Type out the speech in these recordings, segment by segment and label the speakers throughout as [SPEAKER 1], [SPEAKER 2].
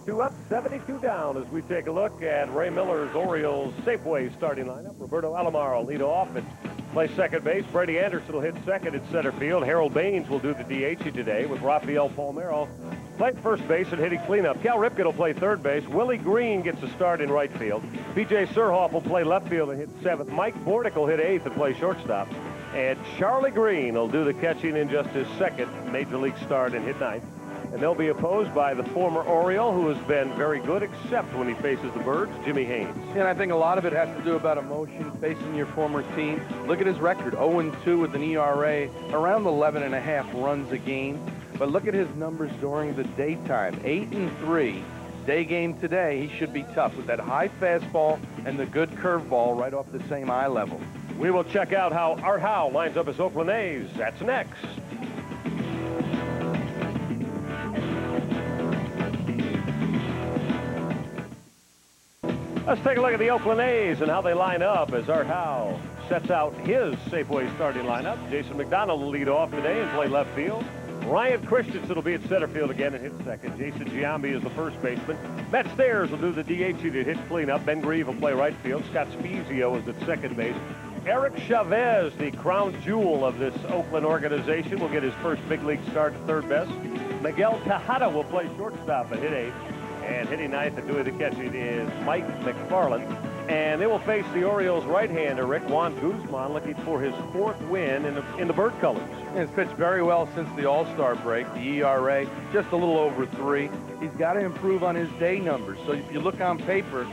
[SPEAKER 1] 72 up, 72 down as we take a look at Ray Miller's Orioles Safeway starting lineup. Roberto Alomar will lead off and play second base. Brady Anderson will hit second at center field. Harold Baines will do the DH today with Rafael Palmeiro playing first base and hitting cleanup. Cal Ripken will play third base. Willie Green gets a start in right field. B.J. Surhoff will play left field and hit seventh. Mike Bordick will hit eighth and play shortstop. And Charlie Green will do the catching in just his second major league start and hit ninth. And they'll be opposed by the former Oriole, who has been very good, except when he faces the Birds, Jimmy Haynes.
[SPEAKER 2] And I think a lot of it has to do about emotion, facing your former team. Look at his record, 0-2 with an ERA, around 11.5 runs a game. But look at his numbers during the daytime, 8-3. Day game today, he should be tough with that high fastball and the good curveball right off the same eye level.
[SPEAKER 1] We will check out how Art Howe lines up his Oakland A's. That's next. Let's take a look at the Oakland A's and how they line up as Art Howe sets out his Safeway starting lineup. Jason McDonald will lead off today and play left field. Ryan Christensen will be at center field again and hit second. Jason Giambi is the first baseman. Matt Stairs will do the DH to hit cleanup. Ben Grieve will play right field. Scott Spezio is at second base. Eric Chavez, the crown jewel of this Oakland organization, will get his first big league start at third base. Miguel Tejada will play shortstop and hit eighth. And hitting ninth and doing the catching is Mike McFarland. And they will face the Orioles right-hander, Rick Juan Guzman, looking for his fourth win in the Bird colors.
[SPEAKER 2] He's pitched very well since the All-Star break. The ERA, just a little over 3. He's got to improve on his day numbers. So if you look on paper,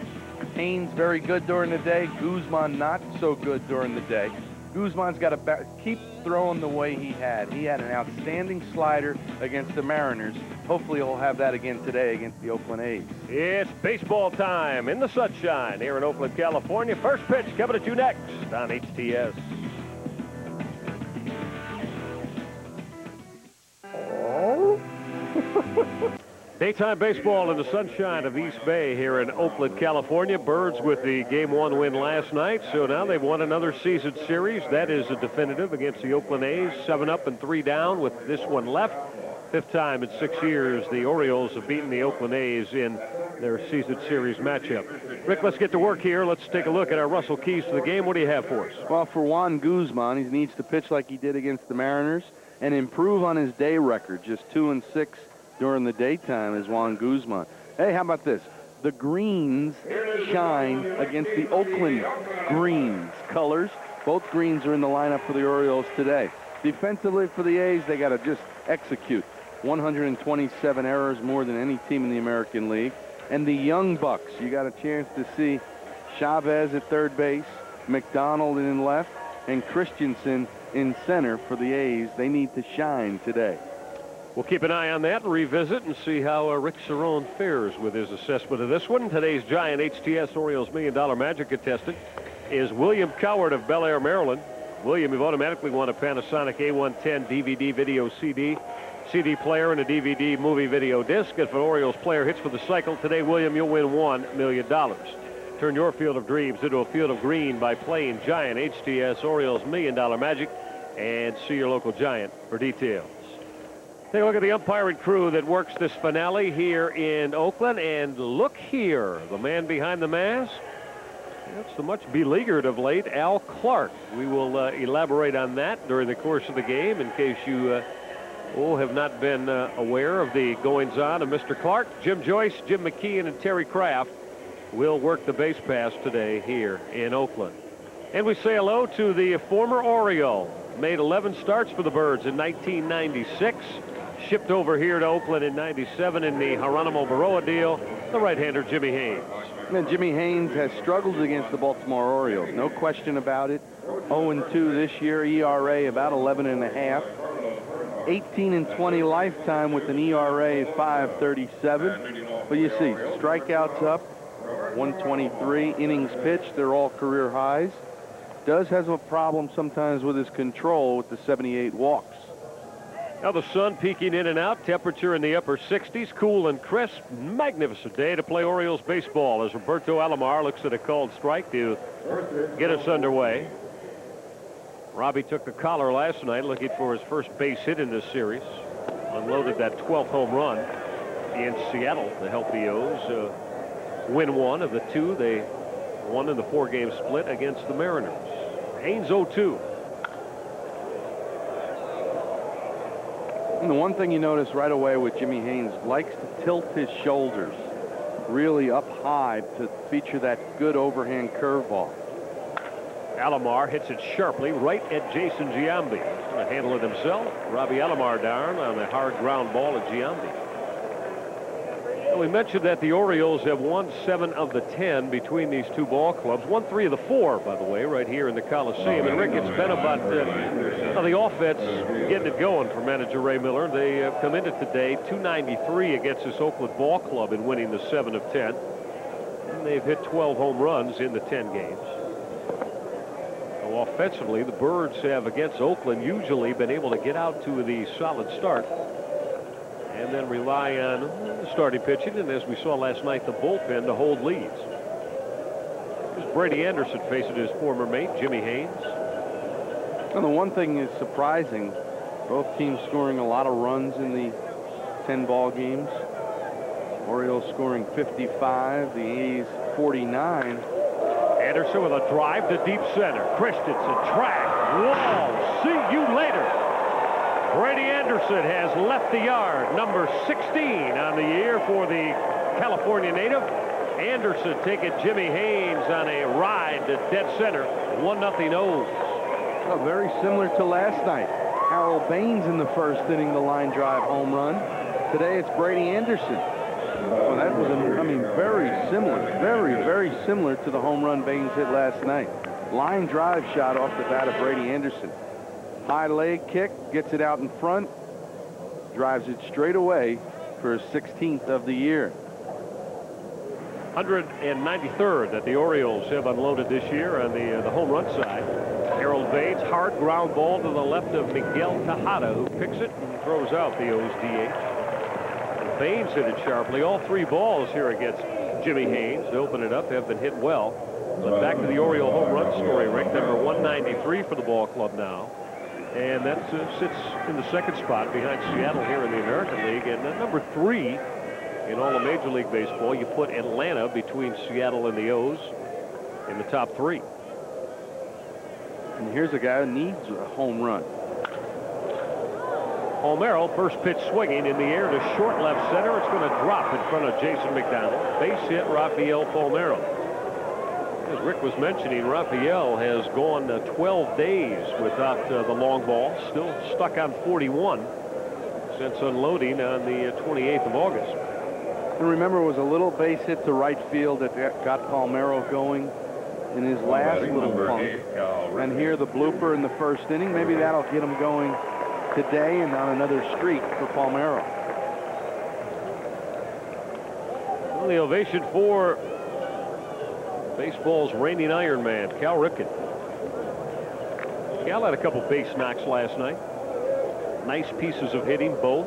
[SPEAKER 2] Haynes very good during the day. Guzman not so good during the day. Guzman's got to keep throwing the way he had. He had an outstanding slider against the Mariners. Hopefully he'll have that again today against the Oakland A's.
[SPEAKER 1] It's baseball time in the sunshine here in Oakland, California. First pitch coming at you next on HTS. Daytime baseball in the sunshine of East Bay here in Oakland, California. Birds with the Game 1 win last night, so now they've won another season series. That is a definitive against the Oakland A's. 7 up and 3 down with this one left. 5th time in 6 years the Orioles have beaten the Oakland A's in their season series matchup. Rick, let's get to work here. Let's take a look at our Russell Keys to the game. What do you have for us?
[SPEAKER 2] Well, for Juan Guzman, he needs to pitch like he did against the Mariners and improve on his day record. Just 2-6 during the daytime is Juan Guzman. Hey, how about this? The greens shine against the Oakland greens colors. Both greens are in the lineup for the Orioles today. Defensively for the A's, they got to just execute. 127 errors, more than any team in the American League. And the young Bucks, you got a chance to see Chavez at third base, McDonald in left, and Christensen in center for the A's. They need to shine today.
[SPEAKER 1] We'll keep an eye on that and revisit and see how Rick Cerrone fares with his assessment of this one. Today's giant HTS Orioles $1 Million Magic contestant is William Coward of Bel Air, Maryland. William, you've automatically won a Panasonic A110 DVD video CD player and a DVD movie video disc. If an Orioles player hits for the cycle today, William, you'll win $1 million. Turn your field of dreams into a field of green by playing giant HTS Orioles $1 Million Magic, and see your local giant for details. Take a look at the umpiring crew that works this finale here in Oakland. And look here, the man behind the mask. That's the much beleaguered of late, Al Clark. We will elaborate on that during the course of the game in case you have not been aware of the goings-on of Mr. Clark. Jim Joyce, Jim McKeon, and Terry Kraft will work the base pass today here in Oakland. And we say hello to the former Oriole. Made 11 starts for the Birds in 1996. Shipped over here to Oakland in 97 in the Geronimo Baroa deal, the right-hander Jimmy Haynes.
[SPEAKER 2] And Jimmy Haynes has struggled against the Baltimore Orioles, no question about it. 0-2 this year, ERA about 11.5. 18-20 lifetime with an ERA of 5.37. But you see, strikeouts up, 123 innings pitched. They're all career highs. Does have a problem sometimes with his control with the 78 walks.
[SPEAKER 1] Now the sun peeking in and out, temperature in the upper 60s, cool and crisp. Magnificent day to play Orioles baseball as Roberto Alomar looks at a called strike to get us underway. Robbie took the collar last night looking for his first base hit in this series. Unloaded that 12th home run. in Seattle to help the O's win one of the two they won in the 4-game split against the Mariners. Haynes 0-2.
[SPEAKER 2] And the one thing you notice right away with Jimmy Haynes, likes to tilt his shoulders really up high to feature that good overhand curveball.
[SPEAKER 1] Alomar hits it sharply right at Jason Giambi. He's going to handle it himself. Robbie Alomar down on a hard ground ball at Giambi. Well, we mentioned that the Orioles have won 7 of the 10 between these two ball clubs. Won 3 of the 4, by the way, right here in the Coliseum. And Rick, it's been about the offense getting it going for manager Ray Miller. They have come into today 293 against this Oakland ball club in winning the 7 of 10. And they've hit 12 home runs in the 10 games. So offensively, the Birds have against Oakland usually been able to get out to the solid start and then rely on the starting pitching, and as we saw last night, the bullpen to hold leads. Here's Brady Anderson facing his former mate, Jimmy Haynes.
[SPEAKER 2] And the one thing is surprising, both teams scoring a lot of runs in the 10 ball games. Orioles scoring 55, the A's 49.
[SPEAKER 1] Anderson with a drive to deep center. Christensen track. Wall. See you later. Brady Anderson has left the yard, number 16 on the year for the California native. Anderson taking Jimmy Haynes on a ride to dead center. 1-0 O's.
[SPEAKER 2] Oh, very similar to last night. Harold Baines in the first inning, the line drive home run. Today it's Brady Anderson. Well, that was, very similar, very similar to the home run Baines hit last night. Line drive shot off the bat of Brady Anderson. High leg kick, gets it out in front, drives it straight away for his 16th of the year.
[SPEAKER 1] 193rd that the Orioles have unloaded this year on the home run side. Harold Baines, hard ground ball to the left of Miguel Tejada, who picks it and throws out the O's DH. And Baines hit it sharply. All 3 balls here against Jimmy Haynes to open it up have been hit well. But back to the Oriole home run story, Rick. Number 193 for the ball club now. And that sits in the second spot behind Seattle here in the American League. And number 3 in all of Major League Baseball, you put Atlanta between Seattle and the O's in the top 3.
[SPEAKER 2] And here's a guy who needs a home run.
[SPEAKER 1] Palmeiro, first pitch swinging in the air to short left center. It's going to drop in front of Jason McDonald. Base hit, Rafael Palmeiro. As Rick was mentioning, Rafael has gone 12 days without the long ball. Still stuck on 41 since unloading on the 28th of August.
[SPEAKER 2] And remember, it was a little base hit to right field that got Palmeiro going in his last little punk. And here the blooper in the first inning. Maybe that'll get him going today and on another streak for Palmeiro.
[SPEAKER 1] Well, the ovation for baseball's reigning Iron Man, Cal Ripken. Cal had a couple base knocks last night. Nice pieces of hitting, both.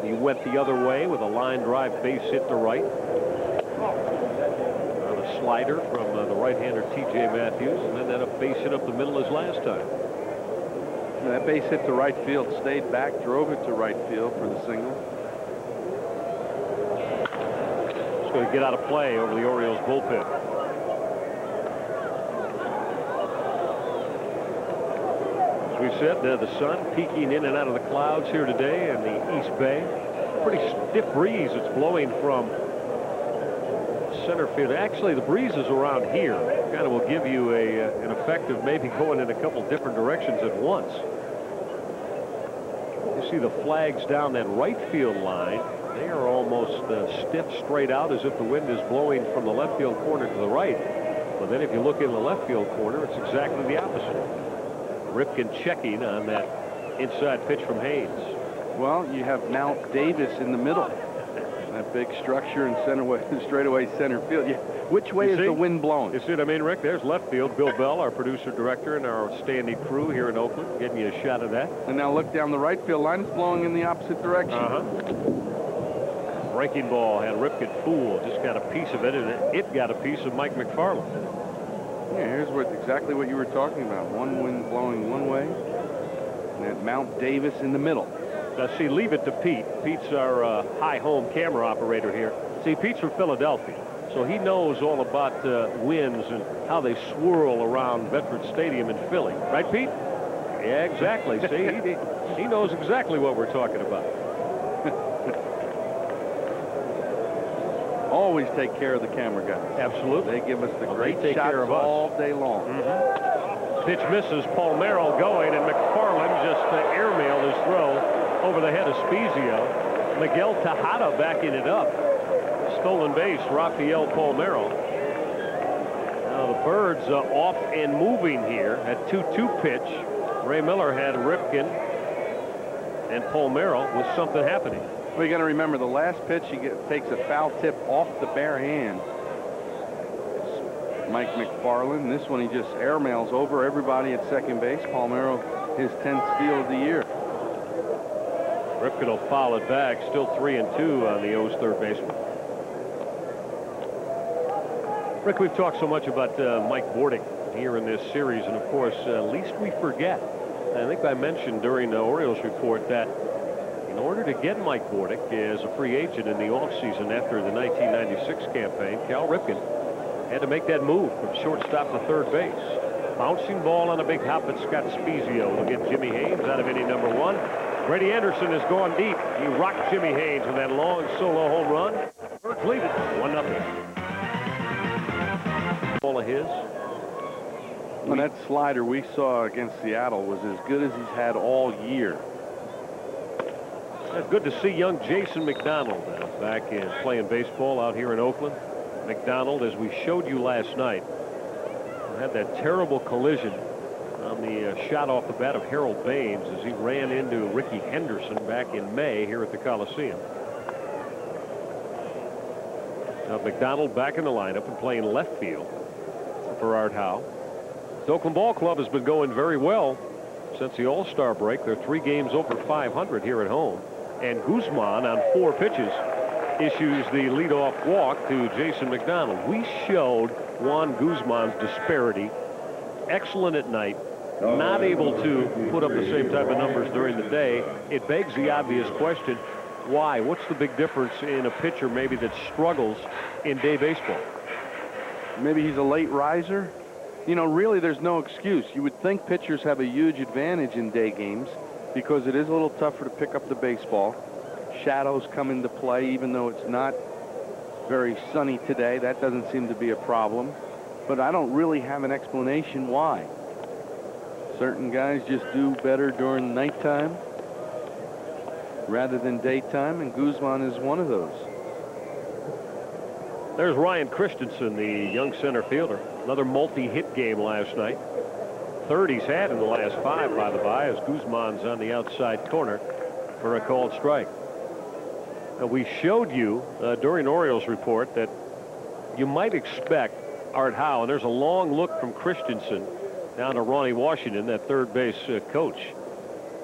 [SPEAKER 1] He went the other way with a line drive base hit to right. On a slider from the right-hander T.J. Matthews, and then that a base hit up the middle his last time.
[SPEAKER 2] And that base hit to right field, stayed back, drove it to right field for the single.
[SPEAKER 1] It's going to get out of play over the Orioles bullpen. We said the sun peeking in and out of the clouds here today in the East Bay. Pretty stiff breeze it's blowing from center field. Actually, the breezes around here kind of will give you an effect of maybe going in a couple different directions at once. You see the flags down that right field line. They are almost stiff straight out as if the wind is blowing from the left field corner to the right. But then if you look in the left field corner, it's exactly the opposite. Ripken checking on that inside pitch from Haynes.
[SPEAKER 2] Well, you have Mount Davis in the middle. That big structure in straightaway center field. Yeah. Which way is the wind blowing?
[SPEAKER 1] You see what I mean, Rick? There's left field. Bill Bell, our producer director, and our standing crew here in Oakland, getting you a shot of that.
[SPEAKER 2] And now look down the right field line. It's blowing in the opposite direction.
[SPEAKER 1] Breaking ball had Ripken fooled. Just got a piece of it, and it got a piece of Mike McFarland.
[SPEAKER 2] Yeah, here's exactly what you were talking about. One wind blowing one way, and that Mount Davis in the middle.
[SPEAKER 1] See, leave it to Pete. Pete's our high home camera operator here. See, Pete's from Philadelphia, so he knows all about winds and how they swirl around Veterans Stadium in Philly. Right, Pete? Yeah, exactly. See, he knows exactly what we're talking about.
[SPEAKER 2] Always take care of the camera guys.
[SPEAKER 1] Absolutely.
[SPEAKER 2] They give us the great
[SPEAKER 1] take
[SPEAKER 2] shots
[SPEAKER 1] care of us
[SPEAKER 2] all day long.
[SPEAKER 1] Pitch misses. Palmeiro going, and McFarland just airmailed his throw over the head of Spezio. Miguel Tejada backing it up. Stolen base, Rafael Palmeiro. Now the Birds off and moving here at 2-2 pitch. Ray Miller had Ripken and Palmeiro with something happening.
[SPEAKER 2] Well, you got to remember the last pitch he takes a foul tip off the bare hand. Mike McFarland. This one he just airmails over everybody at second base. Palmeiro, his 10th steal of the year.
[SPEAKER 1] Ripken will foul it back. Still 3-2 on the O's third baseman. Rick, we've talked so much about Mike Bordick here in this series, and of course, least we forget. I think I mentioned during the Orioles report that in order to get Mike Bordick as a free agent in the offseason after the 1996 campaign, Cal Ripken had to make that move from shortstop to third base. Bouncing ball on a big hop at Scott Spezio will get Jimmy Haynes out of inning number 1. Brady Anderson has gone deep. He rocked Jimmy Haynes with that long solo home run. Birds lead it 1-0. Ball of his.
[SPEAKER 2] And that slider we saw against Seattle was as good as he's had all year.
[SPEAKER 1] It's good to see young Jason McDonald back in playing baseball out here in Oakland. McDonald, as we showed you last night, had that terrible collision on the shot off the bat of Harold Baines as he ran into Ricky Henderson back in May here at the Coliseum. Now McDonald back in the lineup and playing left field for Art Howe. The Oakland Ball Club has been going very well since the All-Star break. They're 3 games over 500 here at home. And Guzman on 4 pitches issues the leadoff walk to Jason McDonald. We showed Juan Guzman's disparity. Excellent at night. Not able to put up the same type of numbers during the day. It begs the obvious question, why? What's the big difference in a pitcher maybe that struggles in day baseball?
[SPEAKER 2] Maybe he's a late riser. You know, really, there's no excuse. You would think pitchers have a huge advantage in day games because it is a little tougher to pick up the baseball. Shadows come into play, even though it's not very sunny today. That doesn't seem to be a problem. But I don't really have an explanation why. Certain guys just do better during nighttime rather than daytime, and Guzman is one of those.
[SPEAKER 1] There's Ryan Christensen, the young center fielder. Another multi-hit game last night. 3rd he's had in the last 5, by the by, as Guzman's on the outside corner for a called strike. Now, we showed you during Orioles report that you might expect Art Howe, and there's a long look from Christensen down to Ronnie Washington, that third base coach.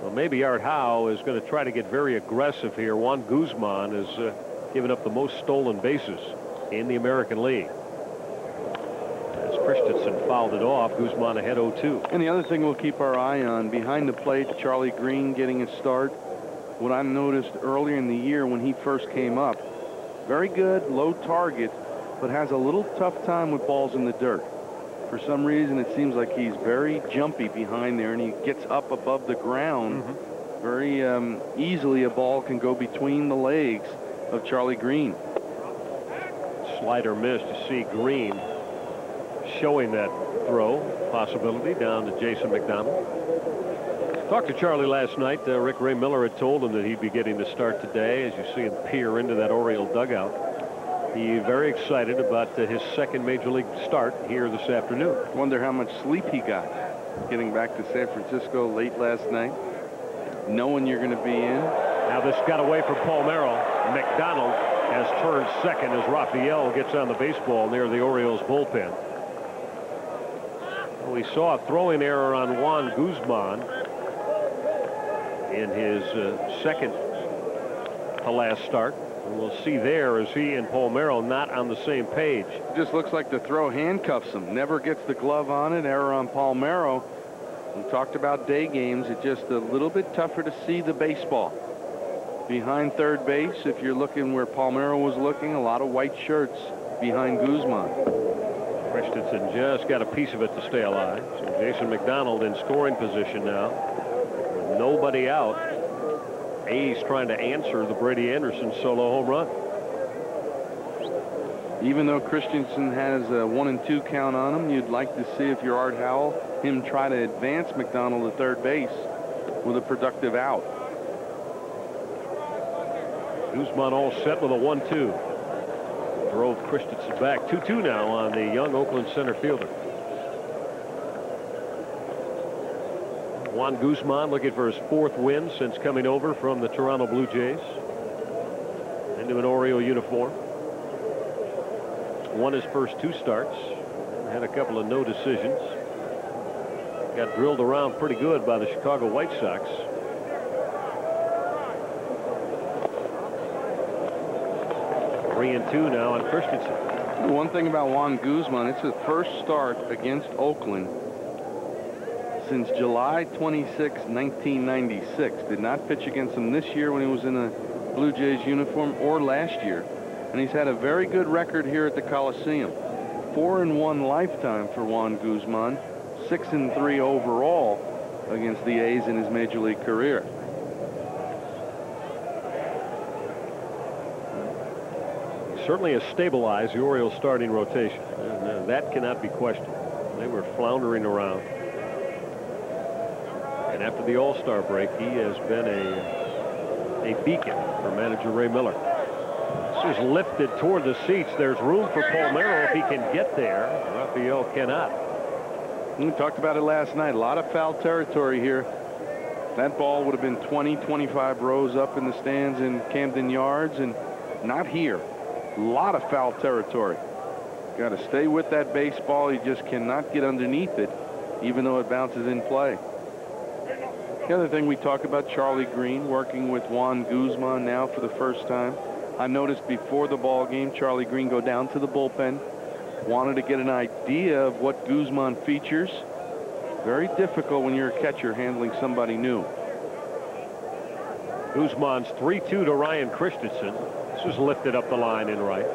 [SPEAKER 1] Well, maybe Art Howe is going to try to get very aggressive here. Juan Guzman has given up the most stolen bases in the American League. As Christensen fouled it off, Guzman ahead 0-2.
[SPEAKER 2] And the other thing we'll keep our eye on, behind the plate, Charlie Green getting a start. What I noticed earlier in the year when he first came up, very good, low target, but has a little tough time with balls in the dirt. For some reason, it seems like he's very jumpy behind there, and he gets up above the ground. Very easily a ball can go between the legs of Charlie Green.
[SPEAKER 1] Slider missed. To see Green showing that throw possibility down to Jason McDonald. Talked to Charlie last night. Rick Ray Miller had told him that he'd be getting the start today. As you see him peer into that Oriole dugout, he's very excited about his second major league start here this afternoon.
[SPEAKER 2] Wonder how much sleep he got getting back to San Francisco late last night, knowing you're going to be in.
[SPEAKER 1] Now this got away from Palmeiro. McDonald has turned second as Rafael gets on the baseball near the Orioles bullpen. We saw a throwing error on Juan Guzman in his second to last start. And we'll see there as he and Palmeiro not on the same page.
[SPEAKER 2] Just looks like the throw handcuffs him. Never gets the glove on it. Error on Palmeiro. We talked about day games. It's just a little bit tougher to see the baseball. behind third base. If you're looking where Palmeiro was looking, a lot of white shirts behind Guzman.
[SPEAKER 1] Christensen just got a piece of it to stay alive. So Jason McDonald in scoring position now. With nobody out. A's trying to answer the Brady Anderson solo home run.
[SPEAKER 2] Even though Christensen has a 1-2 count on him, you'd like to see, if you're Art Howell, him try to advance McDonald to third base with a productive out.
[SPEAKER 1] Guzman all set with a 1-2. Drove Christensen back. 2-2 now on the young Oakland center fielder. Juan Guzman looking for his 4th win since coming over from the Toronto Blue Jays into an Oriole uniform. Won his first 2 starts. Had a couple of no decisions. Got drilled around pretty good by the Chicago White Sox. Three and 2 now on Christensen.
[SPEAKER 2] The one thing about Juan Guzman, it's his first start against Oakland since July 26, 1996. Did not pitch against them this year when he was in a Blue Jays uniform, or last year. And he's had a very good record here at the Coliseum. 4-1 lifetime for Juan Guzman. 6-3 overall against the A's in his major league career.
[SPEAKER 1] Certainly has stabilized the Orioles starting rotation. And that cannot be questioned. They were floundering around. And after the All-Star break, he has been a beacon for manager Ray Miller. This is lifted toward the seats. There's room for Palmeiro if he can get there. Rafael cannot.
[SPEAKER 2] We talked about it last night. A lot of foul territory here. That ball would have been 20-25 rows up in the stands in Camden Yards, and not here. A lot of foul territory. Got to stay with that baseball. You just cannot get underneath it, even though it bounces in play. The other thing we talk about, Charlie Green working with Juan Guzman now for the first time. I noticed before the ball game, Charlie Green go down to the bullpen. Wanted to get an idea of what Guzman features. Very difficult when you're a catcher handling somebody new.
[SPEAKER 1] Guzman's 3-2 to Ryan Christensen. This is lifted up the line in right.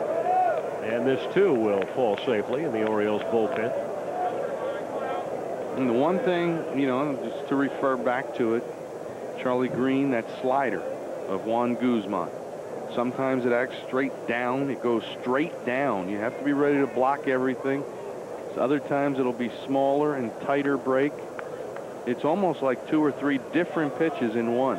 [SPEAKER 1] And this, too, will fall safely in the Orioles bullpen.
[SPEAKER 2] And the one thing, you know, just to refer back to it, Charlie Green, that slider of Juan Guzman. Sometimes it acts straight down. It goes straight down. You have to be ready to block everything. So other times it'll be smaller and tighter break. It's almost like 2 or 3 different pitches in one.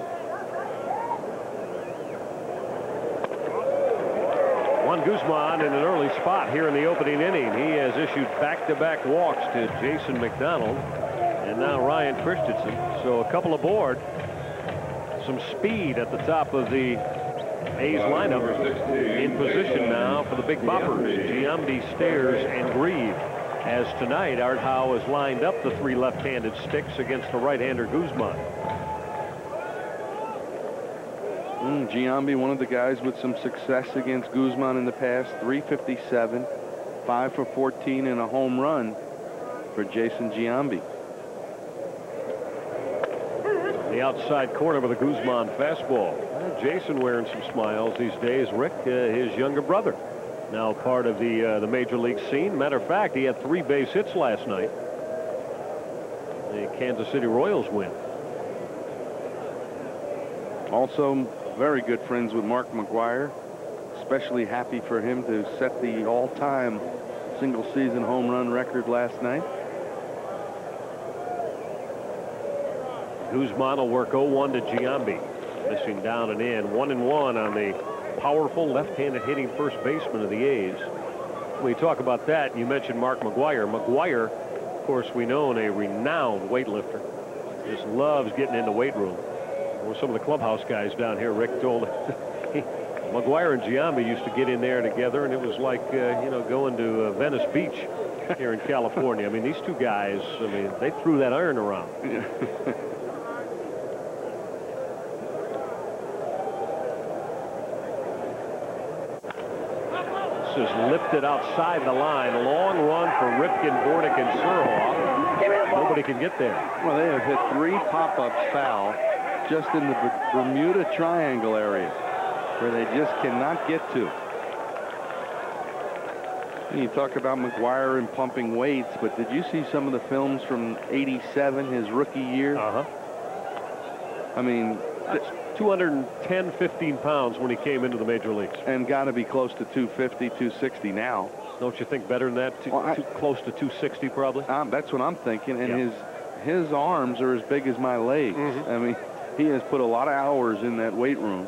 [SPEAKER 1] Juan Guzman in an early spot here in the opening inning. He has issued back-to-back walks to Jason McDonald and now Ryan Christensen. So a couple aboard. Some speed at the top of the A's lineup. In position now for the big boppers. Giambi, Stairs, and Grieve. As tonight, Art Howe has lined up the 3 left-handed sticks against the right-hander Guzman.
[SPEAKER 2] Giambi, one of the guys with some success against Guzman in the past. 357, 5 for 14, and a home run for Jason Giambi.
[SPEAKER 1] The outside corner with a Guzman fastball. Jason wearing some smiles these days. Rick, his younger brother, now part of the major league scene. Matter of fact, he had 3 base hits last night. The Kansas City Royals win.
[SPEAKER 2] Also very good friends with Mark McGwire. Especially happy for him to set the all-time single-season home run record last night.
[SPEAKER 1] Guzman will work 0-1 to Giambi. Missing down and in. 1-1 on the powerful left-handed hitting first baseman of the A's. When we talk about that, you mentioned Mark McGwire. McGwire, of course, we know, a renowned weightlifter. Just loves getting in the weight room. Well, some of the clubhouse guys down here, Rick told McGwire and Giambi used to get in there together, and it was like, you know, going to Venice Beach here in California. I mean, these two guys, I mean, they threw that iron around. This is lifted outside the line. Long run for Ripken, Bordick, and Surhoff. Nobody can get there.
[SPEAKER 2] Well, they have hit 3 pop-ups foul just in the Bermuda Triangle area where they just cannot get to. You talk about McGuire and pumping weights, but did you see some of the films from '87, his rookie year? I mean,
[SPEAKER 1] that's 210, 15 pounds when he came into the major leagues.
[SPEAKER 2] And got to be close to 250, 260 now.
[SPEAKER 1] Don't you think better than that? Too close to 260 probably?
[SPEAKER 2] That's what I'm thinking. And his arms are as big as my legs. I mean, he has put a lot of hours in that weight room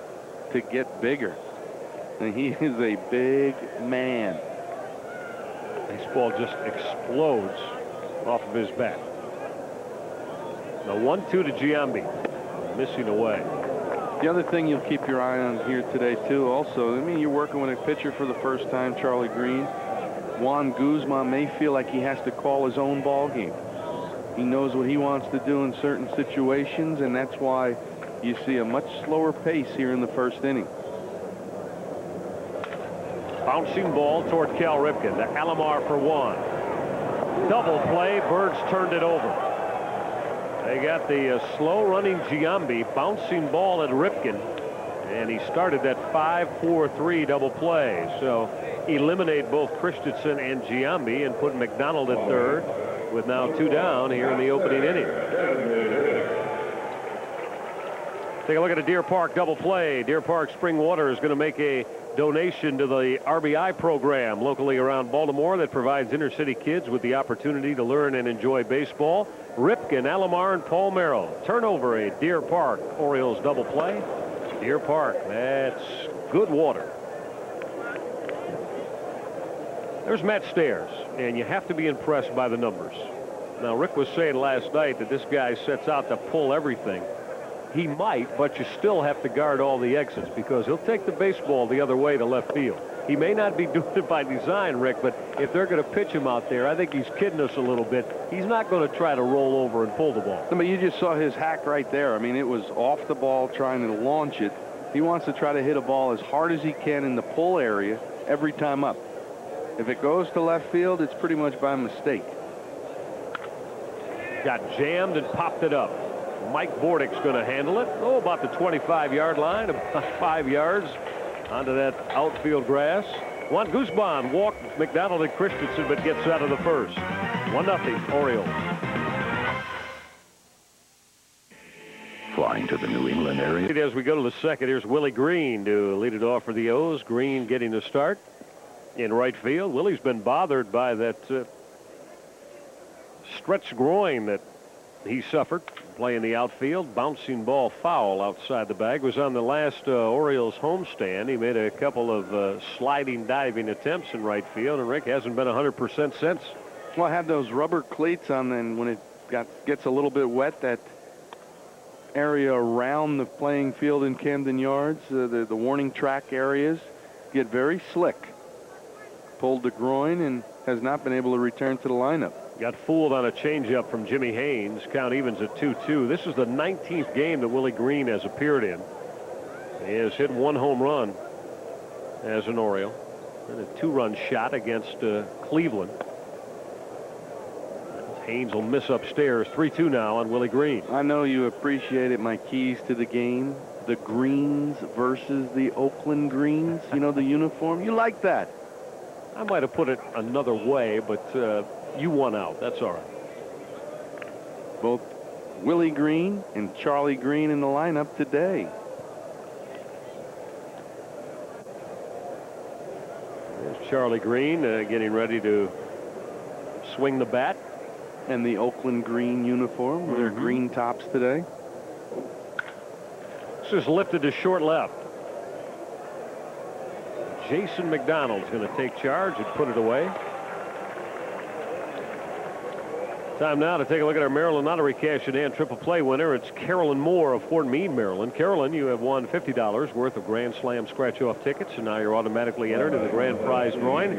[SPEAKER 2] to get bigger. And he is a big man.
[SPEAKER 1] This ball just explodes off of his bat. Now 1-2 to Giambi, missing away.
[SPEAKER 2] The other thing you'll keep your eye on here today too, also, I mean, you're working with a pitcher for the first time, Charlie Green. Juan Guzman may feel like he has to call his own ball game. He knows what he wants to do in certain situations, and that's why you see a much slower pace here in the first inning.
[SPEAKER 1] Bouncing ball toward Cal Ripken to Alomar for one. Double play. Birds turned it over. They got the slow-running Giambi, bouncing ball at Ripken, and he started that 5-4-3 double play. So eliminate both Christensen and Giambi and put McDonald at third, with now 2 down here in the opening inning. Take a look at a Deer Park double play. Deer Park Spring Water is going to make a donation to the RBI program locally around Baltimore that provides inner city kids with the opportunity to learn and enjoy baseball. Ripken, Alomar, and Paul Merrill. Turnover, a Deer Park Orioles double play. Deer Park, that's good water. There's Matt Stairs, and you have to be impressed by the numbers. Now, Rick was saying last night that this guy sets out to pull everything. He might, but you still have to guard all the exits because he'll take the baseball the other way to left field. He may not be doing it by design, Rick, but if they're going to pitch him out there, I think he's kidding us a little bit. He's not going to try to roll over and pull the ball.
[SPEAKER 2] But you just saw his hack right there. I mean, it was off the ball trying to launch it. He wants to try to hit a ball as hard as he can in the pull area every time up. If it goes to left field, it's pretty much by mistake.
[SPEAKER 1] Got jammed and popped it up. Mike Bordick's going to handle it. Oh, about the 25-yard line, about 5 yards onto that outfield grass. Juan Guzman walked McDonald and Christensen, but gets out of the first. 1-0 Orioles.
[SPEAKER 3] Flying to the New England area.
[SPEAKER 1] As we go to the second, here's Willie Green to lead it off for the O's. Green getting the start in right field. Willie's been bothered by that stretched groin that he suffered playing the outfield. Bouncing ball foul outside the bag. Was on the last Orioles homestand. He made a couple of sliding diving attempts in right field, and Rick hasn't been 100% since.
[SPEAKER 2] Well, I had those rubber cleats on, and when it gets a little bit wet, that area around the playing field in Camden Yards, the warning track areas, get very slick. Pulled the groin and has not been able to return to the lineup.
[SPEAKER 1] Got fooled on a changeup from Jimmy Haynes. Count evens at 2-2. This is the 19th game that Willie Green has appeared in. He has hit 1 home run as an Oriole and a 2-run shot against Cleveland. Haynes will miss upstairs. 3-2 now on Willie Green.
[SPEAKER 2] I know you appreciated my keys to the game. The Greens versus the Oakland Greens. You know, the uniform. You like that.
[SPEAKER 1] I might have put it another way, but you won out. That's all right.
[SPEAKER 2] Both Willie Green and Charlie Green in the lineup today.
[SPEAKER 1] There's Charlie Green getting ready to swing the bat.
[SPEAKER 2] And the Oakland Green uniform with their green tops today.
[SPEAKER 1] This is lifted to short left. Jason McDonald's going to take charge and put it away. Time now to take a look at our Maryland Lottery Cash and Triple Play winner. It's Carolyn Moore of Fort Meade, Maryland. Carolyn, you have won $50 worth of Grand Slam scratch-off tickets, and now you're automatically entered in the grand prize drawing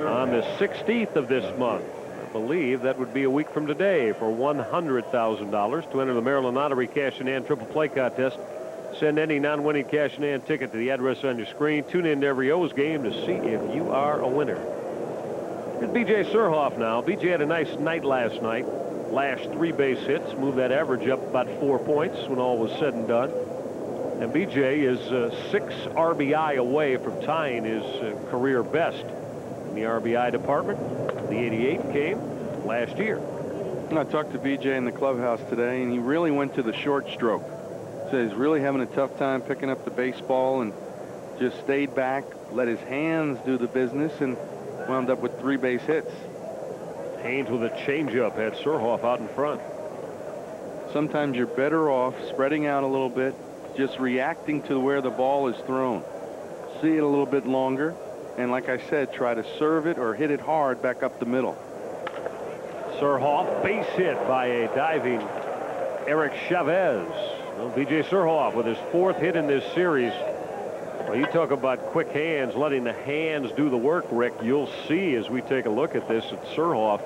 [SPEAKER 1] on the 16th of this month. I believe that would be a week from today for $100,000 to enter the Maryland Lottery Cash and Triple Play contest. Send any non-winning cash and hand ticket to the address on your screen. Tune in to every O's game to see if you are a winner. Here's B.J. Surhoff now. B.J. had a nice night last night. last 3 base hits, move that average up about 4 points when all was said and done. And BJ is 6 RBI away from tying his career best in the RBI department. The 88 came last year.
[SPEAKER 2] I talked to BJ in the clubhouse today, and he really went to the short stroke. Says he's really having a tough time picking up the baseball and just stayed back, let his hands do the business, and wound up with 3 base hits.
[SPEAKER 1] Haynes with a changeup had Surhoff out in front.
[SPEAKER 2] Sometimes you're better off spreading out a little bit, just reacting to where the ball is thrown. See it a little bit longer, and like I said, try to serve it or hit it hard back up the middle.
[SPEAKER 1] Surhoff, base hit by a diving Eric Chavez. Well, B.J. Surhoff with his 4th hit in this series. Well, you talk about quick hands, letting the hands do the work, Rick. You'll see as we take a look at this at Surhoff.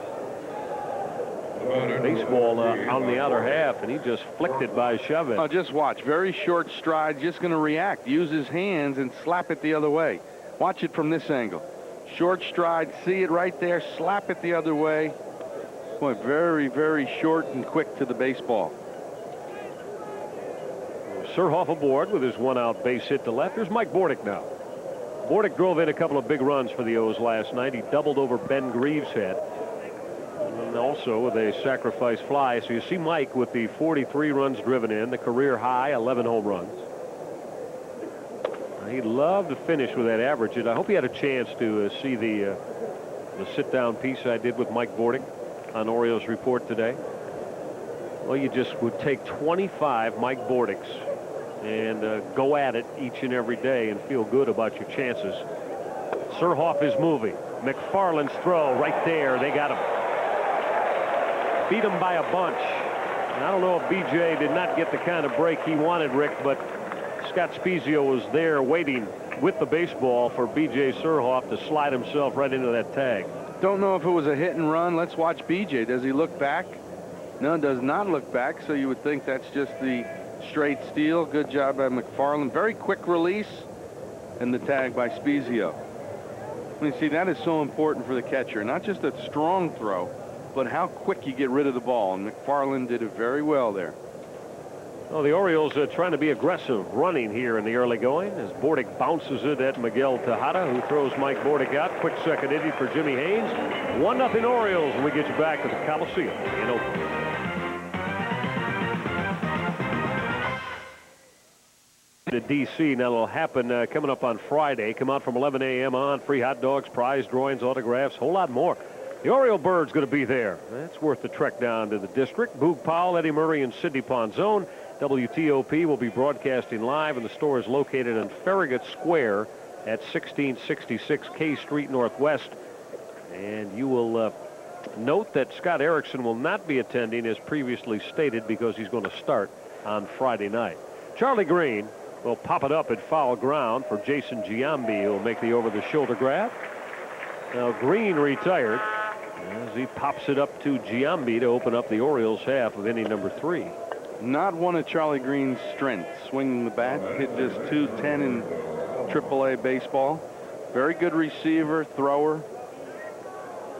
[SPEAKER 1] Baseball on the outer half, and he just flicked it by Chavez.
[SPEAKER 2] Oh, just watch. Very short stride, just going to react. Use his hands and slap it the other way. Watch it from this angle. Short stride, see it right there, slap it the other way. Boy, very, very short and quick to the baseball.
[SPEAKER 1] Surhoff aboard with his 1-out base hit to left. Here's Mike Bordick now. Bordick drove in a couple of big runs for the O's last night. He doubled over Ben Greaves' head. And also with a sacrifice fly. So you see Mike with the 43 runs driven in, the career high, 11 home runs. He'd love to finish with that average. And I hope he had a chance to see the sit-down piece I did with Mike Bordick on Orioles Report today. Well, you just would take 25 Mike Bordicks and go at it each and every day and feel good about your chances. Surhoff is moving. McFarland's throw right there. They got him. Beat him by a bunch. And I don't know if BJ did not get the kind of break he wanted, Rick, but Scott Spezio was there waiting with the baseball for B.J. Surhoff to slide himself right into that tag.
[SPEAKER 2] Don't know if it was a hit and run. Let's watch B.J. Does he look back? No, does not look back, so you would think that's just the straight steal. Good job by McFarland. Very quick release, and the tag by Spezio. I mean, see, that is so important for the catcher. Not just a strong throw, but how quick you get rid of the ball, and McFarland did it very well there.
[SPEAKER 1] Well, the Orioles are trying to be aggressive running here in the early going as Bordick bounces it at Miguel Tejada, who throws Mike Bordick out. Quick second inning for Jimmy Haynes. 1-0 Orioles, and we get you back to the Coliseum in Oakland. To D.C. Now it'll happen coming up on Friday. Come out from 11 a.m. on. Free hot dogs, prize drawings, autographs, whole lot more. The Oriole Bird's going to be there. That's worth the trek down to the district. Boog Powell, Eddie Murray, and Sidney Ponzone. WTOP will be broadcasting live, and the store is located in Farragut Square at 1666 K Street Northwest. And you will note that Scott Erickson will not be attending as previously stated because he's going to start on Friday night. Charlie Green will pop it up at foul ground for Jason Giambi, who will make the over-the-shoulder grab. Now Green retired as he pops it up to Giambi to open up the Orioles half of inning number 3.
[SPEAKER 2] Not one of Charlie Green's strengths. Swinging the bat, hit just .210 in AAA baseball. Very good receiver, thrower.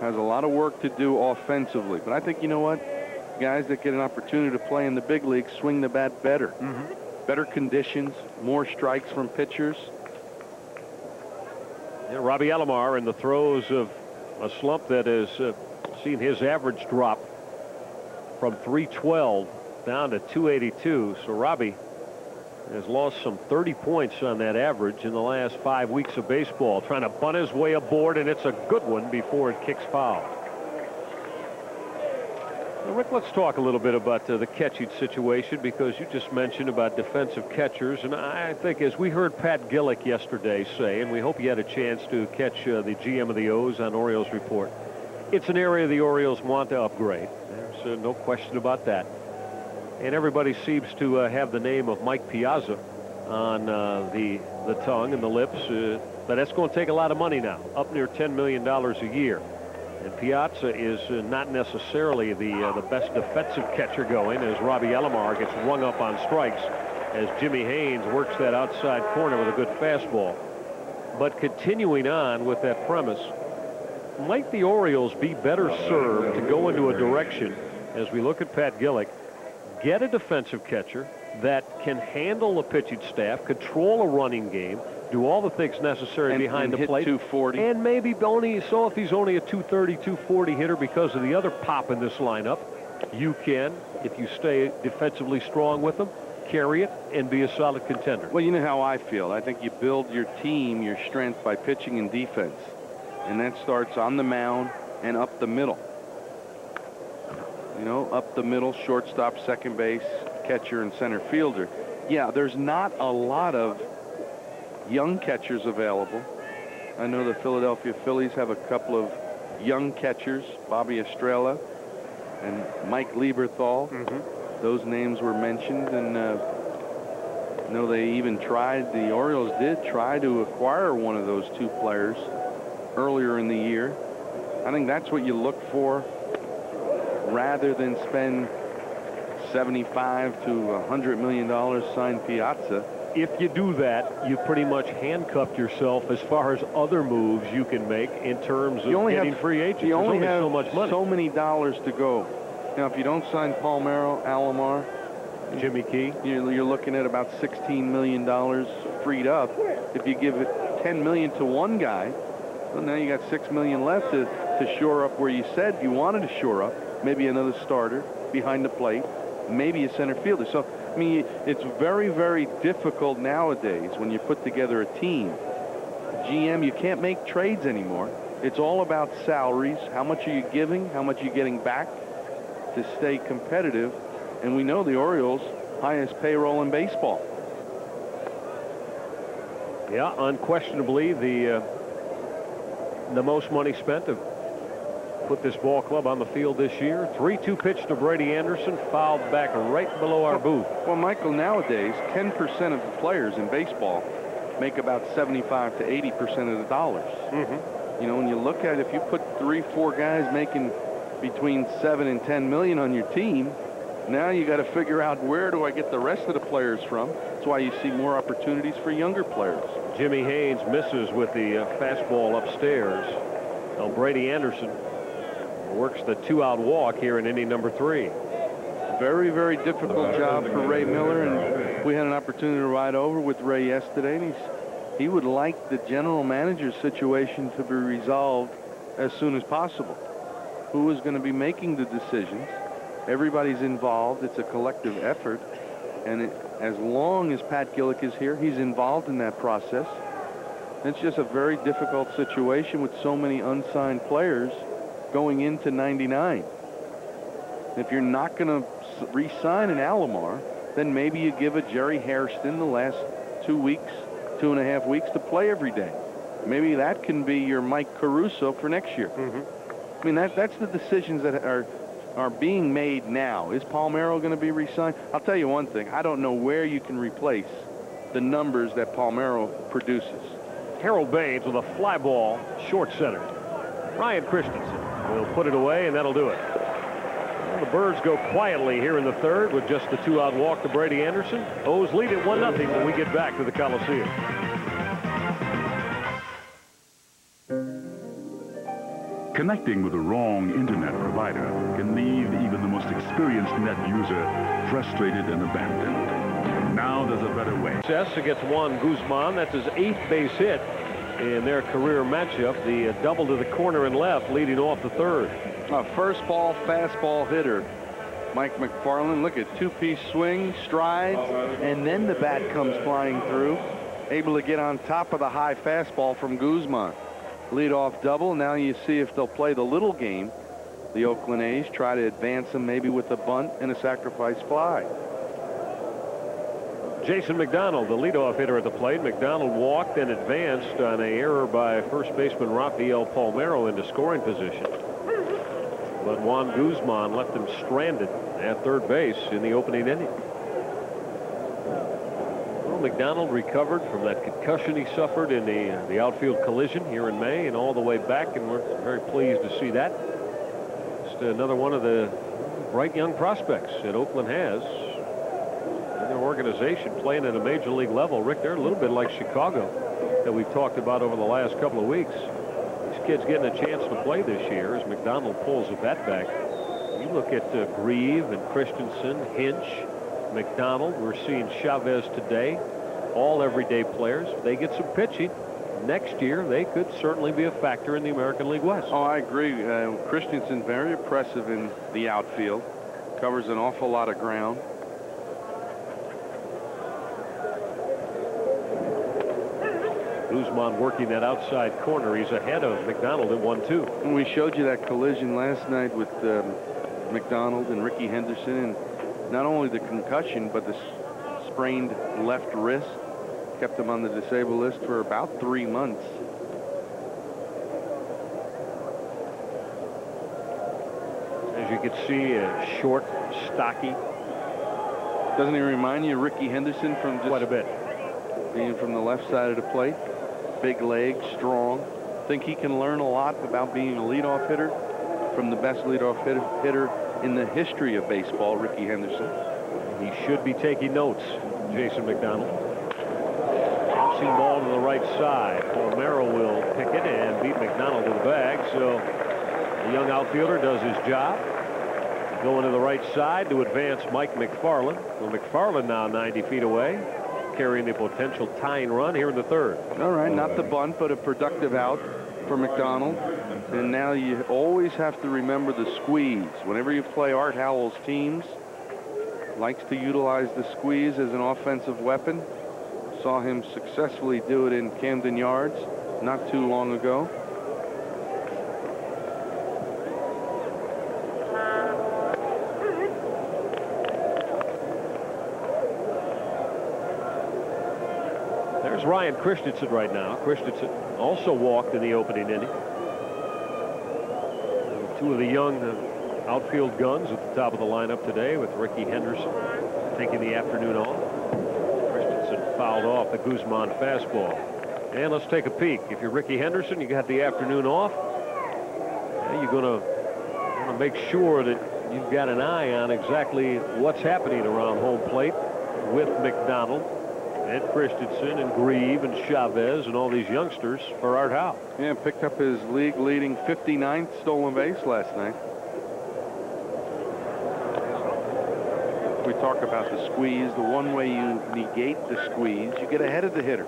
[SPEAKER 2] Has a lot of work to do offensively. But I think, you know what? Guys that get an opportunity to play in the big leagues swing the bat better. Better conditions, more strikes from pitchers.
[SPEAKER 1] Yeah, Robbie Alomar in the throes of a slump that has seen his average drop from 312 down to 282. So Robbie has lost some 30 points on that average in the last 5 weeks of baseball, trying to bunt his way aboard, and it's a good one before it kicks foul. Now, Rick, let's talk a little bit about the catching situation, because you just mentioned about defensive catchers, and I think, as we heard Pat Gillick yesterday say, and we hope you had a chance to catch the GM of the O's on Orioles Report, it's an area the Orioles want to upgrade. There's no question about that. And everybody seems to have the name of Mike Piazza on the tongue and the lips, but that's going to take a lot of money now, up near $10 million a year. And Piazza is not necessarily the best defensive catcher going, as Robbie Alomar gets rung up on strikes as Jimmy Haynes works that outside corner with a good fastball. But continuing on with that premise, might the Orioles be better served to go into a direction as we look at Pat Gillick, get a defensive catcher that can handle the pitching staff, control a running game, do all the things necessary behind the plate.
[SPEAKER 2] 240.
[SPEAKER 1] And maybe only, so if he's only a 230, 240 hitter because of the other pop in this lineup, you can, if you stay defensively strong with them, carry it and be a solid contender.
[SPEAKER 2] Well, you know how I feel. I think you build your team, your strength, by pitching and defense. And that starts on the mound and up the middle. You know, up the middle, shortstop, second base, catcher, and center fielder. Yeah, there's not a lot of young catchers available. I know the Philadelphia Phillies have a couple of young catchers, Bobby Estrella and Mike Lieberthal. Those names were mentioned, and I know they even tried, the Orioles did try to acquire one of those two players earlier in the year. I think that's what you look for rather than spend $75 to $100 million sign Piazza.
[SPEAKER 1] If you do that, you pretty much handcuffed yourself as far as other moves you can make in terms of getting free agents.
[SPEAKER 2] You only have
[SPEAKER 1] so much money.
[SPEAKER 2] So many dollars to go. Now, if you don't sign Palmeiro, Alomar,
[SPEAKER 1] Jimmy Key,
[SPEAKER 2] you're looking at about $16 million freed up. If you give it $10 million to one guy, well, now you got $6 million left to shore up where you said you wanted to shore up. Maybe another starter behind the plate, maybe a center fielder. So, I mean, it's very, very difficult nowadays when you put together a team. GM, you can't make trades anymore. It's all about salaries. How much are you giving? How much are you getting back to stay competitive? And we know the Orioles' highest payroll in baseball.
[SPEAKER 1] Yeah, unquestionably the most money spent to put this ball club on the field this year. 3-2 pitch to Brady Anderson, fouled back right below our booth.
[SPEAKER 2] Well, Michael, nowadays 10% of the players in baseball make about 75 to 80% of the dollars. You know, when you look at it, if you put 3-4 guys making between 7 and 10 million on your team, now you got to figure out, where do I get the rest of the players from? That's why you see more opportunities for younger players.
[SPEAKER 1] Jimmy Haynes misses with the fastball upstairs. Now Brady Anderson works the 2-out walk here in inning number 3.
[SPEAKER 2] Very, very difficult job for Ray Miller, and we had an opportunity to ride over with Ray yesterday, and he would like the general manager's situation to be resolved as soon as possible. Who is going to be making the decisions? Everybody's involved. It's a collective effort, and as long as Pat Gillick is here, he's involved in that process. It's just a very difficult situation with so many unsigned players going into 99. If you're not going to re-sign an Alomar, then maybe you give a Jerry Hairston the last 2 weeks, 2.5 weeks to play every day. Maybe that can be your Mike Caruso for next year. I mean, that's the decisions that are being made now. Is Palmeiro going to be re-signed? I'll tell you one thing. I don't know where you can replace the numbers that Palmeiro produces.
[SPEAKER 1] Harold Baines with a fly ball, short center. Ryan Christensen will put it away, and that'll do it. Well, the Birds go quietly here in the third with just the 2-out walk to Brady Anderson. O's lead at 1-0 when we get back to the Coliseum.
[SPEAKER 3] Connecting with the wrong internet provider can leave even the most experienced net user frustrated and abandoned. Now there's a better way.
[SPEAKER 1] Success against Juan Guzman. That's his 8th base hit in their career matchup. The double to the corner and left, leading off the third.
[SPEAKER 2] A first ball fastball hitter, Mike McFarland. Look at two-piece swing, strides, and then the bat comes flying through, able to get on top of the high fastball from Guzman. Leadoff double. Now you see if they'll play the little game. The Oakland A's try to advance them maybe with a bunt and a sacrifice fly.
[SPEAKER 1] Jason McDonald, the leadoff hitter at the plate. McDonald walked and advanced on an error by first baseman Rafael Palmeiro into scoring position. But Juan Guzman left him stranded at third base in the opening inning. Well, McDonald recovered from that concussion he suffered in the outfield collision here in May and all the way back, and we're very pleased to see that. Just another one of the bright young prospects that Oakland has in their organization playing at a major league level. Rick, they're a little bit like Chicago that we've talked about over the last couple of weeks. These kids getting a chance to play this year as McDonald pulls the bat back. You look at Grieve and Christensen, Hinch, McDonald. We're seeing Chavez today. All everyday players. If they get some pitching next year, they could certainly be a factor in the American League West.
[SPEAKER 2] Oh, I agree. Christensen very impressive in the outfield. Covers an awful lot of ground.
[SPEAKER 1] Guzman working that outside corner. He's ahead of McDonald at 1-2.
[SPEAKER 2] And we showed you that collision last night with McDonald and Ricky Henderson, and not only the concussion but the sprained left wrist kept him on the disabled list for about 3 months.
[SPEAKER 1] As you can see, short, stocky.
[SPEAKER 2] Doesn't he remind you of Ricky Henderson from just
[SPEAKER 1] quite a bit?
[SPEAKER 2] Being from the left side of the plate. Big legs, strong. Think he can learn a lot about being a leadoff hitter from the best leadoff hitter in the history of baseball, Ricky Henderson.
[SPEAKER 1] He should be taking notes, Jason McDonald. Bouncing ball to the right side. Palmero will pick it and beat McDonald to the bag. So the young outfielder does his job. Going to the right side to advance Mike McFarland. Well, McFarland now 90 feet away, carrying the potential tying run here in the third.
[SPEAKER 2] All right, not the bunt, but a productive out for McDonald. And now you always have to remember the squeeze. Whenever you play Art Howell's teams, likes to utilize the squeeze as an offensive weapon. Saw him successfully do it in Camden Yards not too long ago.
[SPEAKER 1] There's Ryan Christensen right now. Christensen also walked in the opening inning. Two of the young outfield guns at the top of the lineup today, with Ricky Henderson taking the afternoon off. Christensen fouled off the Guzman fastball. And let's take a peek. If you're Ricky Henderson, you got the afternoon off. You're going to make sure that you've got an eye on exactly what's happening around home plate with McDonald and Christensen and Grieve and Chavez and all these youngsters for Art Howe.
[SPEAKER 2] Yeah, picked up his league-leading 59th stolen base last night. We talk about the squeeze. The one way you negate the squeeze, you get ahead of the hitter.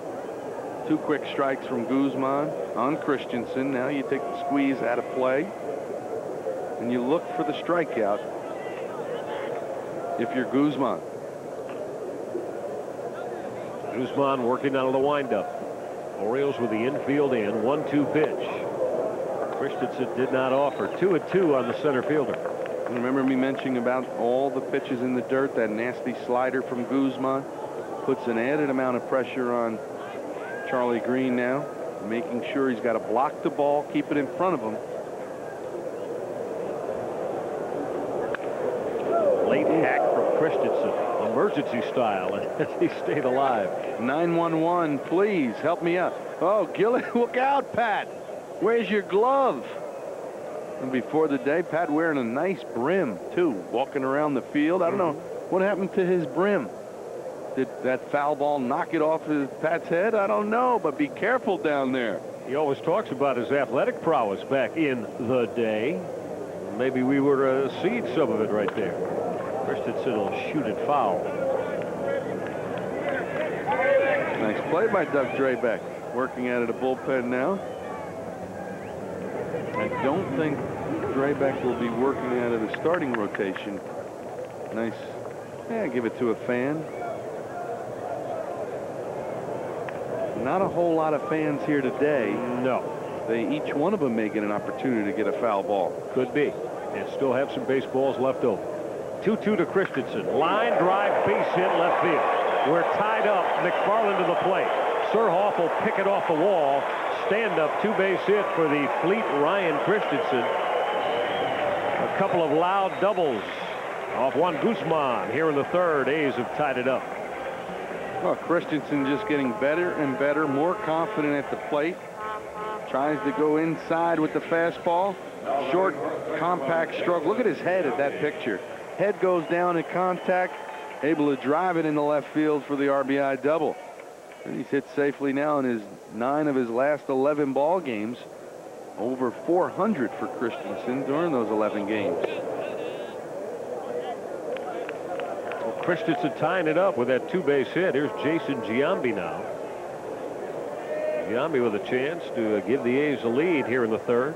[SPEAKER 2] 2 quick strikes from Guzman on Christensen. Now you take the squeeze out of play, and you look for the strikeout if you're Guzman.
[SPEAKER 1] Guzman working out of the windup. Orioles with the infield in. 1-2 pitch. Christensen did not offer. 2-2 on the center fielder.
[SPEAKER 2] Remember me mentioning about all the pitches in the dirt. That nasty slider from Guzman puts an added amount of pressure on Charlie Green now, making sure he's got to block the ball, keep it in front of him.
[SPEAKER 1] Late hack from Christensen, emergency style, as he stayed alive.
[SPEAKER 2] 911, please help me out. Oh, Gillen, look out, Pat. Where's your glove? And before the day, Pat wearing a nice brim, too, walking around the field. I don't know what happened to his brim. Did that foul ball knock it off Pat's head? I don't know, but be careful down there.
[SPEAKER 1] He always talks about his athletic prowess back in the day. Maybe we were seeing some of it right there. Christensen will shoot it foul.
[SPEAKER 2] Nice play by Doug Drabek. Working out of the bullpen now. I don't think Drabek will be working out of the starting rotation. Nice. Yeah, give it to a fan. Not a whole lot of fans here today.
[SPEAKER 1] No.
[SPEAKER 2] Each one of them may get an opportunity to get a foul ball.
[SPEAKER 1] Could be. And still have some baseballs left over. 2-2 to Christensen. Line drive, base hit, left field. We're tied up. McFarland to the plate. Surhoff will pick it off the wall. Stand up, 2-base hit for the fleet Ryan Christensen. A couple of loud doubles off Juan Guzman here in the third. A's have tied it up.
[SPEAKER 2] Well, Christensen just getting better and better, more confident at the plate. Tries to go inside with the fastball. Short, compact stroke. Look at his head at that picture. Head goes down in contact, able to drive it into left field for the RBI double. And he's hit safely now in his 9 of his last 11 ball games. Over 400 for Christensen during those 11 games.
[SPEAKER 1] Christensen tying it up with that two-base hit. Here's Jason Giambi now. Giambi with a chance to give the A's a lead here in the third.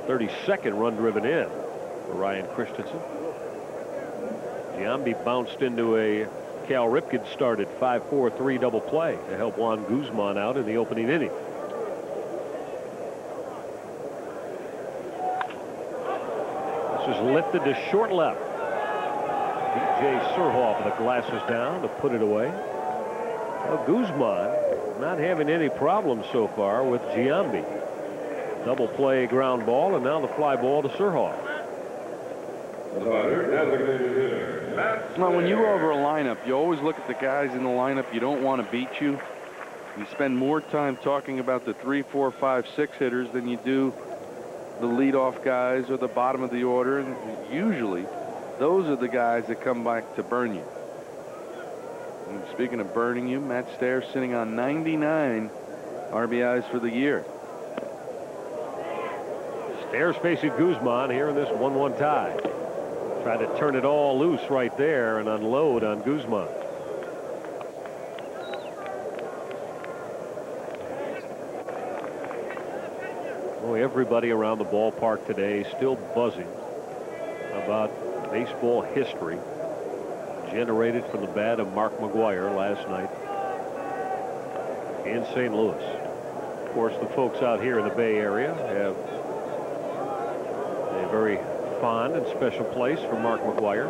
[SPEAKER 1] 32nd run driven in for Ryan Christensen. Giambi bounced into a Cal Ripken started 5-4-3 double play to help Juan Guzman out in the opening inning. This is lifted to short left. DJ Surhoff with the glasses down to put it away. Well, Guzman not having any problems so far with Giambi. Double play ground ball, and now the fly ball to Surhoff.
[SPEAKER 2] Well, when you go over a lineup, you always look at the guys in the lineup you don't want to beat you. You spend more time talking about the 3, 4, 5, 6 hitters than you do the leadoff guys or the bottom of the order. And usually, those are the guys that come back to burn you. And speaking of burning you, Matt Stairs sitting on 99 RBIs for the year.
[SPEAKER 1] Stairs facing Guzman here in this 1-1 tie. Try to turn it all loose right there and unload on Guzman. Boy, everybody around the ballpark today still buzzing about baseball history generated from the bat of Mark McGwire last night in St. Louis. Of course, the folks out here in the Bay Area have a very fond and special place for Mark McGwire.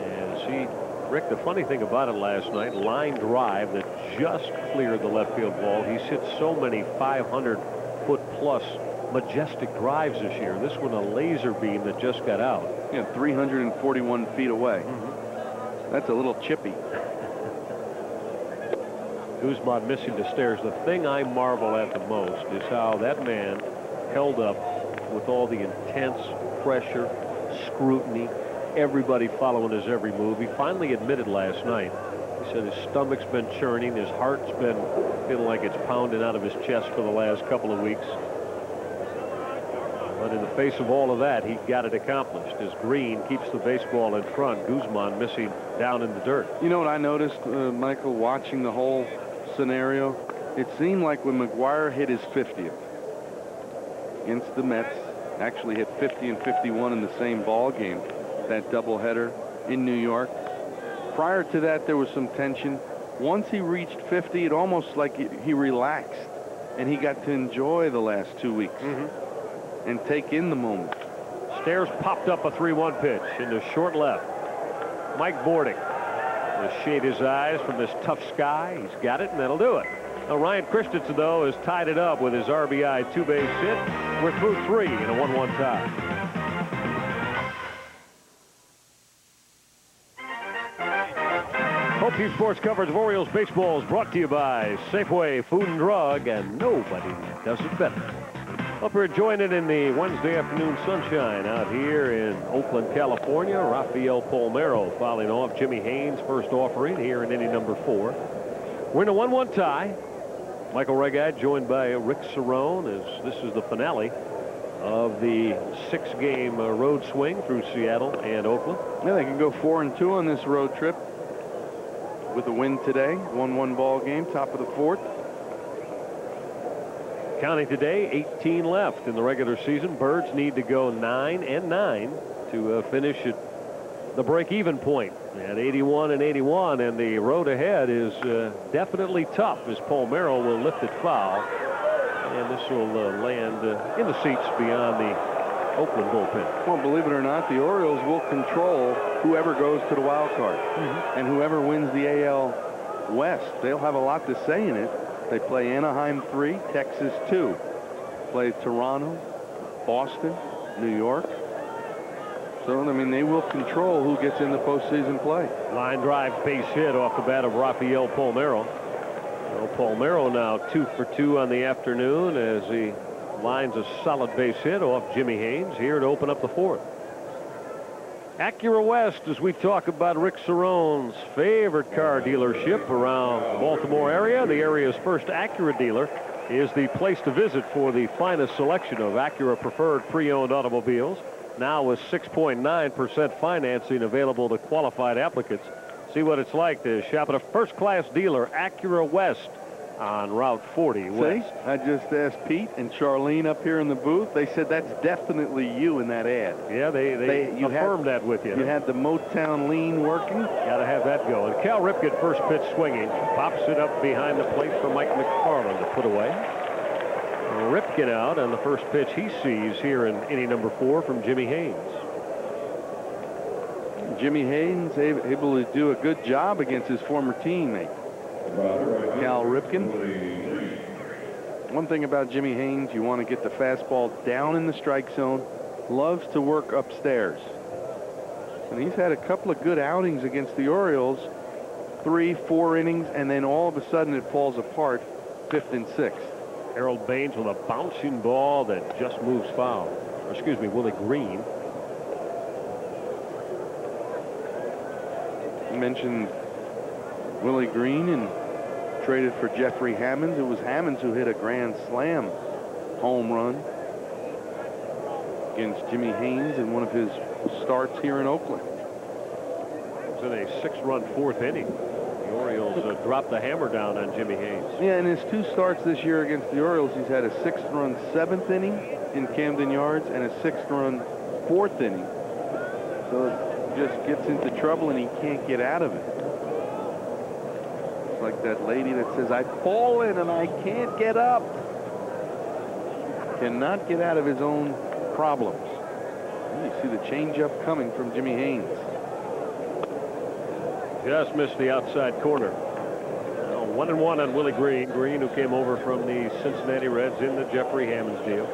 [SPEAKER 1] And see, Rick, the funny thing about it last night, line drive that just cleared the left field wall. He's hit so many 500-foot-plus majestic drives this year. This one a laser beam that just got out.
[SPEAKER 2] Yeah, 341 feet away. That's a little chippy.
[SPEAKER 1] Guzman missing to Stairs. The thing I marvel at the most is how that man held up with all the intense pressure, scrutiny, everybody following his every move. He finally admitted last night. He said his stomach's been churning, his heart's been feeling like it's pounding out of his chest for the last couple of weeks. But in the face of all of that, he got it accomplished as Green keeps the baseball in front. Guzman missing down in the dirt.
[SPEAKER 2] You know what I noticed, Michael, watching the whole scenario? It seemed like when McGwire hit his 50th against the Mets, actually hit 50 and 51 in the same ball game, that doubleheader in New York. Prior to that, there was some tension. Once he reached 50, it almost like he relaxed, and he got to enjoy the last 2 weeks and take in the moment.
[SPEAKER 1] Stairs popped up a 3-1 pitch into short left. Mike Bordick will shade his eyes from this tough sky. He's got it, and that'll do it. Now, Ryan Christensen, though, has tied it up with his RBI two-base hit. We're through 3 in a 1-1 tie. Home Team Sports coverage of Orioles baseball is brought to you by Safeway Food and Drug, and nobody does it better. Hope you're enjoying it in the Wednesday afternoon sunshine out here in Oakland, California. Rafael Palmeiro fouling off Jimmy Haynes' first offering here in inning number 4. We're in a 1-1 tie. Michael Regard joined by Rick Cerrone as this is the finale of the 6-game road swing through Seattle and Oakland.
[SPEAKER 2] Yeah, they can go 4-2 on this road trip with a win today. 1-1 ball game, top of the 4th.
[SPEAKER 1] Counting today, 18 left in the regular season. Birds need to go 9-9 to finish at the break-even point at 81 and 81, and the road ahead is definitely tough as Palmeiro will lift it foul, and this will land in the seats beyond the Oakland bullpen.
[SPEAKER 2] Well, believe it or not, the Orioles will control whoever goes to the wild card, and whoever wins the AL West. They'll have a lot to say in it. They play Anaheim 3, Texas 2. Play Toronto, Boston, New York. So, I mean, they will control who gets in the postseason play.
[SPEAKER 1] Line drive base hit off the bat of Rafael Palmeiro. Well, Palmeiro now 2 for 2 on the afternoon as he lines a solid base hit off Jimmy Haynes here to open up the 4th. Acura West, as we talk about Rick Cerrone's favorite car dealership around the Baltimore area. The area's first Acura dealer is the place to visit for the finest selection of Acura preferred pre-owned automobiles. now with 6.9% financing available to qualified applicants. See what it's like to shop at a first-class dealer, Acura West, on Route 40 West.
[SPEAKER 2] See, I just asked Pete and Charlene up here in the booth. They said that's definitely you in that ad.
[SPEAKER 1] Yeah, they affirmed that with you.
[SPEAKER 2] You had the Motown lean working.
[SPEAKER 1] Got to have that going. Cal Ripken, first pitch swinging, pops it up behind the plate for Mike McFarland to put away. Ripken out on the first pitch he sees here in inning number 4 from Jimmy Haynes.
[SPEAKER 2] Jimmy Haynes able to do a good job against his former teammate, Cal Ripken. One thing about Jimmy Haynes, you want to get the fastball down in the strike zone. Loves to work upstairs. And he's had a couple of good outings against the Orioles. 3, 4 innings, and then all of a sudden it falls apart 5th and 6th.
[SPEAKER 1] Harold Baines with a bouncing ball that just moves foul. Or excuse me, Willie Green.
[SPEAKER 2] You mentioned Willie Green and traded for Jeffrey Hammonds. It was Hammonds who hit a grand slam home run against Jimmy Haynes in one of his starts here in Oakland.
[SPEAKER 1] It was in a 6-run 4th inning. The Orioles dropped the hammer down on Jimmy Haynes.
[SPEAKER 2] Yeah, in his 2 starts this year against the Orioles, he's had a 6th-run 7th inning in Camden Yards and a 6th-run 4th inning. So it just gets into trouble and he can't get out of it. It's like that lady that says, I've fallen and I can't get up. Cannot get out of his own problems. And you see the changeup coming from Jimmy Haynes.
[SPEAKER 1] Just missed the outside corner. 1-1 on Willie Green. Green, who came over from the Cincinnati Reds in the Jeffrey Hammonds deal.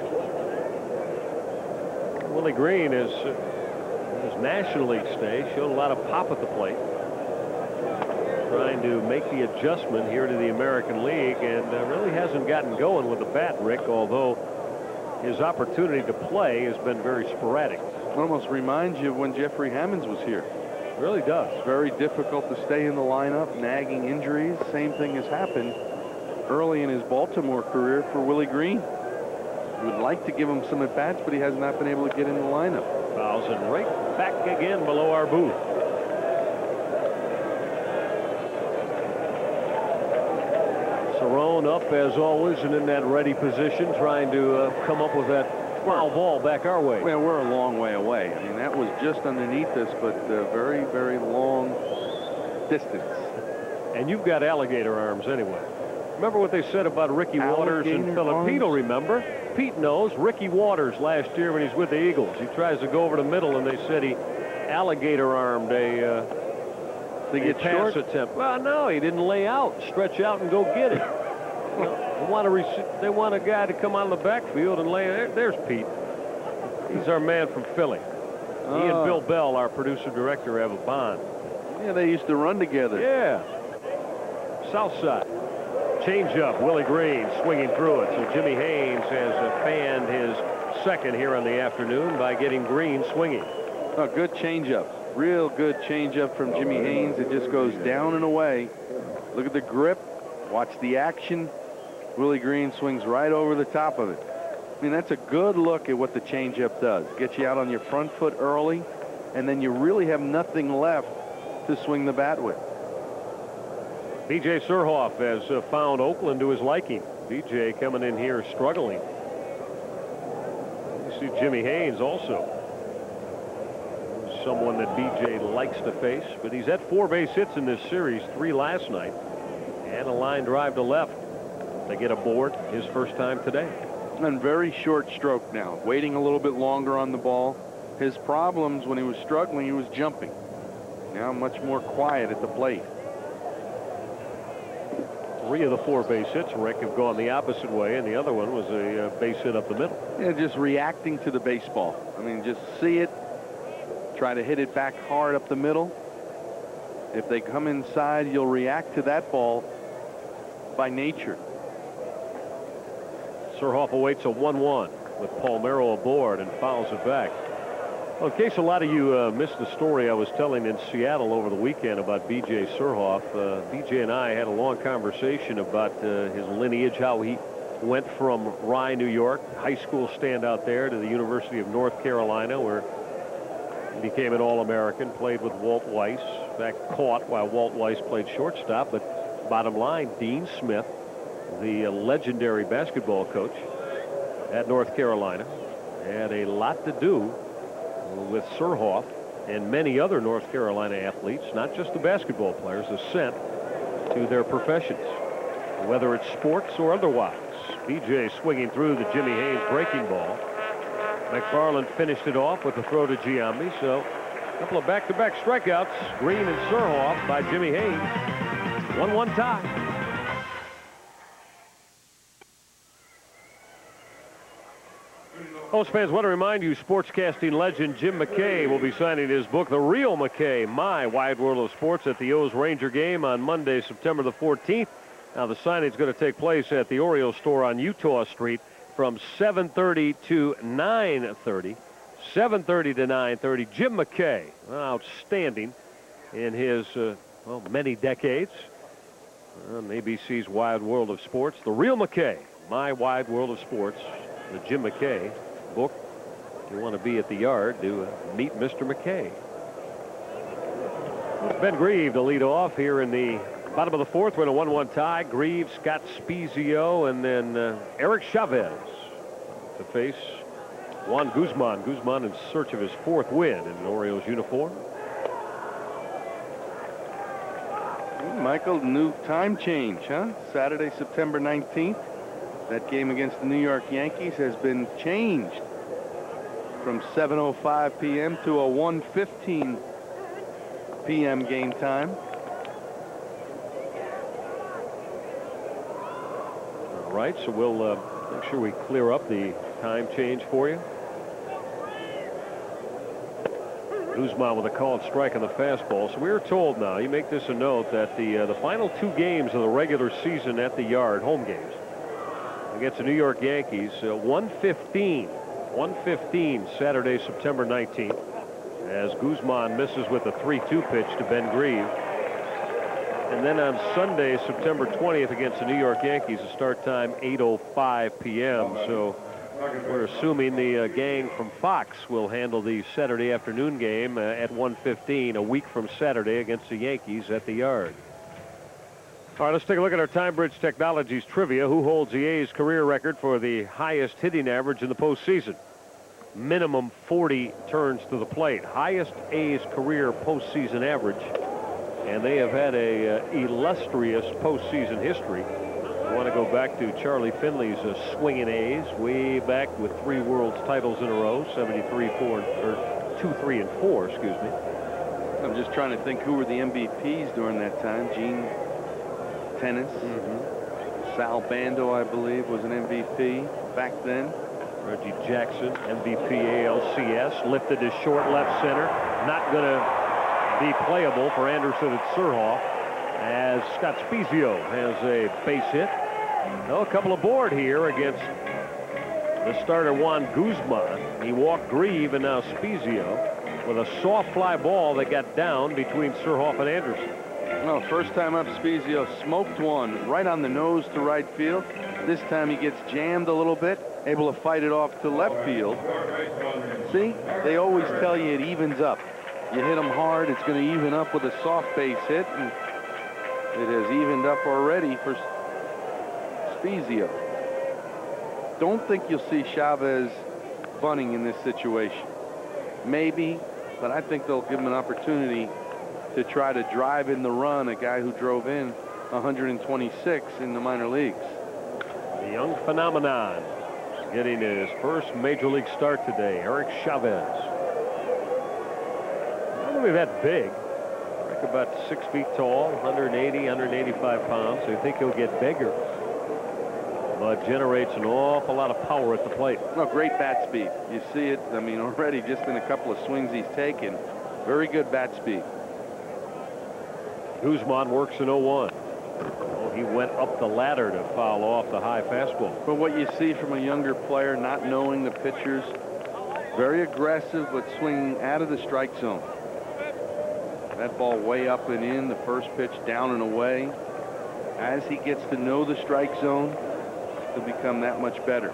[SPEAKER 1] Willie Green is his National League stay showed a lot of pop at the plate. Trying to make the adjustment here to the American League, and really hasn't gotten going with the bat, Rick, although his opportunity to play has been very sporadic.
[SPEAKER 2] It almost reminds you of when Jeffrey Hammonds was here.
[SPEAKER 1] Really does.
[SPEAKER 2] It's very difficult to stay in the lineup, nagging injuries. Same thing has happened early in his Baltimore career for Willie Green. You would like to give him some at-bats, but he has not been able to get in the lineup.
[SPEAKER 1] Fouls it right back again below our booth. Cerrone up as always and in that ready position, trying to come up with that foul ball back our way.
[SPEAKER 2] Well, we're a long way away. I mean, that was just underneath us, but very, very long distance.
[SPEAKER 1] And you've got alligator arms anyway. Remember what they said about Ricky Waters and
[SPEAKER 2] Alligator
[SPEAKER 1] Filipino,
[SPEAKER 2] arms?
[SPEAKER 1] remember? Pete knows. Ricky Waters last year when he's with the Eagles. He tries to go over the middle, and they said he alligator armed a pass
[SPEAKER 2] short?
[SPEAKER 1] attempt. Well, no, he didn't lay out, stretch out, and go get it. They want a guy to come out of the backfield and lay there. There's Pete. He's our man from Philly. He and Bill Bell, our producer-director, have a bond.
[SPEAKER 2] Yeah, they used to run together.
[SPEAKER 1] Yeah. South side. Change up. Willie Green swinging through it. So Jimmy Haynes has fanned his second here on the afternoon by getting Green swinging.
[SPEAKER 2] A good changeup. Real good changeup from Jimmy Haynes. It just goes down and away. Look at the grip. Watch the action. Willie Green swings right over the top of it. I mean, that's a good look at what the changeup does. Gets you out on your front foot early, and then you really have nothing left to swing the bat with.
[SPEAKER 1] B.J. Surhoff has found Oakland to his liking. B.J. coming in here struggling. You see Jimmy Haynes also. Someone that B.J. likes to face, but he's had 4 base hits in this series, 3 last night, and a line drive to left. They get aboard his first time today.
[SPEAKER 2] And very short stroke now, waiting a little bit longer on the ball. His problems when he was struggling, he was jumping. Now much more quiet at the plate.
[SPEAKER 1] 3 of the 4 base hits, Rick, have gone the opposite way, and the other one was a base hit up the middle.
[SPEAKER 2] Yeah, just reacting to the baseball. I mean, just see it, try to hit it back hard up the middle. If they come inside, you'll react to that ball by nature.
[SPEAKER 1] Surhoff awaits a 1-1 with Palmeiro aboard and fouls it back. Well, in case a lot of you missed the story I was telling in Seattle over the weekend about B.J. Surhoff, B.J. and I had a long conversation about his lineage, how he went from Rye, New York, high school standout there, to the University of North Carolina, where he became an All-American, played with Walt Weiss. In fact, caught while Walt Weiss played shortstop. But bottom line, Dean Smith, the legendary basketball coach at North Carolina, had a lot to do with Surhoff and many other North Carolina athletes, not just the basketball players, ascent to their professions, whether it's sports or otherwise. BJ swinging through the Jimmy Haynes breaking ball. McFarland finished it off with a throw to Giambi. So a couple of back-to-back strikeouts, Green and Surhoff, by Jimmy Haynes. 1-1 tie. Host fans, want to remind you, sportscasting legend Jim McKay will be signing his book, The Real McKay, My Wide World of Sports, at the O's Ranger game on Monday, September the 14th. Now, the signing is going to take place at the Orioles store on Utah Street from 7:30 to 9:30. 7:30 to 9:30. Jim McKay, outstanding in his, many decades on ABC's Wide World of Sports. The Real McKay, My Wide World of Sports, the Jim McKay book. If you want to be at the yard to meet Mr. McKay. Ben Grieve to lead off here in the bottom of the fourth. We're in a 1-1 tie. Grieve, Scott Spezio, and then Eric Chavez to face Juan Guzman. Guzman in search of his fourth win in an Orioles uniform.
[SPEAKER 2] Michael, new time change, huh? Saturday, September 19th. That game against the New York Yankees has been changed from 7:05 p.m. to a 1:15 p.m. game time.
[SPEAKER 1] All right, so we'll make sure we clear up the time change for you. Guzman with a called strike on the fastball. So we are told now, you make this a note, that the final two games of the regular season at the yard, home games, against the New York Yankees, 1:15 Saturday, September 19th, as Guzman misses with a 3-2 pitch to Ben Grieve. And then on Sunday, September 20th, against the New York Yankees, a start time 8:05 p.m. So we're assuming the gang from Fox will handle the Saturday afternoon game at 1:15, a week from Saturday, against the Yankees at the yard. All right, let's take a look at our Time Bridge Technologies trivia. Who holds the A's career record for the highest hitting average in the postseason? Minimum 40 turns to the plate. Highest A's career postseason average. And they have had a illustrious postseason history. I want to go back to Charlie Finley's swinging A's way back with 3 World's titles in a row, 73, 4, or 2, 3, and 4, excuse me.
[SPEAKER 2] I'm just trying to think who were the MVPs during that time. Gene Tennis. Sal Bando, I believe, was an MVP back then.
[SPEAKER 1] Reggie Jackson, MVP ALCS, lifted to short left center. Not going to be playable for Anderson and Surhoff, as Scott Spezio has a base hit. Well, a couple aboard here against the starter Juan Guzman. He walked Grieve, and now Spezio with a soft fly ball that got down between Surhoff and Anderson.
[SPEAKER 2] No, first time up, Spezio smoked one right on the nose to right field. This time he gets jammed a little bit, able to fight it off to left field. See, they always tell you it evens up. You hit them hard, it's going to even up with a soft base hit, and it has evened up already for Spezio. Don't think you'll see Chavez bunting in this situation. Maybe, but I think they'll give him an opportunity to try to drive in the run, a guy who drove in 126 in the minor leagues.
[SPEAKER 1] The young phenomenon getting his first major league start today, Eric Chavez. I don't know if that big. Like about 6 feet tall, 180, 185 pounds. So you think he'll get bigger, but generates an awful lot of power at the plate.
[SPEAKER 2] No, great bat speed. You see it, I mean, already just in a couple of swings he's taken. Very good bat speed.
[SPEAKER 1] Guzman works in 0-1. Oh, he went up the ladder to foul off the high fastball.
[SPEAKER 2] But what you see from a younger player, not knowing the pitchers, very aggressive, but swinging out of the strike zone. That ball way up and in, the first pitch down and away. As he gets to know the strike zone, to become that much better.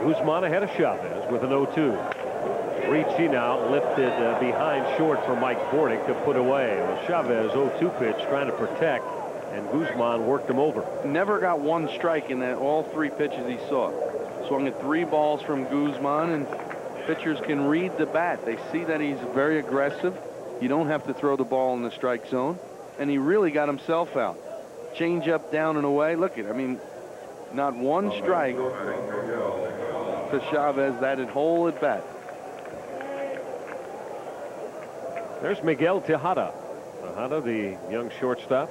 [SPEAKER 1] Guzman ahead of Chavez with an 0-2. Ricci now lifted behind short for Mike Bordick to put away. Well, Chavez 0-2 pitch trying to protect, and Guzman worked him over.
[SPEAKER 2] Never got one strike in all 3 pitches he saw. Swung at 3 balls from Guzman, and pitchers can read the bat. They see that he's very aggressive. You don't have to throw the ball in the strike zone, and he really got himself out. Change up, down and away. Look at, I mean, not one strike to Chavez, that whole at bat.
[SPEAKER 1] There's Miguel Tejada. Tejada, the young shortstop.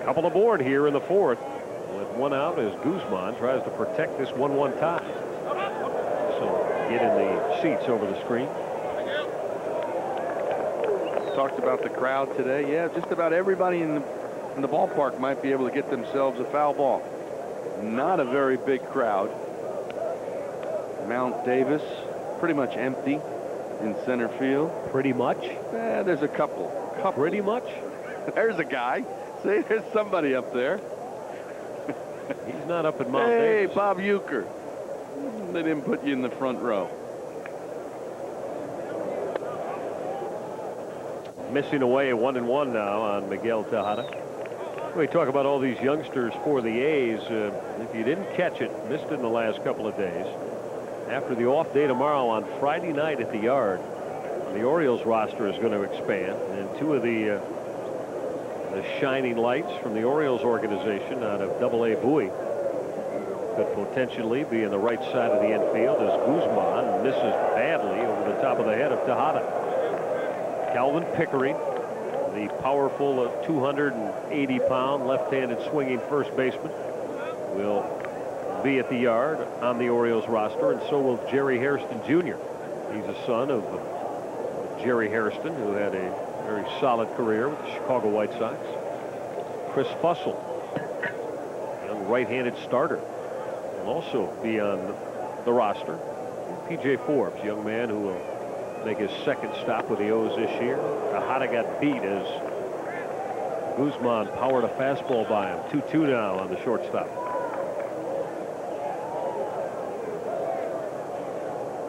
[SPEAKER 1] Couple aboard here in the 4th. With 1 out as Guzman tries to protect this 1-1 tie. So get in the seats over the screen.
[SPEAKER 2] Talked about the crowd today. Yeah, just about everybody in the ballpark might be able to get themselves a foul ball. Not a very big crowd. Mount Davis pretty much empty in center field.
[SPEAKER 1] Pretty much?
[SPEAKER 2] There's a couple.
[SPEAKER 1] Pretty much?
[SPEAKER 2] There's a guy. See, there's somebody up there.
[SPEAKER 1] He's not up at Mount
[SPEAKER 2] Hey,
[SPEAKER 1] Davis.
[SPEAKER 2] Bob Euchre. They didn't put you in the front row.
[SPEAKER 1] Missing away 1-1 now on Miguel Tejada. We talk about all these youngsters for the A's. If you didn't catch it, missed it in the last couple of days. After the off day tomorrow on Friday night at the Yard, the Orioles roster is going to expand, and 2 of the shining lights from the Orioles organization out of AA Bowie could potentially be in the right side of the infield as Guzman misses badly over the top of the head of Tejada. Calvin Pickering, the powerful 280-pound left-handed swinging first baseman, will be at the Yard on the Orioles roster, and so will Jerry Hairston Jr. He's a son of Jerry Hairston, who had a very solid career with the Chicago White Sox. Chris Fussell, young right-handed starter, will also be on the roster. P.J. Forbes, young man who will make his 2nd stop with the O's this year. Tejada got beat as Guzman powered a fastball by him. 2-2 now on the shortstop.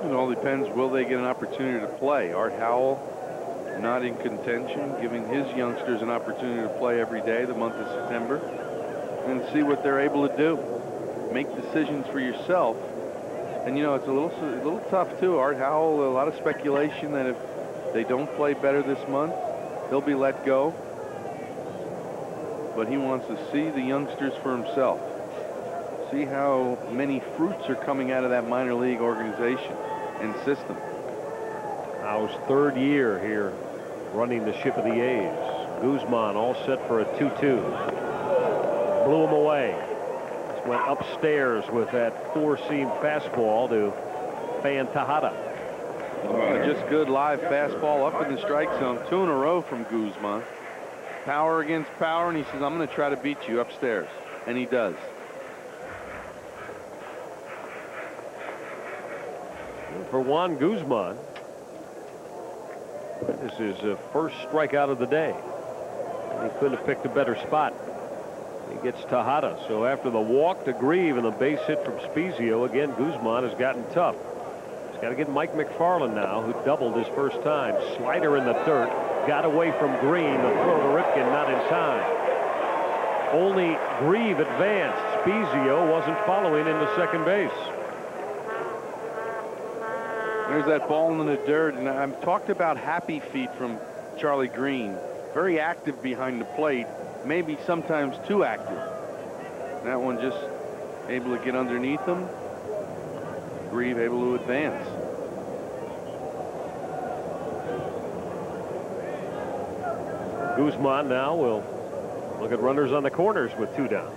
[SPEAKER 2] It all depends, will they get an opportunity to play? Art Howell not in contention, giving his youngsters an opportunity to play every day the month of September and see what they're able to do. Make decisions for yourself. And you know, it's a little tough too. Art Howell, a lot of speculation that if they don't play better this month, they'll be let go. But he wants to see the youngsters for himself. See how many fruits are coming out of that minor league organization and system.
[SPEAKER 1] Howe's 3rd year here running the ship of the A's. Guzman all set for a 2-2. Blew him away. Just went upstairs with that 4-seam fastball to fan Tejada.
[SPEAKER 2] Just good live fastball up in the strike zone. 2 in a row from Guzman. Power against power, and he says, I'm going to try to beat you upstairs. And he does.
[SPEAKER 1] For Juan Guzman, this is his 1st strikeout of the day. He couldn't have picked a better spot. He gets Tejada. So after the walk to Grieve and the base hit from Spezio, again, Guzman has gotten tough. He's got to get Mike McFarland now, who doubled his first time. Slider in the dirt. Got away from Green. The throw to Ripken, not in time. Only Grieve advanced. Spezio wasn't following into second base.
[SPEAKER 2] There's that ball in the dirt, and I've talked about happy feet from Charlie Green. Very active behind the plate, maybe sometimes too active. That one just able to get underneath him. Grieve able to advance.
[SPEAKER 1] Guzman now will look at runners on the corners with 2 down.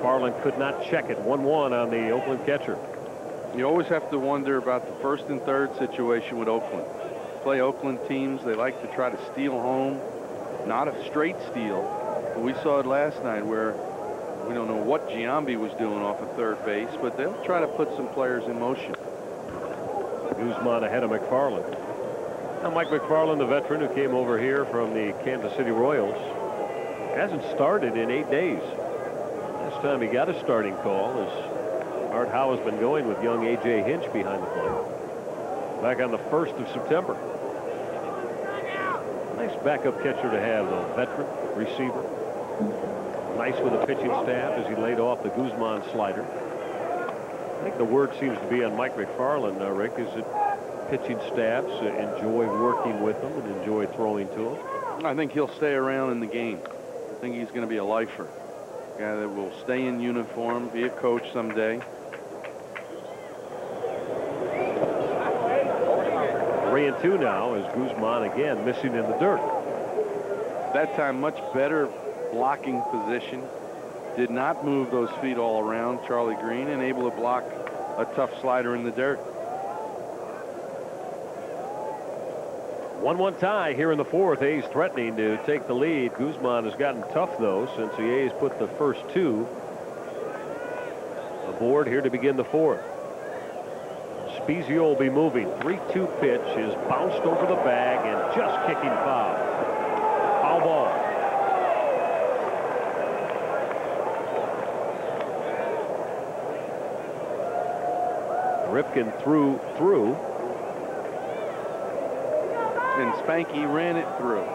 [SPEAKER 1] Farland could not check it. 1-1 on the Oakland catcher.
[SPEAKER 2] You always have to wonder about the 1st and 3rd situation with Oakland. Play Oakland teams, they like to try to steal home. Not a straight steal, but we saw it last night where We don't know what Giambi was doing off of third base, but they'll try to put some players in motion.
[SPEAKER 1] Guzman ahead of McFarland. Now Mike McFarland, the veteran who came over here from the Kansas City Royals, hasn't started in 8 days. Last time he got a starting call is Art Howe has been going with young A.J. Hinch behind the plate. Back on the 1st of September. Nice backup catcher to have, though. Veteran, receiver. Nice with the pitching staff as he laid off the Guzman slider. I think the word seems to be on Mike McFarland, Rick, is that pitching staffs enjoy working with him and enjoy throwing to him.
[SPEAKER 2] I think he'll stay around in the game. I think he's going to be a lifer. A guy that will stay in uniform, be a coach someday.
[SPEAKER 1] 3-2 now as Guzman again missing in the dirt.
[SPEAKER 2] That time much better blocking position. Did not move those feet all around, Charlie Green, and able to block a tough slider in the dirt.
[SPEAKER 1] 1-1 tie here in the 4th. A's threatening to take the lead. Guzman has gotten tough, though, since the A's put the first 2 aboard here to begin the 4th. Spezio will be moving. 3-2 pitch is bounced over the bag and just kicking foul. Foul ball. Ripken threw.
[SPEAKER 2] And Spanky ran it through.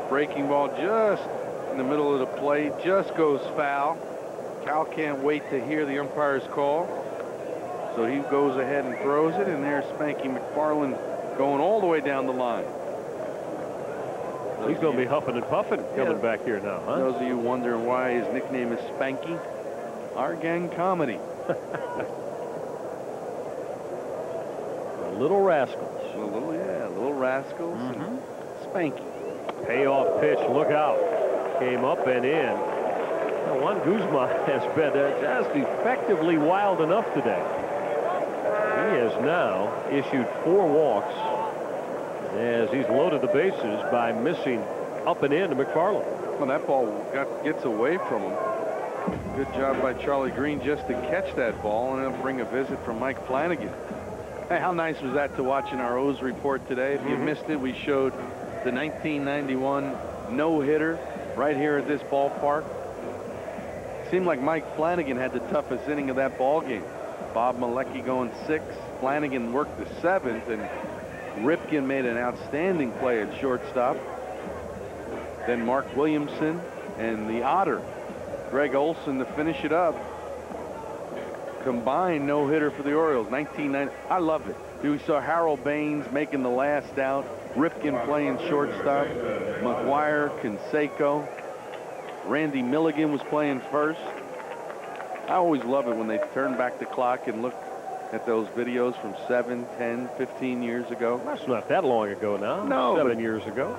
[SPEAKER 2] Breaking ball just in the middle of the plate, just goes foul. Cal can't wait to hear the umpire's call. So he goes ahead and throws it, and there's Spanky McFarland going all the way down the line.
[SPEAKER 1] He's going to be huffing and puffing coming back here now, huh?
[SPEAKER 2] Those of you wondering why his nickname is Spanky, our gang comedy.
[SPEAKER 1] Little Rascals.
[SPEAKER 2] Little Rascals and Spanky.
[SPEAKER 1] Payoff pitch, look out. Came up and in. Now, Juan Guzman has been just effectively wild enough today. He has now issued 4 walks as he's loaded the bases by missing up and in to McFarland.
[SPEAKER 2] Well, that ball gets away from him. Good job by Charlie Green just to catch that ball, and it'll bring a visit from Mike Flanagan. Hey, how nice was that to watch in our O's report today? If you missed it, we showed the 1991 no-hitter right here at this ballpark. Seemed like Mike Flanagan had the toughest inning of that ball game. Bob Malecki going 6. Flanagan worked the 7th, and Ripken made an outstanding play at shortstop. Then Mark Williamson and the Otter, Greg Olson, to finish it up. Combined no-hitter for the Orioles. 1990. I love it. We saw Harold Baines making the last out. Ripken playing shortstop. McGuire, Canseco. Randy Milligan was playing first. I always love it when they turn back the clock and look at those videos from 7, 10, 15 years ago.
[SPEAKER 1] That's not that long ago now.
[SPEAKER 2] No.
[SPEAKER 1] 7 years ago.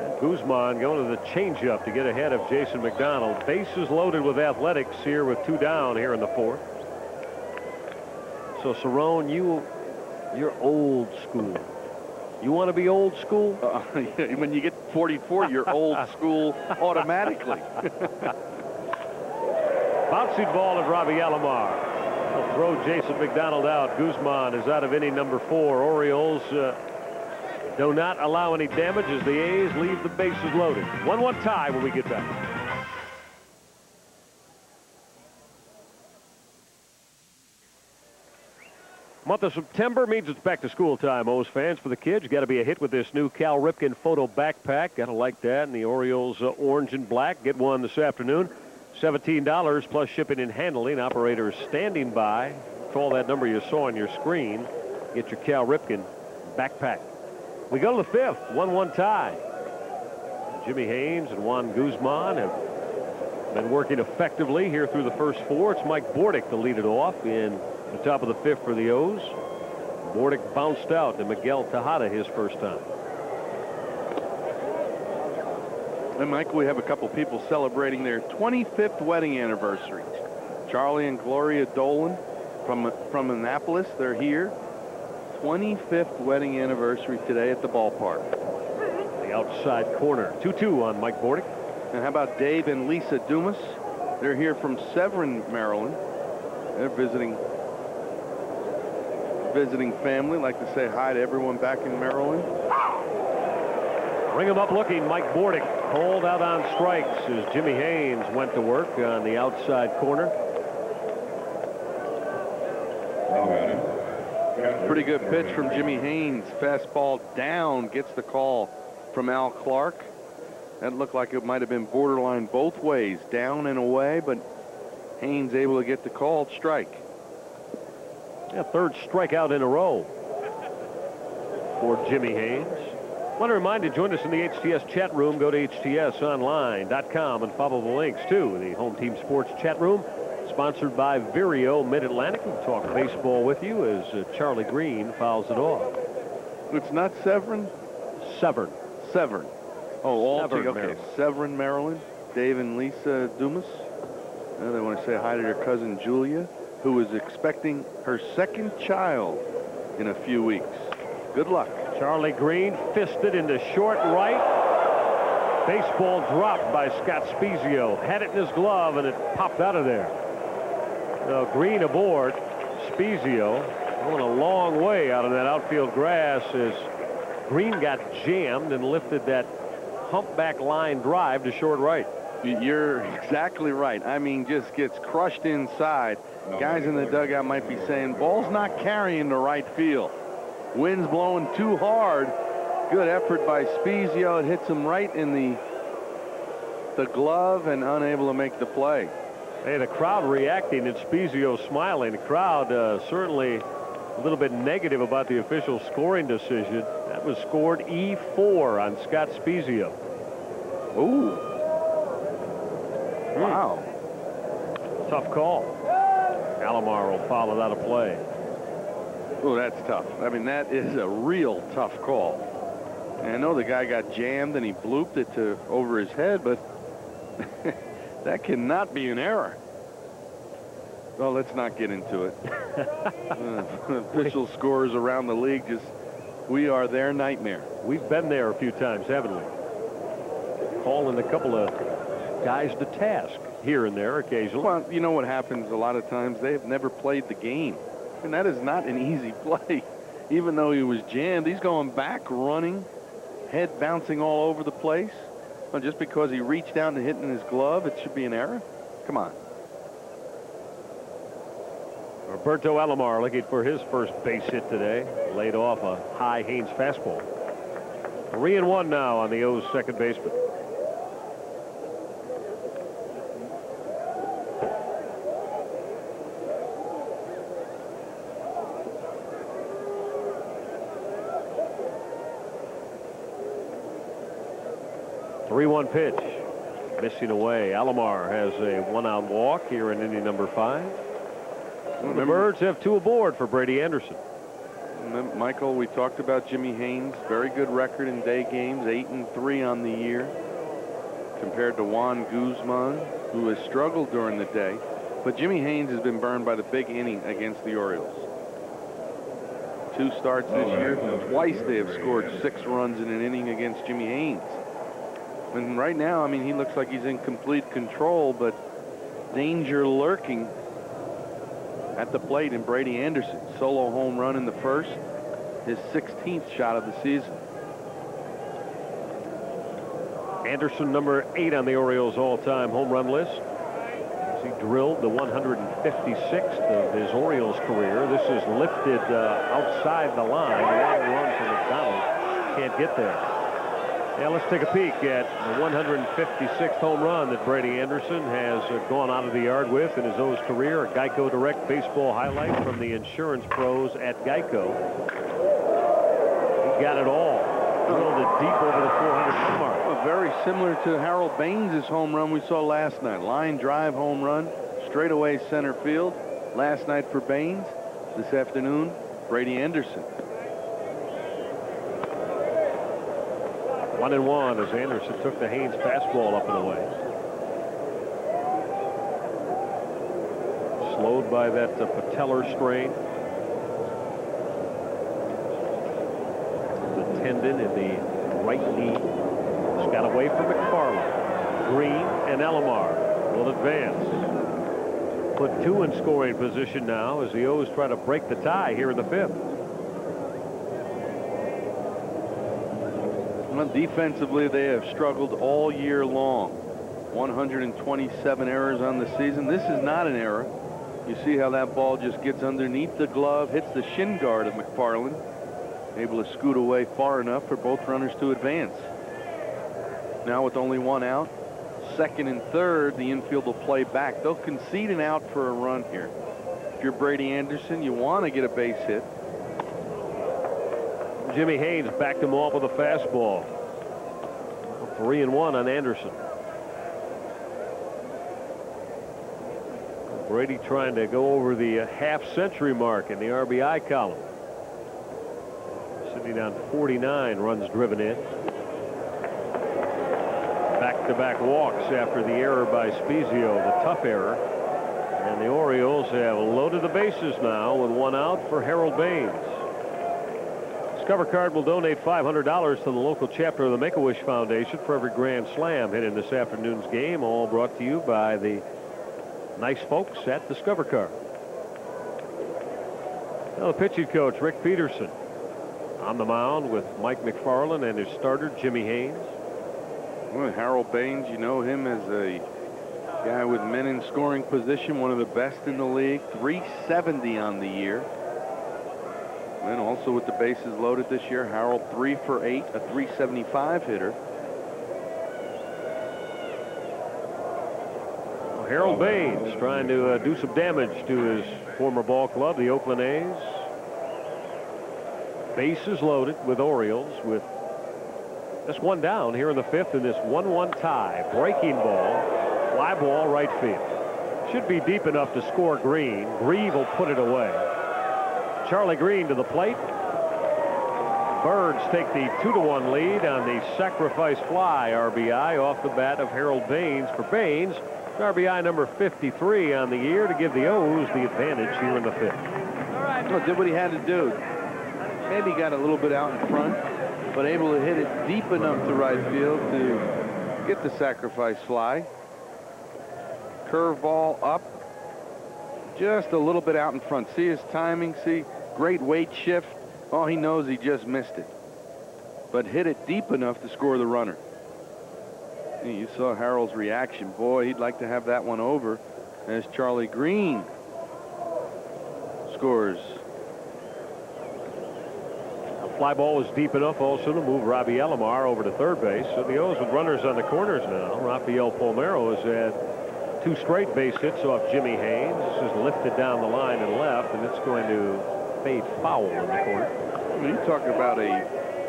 [SPEAKER 1] And Guzman going to the changeup to get ahead of Jason McDonald. Bases loaded with Athletics here with 2 down here in the 4th. So, Cerrone, you're old school. You want to be old school?
[SPEAKER 2] When you get 44, you're old school automatically.
[SPEAKER 1] Bouncing ball of Robbie Alomar. He'll throw Jason McDonald out. Guzman is out of inning number 4. Orioles do not allow any damage as the A's leave the bases loaded. 1-1 tie when we get back. Month of September means it's back to school time, O's fans. For the kids, got to be a hit with this new Cal Ripken photo backpack. Got to like that. And the Orioles orange and black. Get one this afternoon. $17 plus shipping and handling. Operators standing by. Call that number you saw on your screen. Get your Cal Ripken backpack. We go to the 5th. 1-1 tie. Jimmy Haynes and Juan Guzman have been working effectively here through the first 4. It's Mike Bordick to lead it off in the top of the 5th for the O's. Bordick bounced out to Miguel Tejada his first time.
[SPEAKER 2] And Mike, we have a couple people celebrating their 25th wedding anniversary. Charlie and Gloria Dolan from Annapolis. They're here. 25th wedding anniversary today at the ballpark.
[SPEAKER 1] The outside corner. 2-2 on Mike Bordick.
[SPEAKER 2] And how about Dave and Lisa Dumas? They're here from Severn, Maryland. They're visiting family. Like to say hi to everyone back in Maryland.
[SPEAKER 1] Ring him up looking. Mike Bordick called out on strikes as Jimmy Haynes went to work on the outside corner.
[SPEAKER 2] Pretty good pitch from Jimmy Haynes. Fastball down, gets the call from Al Clark. That looked like it might have been borderline both ways, down and away, but Haynes able to get the called strike.
[SPEAKER 1] Yeah, third strikeout in a row for Jimmy Haynes. I want to remind you, join us in the HTS chat room. Go to HTSonline.com and follow the links to the Home Team Sports chat room. Sponsored by Vireo Mid-Atlantic. We'll talk baseball with you as Charlie Green fouls it off.
[SPEAKER 2] It's not Severn?
[SPEAKER 1] Severn.
[SPEAKER 2] Severn. Oh, all
[SPEAKER 1] Severn,
[SPEAKER 2] okay.
[SPEAKER 1] Maryland.
[SPEAKER 2] Severn, Maryland. Dave and Lisa Dumas. They want to say hi to their cousin Julia, who is expecting her second child in a few weeks. Good luck.
[SPEAKER 1] Charlie Green fisted into short right. Baseball dropped by Scott Spezio. Had it in his glove, and it popped out of there. Green aboard. Spezio going a long way out of that outfield grass as Green got jammed and lifted that humpback line drive to short right.
[SPEAKER 2] You're exactly right. I mean, just gets crushed inside. Guys in the dugout might be saying, ball's not carrying to right field. Wind's blowing too hard. Good effort by Spezio. It hits him right in the glove and unable to make the play.
[SPEAKER 1] Hey, the crowd reacting and Spezio smiling. The crowd certainly a little bit negative about the official scoring decision. That was scored E4 on Scott Spezio.
[SPEAKER 2] Ooh. Wow.
[SPEAKER 1] Tough call. Alomar will foul it out of play.
[SPEAKER 2] Oh, that's tough. I mean, that is a real tough call. And I know the guy got jammed and he blooped it over his head, but that cannot be an error. Well, let's not get into it. Official scores around the league, we are their nightmare.
[SPEAKER 1] We've been there a few times, haven't we? Calling a couple of guys to task here and there occasionally.
[SPEAKER 2] Well, you know what happens a lot of times? They have never played the game. And that is not an easy play. Even though he was jammed, he's going back, running, head bouncing all over the place. Well, just because he reached down and hit in his glove, it should be an error? Come on.
[SPEAKER 1] Roberto Alomar looking for his first base hit today. Laid off a high Haynes fastball. 3-1 now on the O's second baseman. Three-one pitch. Missing away. Alomar has a one-out walk here in inning number 5. The Birds have 2 aboard for Brady Anderson.
[SPEAKER 2] Michael, we talked about Jimmy Haynes. Very good record in day games. 8-3 on the year. Compared to Juan Guzman, who has struggled during the day. But Jimmy Haynes has been burned by the big inning against the Orioles. 2 starts this year. Twice they have scored 6 runs in an inning against Jimmy Haynes. And right now, I mean, he looks like he's in complete control, but danger lurking at the plate in Brady Anderson. Solo home run in the first, his 16th shot of the season.
[SPEAKER 1] Anderson, number 8 on the Orioles all-time home run list. As he drilled the 156th of his Orioles career. This is lifted outside the line. The long run from McDonald can't get there. Yeah, let's take a peek at the 156th home run that Brady Anderson has gone out of the yard with in his O's career. A Geico Direct baseball highlight from the insurance pros at Geico. He got it all. Drilled it deep over the 400 mark.
[SPEAKER 2] Well, very similar to Harold Baines' home run we saw last night. Line drive home run, straightaway center field. Last night for Baines. This afternoon, Brady Anderson.
[SPEAKER 1] 1-1 as Anderson took the Haynes fastball up and away. Slowed by that patellar strain. The tendon in the right knee. It's got away from McFarland. Green and Alomar. will advance. Put 2 in scoring position now as the O's try to break the tie here in the 5th.
[SPEAKER 2] Well, defensively, they have struggled all year long. 127 errors on the season. This is not an error. You see how that ball just gets underneath the glove, hits the shin guard of McFarland, able to scoot away far enough for both runners to advance. Now with only 1 out, 2nd and 3rd, the infield will play back. They'll concede an out for a run here. If you're Brady Anderson, you want to get a base hit.
[SPEAKER 1] Jimmy Haynes backed him off with a fastball. 3-1 on Anderson. Brady trying to go over the half-century mark in the RBI column. Sitting on 49 runs driven in. Back-to-back walks after the error by Spezio, the tough error. And the Orioles have loaded the bases now with 1 out for Harold Baines. Discover Card will donate $500 to the local chapter of the Make-A-Wish Foundation for every Grand Slam hit in this afternoon's game. All brought to you by the nice folks at Discover Card. Now the pitching coach, Rick Peterson, on the mound with Mike McFarland and his starter, Jimmy Haynes.
[SPEAKER 2] Well, Harold Baines, you know him as a guy with men in scoring position, one of the best in the league, 370 on the year. And also with the bases loaded this year, Harold 3 for 8, a 375 hitter.
[SPEAKER 1] Well, Harold Baines trying to do some damage to his former ball club, the Oakland A's. Bases loaded with Orioles with just 1 down here in the 5th in this 1-1 tie. Breaking ball, fly ball, right field. Should be deep enough to score Green. Grieve will put it away. Charlie Green to the plate. Birds take the 2-1 lead on the sacrifice fly RBI off the bat of Harold Baines for Baines. RBI number 53 on the year to give the O's the advantage here in the 5th.
[SPEAKER 2] Well, did what he had to do. Maybe got a little bit out in front, but able to hit it deep enough to right field to get the sacrifice fly. Curveball up, just a little bit out in front. See his timing, see great weight shift. Oh, he knows he just missed it, but hit it deep enough to score the runner. You saw Harold's reaction. Boy, he'd like to have that one over as Charlie Green scores.
[SPEAKER 1] A fly ball was deep enough also to move Robbie Alomar over to third base. So the O's with runners on the corners now. Rafael Palmeiro has had 2 straight base hits off Jimmy Haynes. This is lifted down the line and left, and it's going to fade foul in the corner.
[SPEAKER 2] You talk about a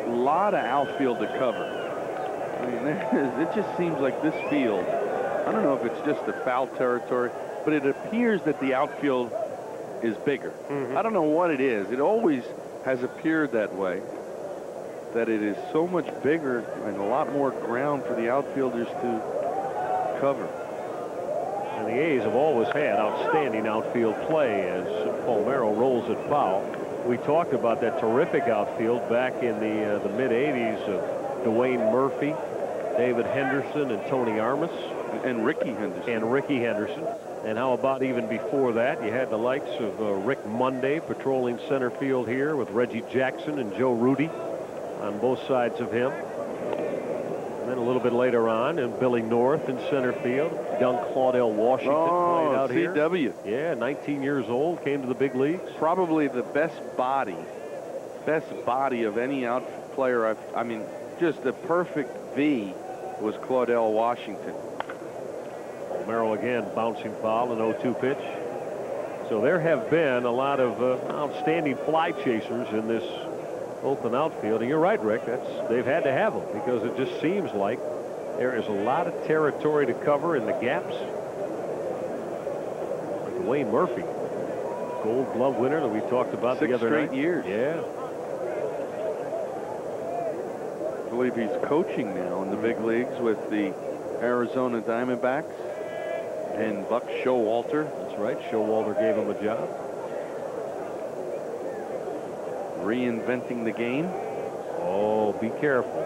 [SPEAKER 2] lot of outfield to cover. I mean, it just seems like this field, I don't know if it's just the foul territory, but it appears that the outfield is bigger. I don't know what it is. It always has appeared that way, that it is so much bigger and a lot more ground for the outfielders to cover.
[SPEAKER 1] And the A's have always had outstanding outfield play as Palmeiro rolls it foul. We talked about that terrific outfield back in the mid-'80s of Dwayne Murphy, David Henderson, and Tony Armas.
[SPEAKER 2] And Ricky Henderson.
[SPEAKER 1] And how about even before that? You had the likes of Rick Monday patrolling center field here with Reggie Jackson and Joe Rudy on both sides of him. And then a little bit later on, and Billy North in center field. Young Claudell Washington played out here.
[SPEAKER 2] CW.
[SPEAKER 1] Yeah, 19 years old, came to the big leagues.
[SPEAKER 2] Probably the best body of any out player. I mean, just the perfect V was Claudell Washington.
[SPEAKER 1] Palmeiro again bouncing foul, an 0-2 pitch. So there have been a lot of outstanding fly chasers in this Oakland outfield. And you're right, Rick, they've had to have them because it just seems like there is a lot of territory to cover in the gaps. Like Dwayne Murphy, Gold Glove winner that we talked about the other night.
[SPEAKER 2] 6 straight years.
[SPEAKER 1] Yeah.
[SPEAKER 2] I believe he's coaching now in the big leagues with the Arizona Diamondbacks and Buck Showalter.
[SPEAKER 1] That's right. Showalter gave him a job.
[SPEAKER 2] Reinventing the game.
[SPEAKER 1] Oh, be careful.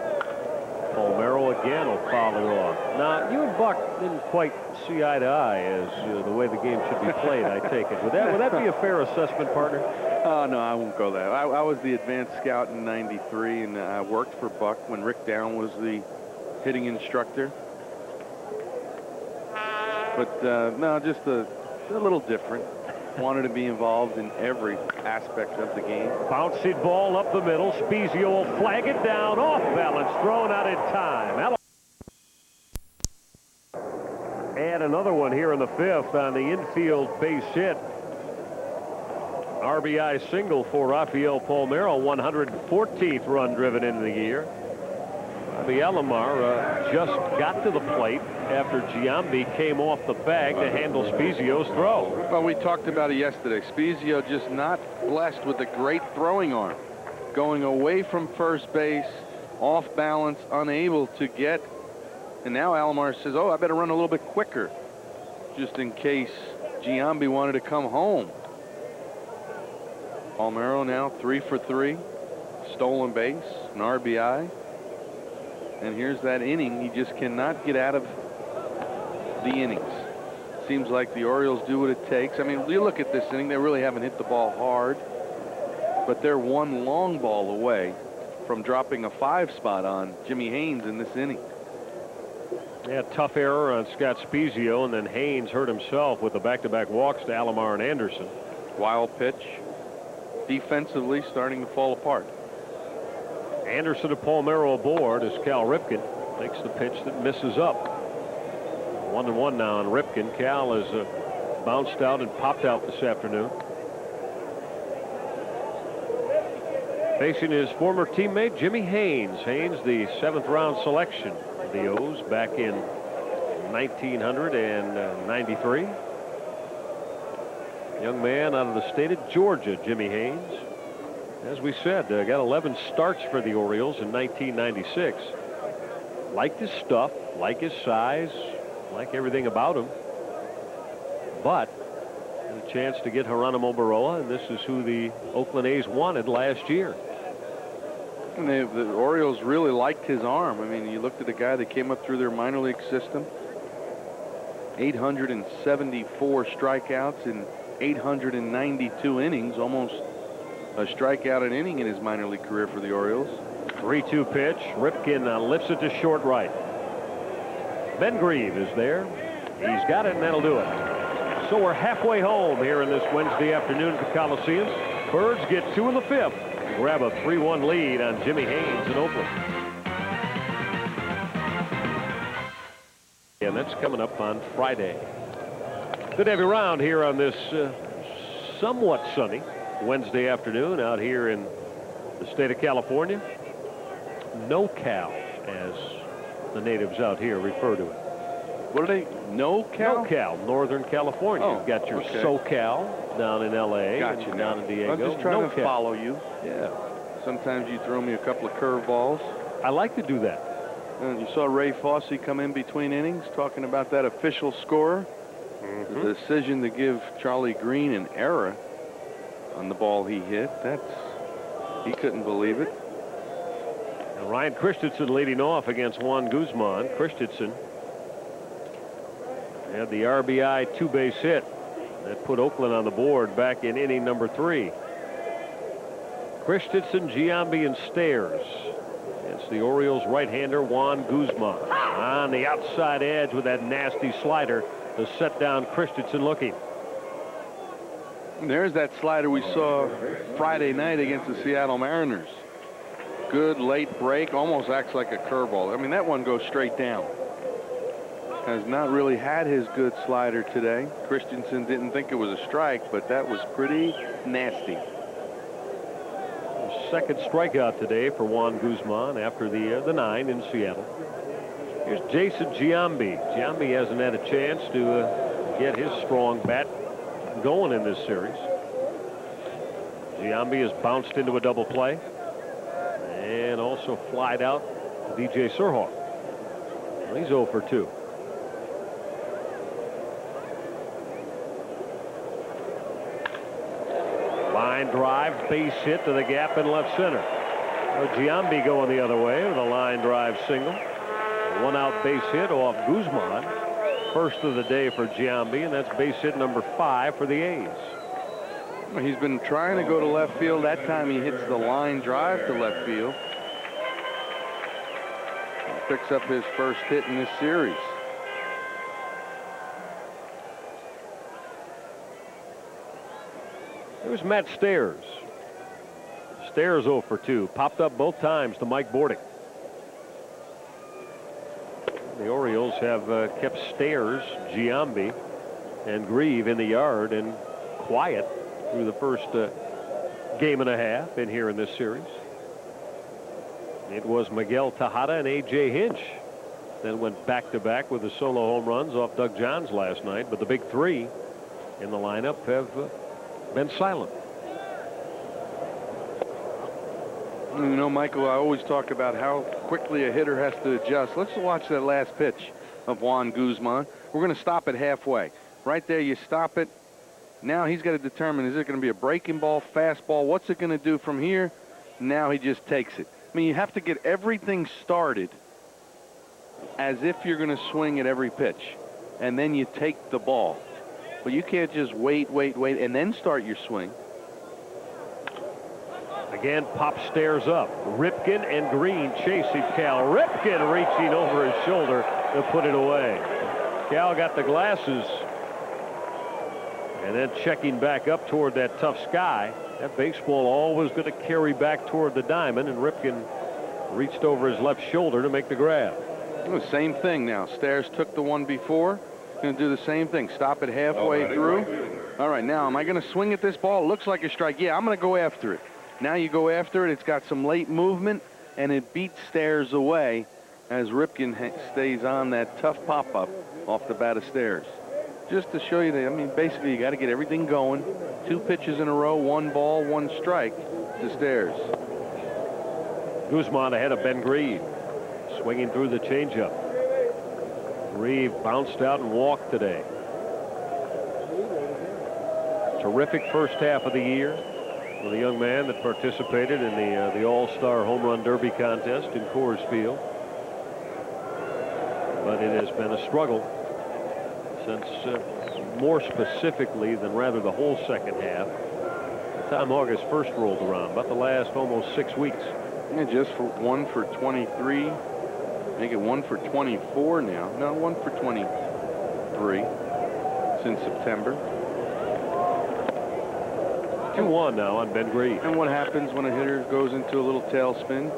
[SPEAKER 1] Palmeiro again will foul it off. Now, you and Buck didn't quite see eye to eye as the way the game should be played, I take it. Would that be a fair assessment, partner?
[SPEAKER 2] Oh, no, I won't go there. I was the advanced scout in '93, and I worked for Buck when Rick Down was the hitting instructor. But, no, just a little different. Wanted to be involved in every aspect of the game.
[SPEAKER 1] Bouncy ball up the middle. Spezio will flag it down, off balance, thrown out in time. And another one here in the 5th on the infield base hit. RBI single for Rafael Palmeiro, 114th run driven into the year. The Alomar just got to the plate after Giambi came off the bag to handle Spezio's throw.
[SPEAKER 2] Well, we talked about it yesterday. Spezio just not blessed with a great throwing arm. Going away from first base, off balance, unable to get. And now Alomar says, oh, I better run a little bit quicker, just in case Giambi wanted to come home. Palmeiro now 3 for 3. Stolen base, an RBI. And here's that inning. He just cannot get out of the innings. Seems like the Orioles do what it takes. I mean, you look at this inning, they really haven't hit the ball hard, but they're one long ball away from dropping a 5 spot on Jimmy Haynes in this inning.
[SPEAKER 1] Yeah, tough error on Scott Spezio, and then Haynes hurt himself with the back-to-back walks to Alomar and Anderson.
[SPEAKER 2] Wild pitch. Defensively starting to fall apart.
[SPEAKER 1] Anderson to Palmeiro aboard as Cal Ripken makes the pitch that misses up. 1-1 now on Ripken. Cal has bounced out and popped out this afternoon. Facing his former teammate Jimmy Haynes. Haynes, the 7th round selection of the O's back in 1993. Young man out of the state of Georgia, Jimmy Haynes. As we said, got 11 starts for the Orioles in 1996. Liked his stuff, like his size, like everything about him. But had a chance to get Geronimo Baroa, and this is who the Oakland A's wanted last year.
[SPEAKER 2] And the Orioles really liked his arm. I mean, you looked at a guy that came up through their minor league system. 874 strikeouts in 892 innings, almost a strikeout an inning in his minor league career for the Orioles.
[SPEAKER 1] 3-2 pitch. Ripken lifts it to short right. Ben Grieve is there. He's got it, and that'll do it. So we're halfway home here in this Wednesday afternoon at the Coliseum. Birds get 2 in the 5th. Grab a 3-1 lead on Jimmy Haynes in Oakland. And that's coming up on Friday. Good to have you around here on this somewhat sunny Wednesday afternoon out here in the state of California. No-cal, as the natives out here refer to it.
[SPEAKER 2] What are they? No-cal?
[SPEAKER 1] No-cal, Northern California.
[SPEAKER 2] Oh,
[SPEAKER 1] You've got your
[SPEAKER 2] okay.
[SPEAKER 1] SoCal down in L.A.
[SPEAKER 2] Gotcha,
[SPEAKER 1] and down in Diego.
[SPEAKER 2] I'm just trying to
[SPEAKER 1] No-cal.
[SPEAKER 2] follow you.
[SPEAKER 1] Yeah.
[SPEAKER 2] Sometimes you throw me a couple of curveballs.
[SPEAKER 1] I like to do that.
[SPEAKER 2] And you saw Ray Fosse come in between innings talking about that official score. The decision to give Charlie Green an error on the ball he hit. He couldn't believe it.
[SPEAKER 1] And Ryan Christensen leading off against Juan Guzman. Christensen had the RBI 2-base hit that put Oakland on the board back in inning number 3. Christensen, Giambi, and Stairs. It's the Orioles right-hander Juan Guzman on the outside edge with that nasty slider to set down Christensen looking.
[SPEAKER 2] And there's that slider we saw Friday night against the Seattle Mariners. Good late break, almost acts like a curveball. I mean, that one goes straight down. Has not really had his good slider today. Christensen didn't think it was a strike, but that was pretty nasty.
[SPEAKER 1] Second strikeout today for Juan Guzman after the 9 in Seattle. Here's Jason Giambi. Giambi hasn't had a chance to get his strong bat going in this series. Giambi has bounced into a double play and also flied out to DJ Surhoff. Well, he's 0 for 2. Line drive, base hit to the gap in left center. Giambi going the other way with a line drive single. One out base hit off Guzman. First of the day for Giambi, and that's base hit number 5 for the A's.
[SPEAKER 2] He's been trying to go to left field. That time he hits the line drive to left field. He picks up his first hit in this series.
[SPEAKER 1] There's Matt Stairs. Stairs 0 for 2. Popped up both times to Mike Bordick. The Orioles have kept Stairs, Giambi, and Grieve in the yard and quiet through the first game and a half in here in this series. It was Miguel Tejada and A.J. Hinch that went back-to-back with the solo home runs off Doug Johns last night, but the big three in the lineup have been silent.
[SPEAKER 2] You know, Michael, I always talk about how quickly a hitter has to adjust. Let's watch that last pitch of Juan Guzman. We're going to stop it halfway. Right there, you stop it. Now he's got to determine, is it going to be a breaking ball, fastball? What's it going to do from here? Now he just takes it. I mean, you have to get everything started as if you're going to swing at every pitch, and then you take the ball. But you can't just wait, and then start your swing.
[SPEAKER 1] Again, Pop Stairs up. Ripken and Green chasing Cal. Ripken reaching over his shoulder to put it away. Cal got the glasses and then checking back up toward that tough sky. That baseball always going to carry back toward the diamond, and Ripken reached over his left shoulder to make the grab.
[SPEAKER 2] The same thing now. Stairs took the one before. Going to do the same thing. Stop it halfway through. All right, now, am I going to swing at this ball? It looks like a strike. Yeah, I'm going to go after it. Now you go after it. It's got some late movement, and it beats Stairs away as Ripken stays on that tough pop-up off the bat of Stairs. Just to show you that, I mean, basically you got to get everything going. 2 pitches in a row, 1 ball, 1 strike to Stairs.
[SPEAKER 1] Guzman ahead of Ben Grieve, swinging through the changeup. Grieve bounced out and walked today. Terrific first half of the year with a young man that participated in the All-Star Home Run Derby contest in Coors Field. But it has been a struggle since, more specifically than rather the whole second half, the time August 1st rolled around, about the last almost 6 weeks.
[SPEAKER 2] Yeah, just for 1 for 23. Make it 1 for 24 now. No, 1 for 23 since September.
[SPEAKER 1] 2-1 now on Ben Grieve.
[SPEAKER 2] And what happens when a hitter goes into a little tailspin?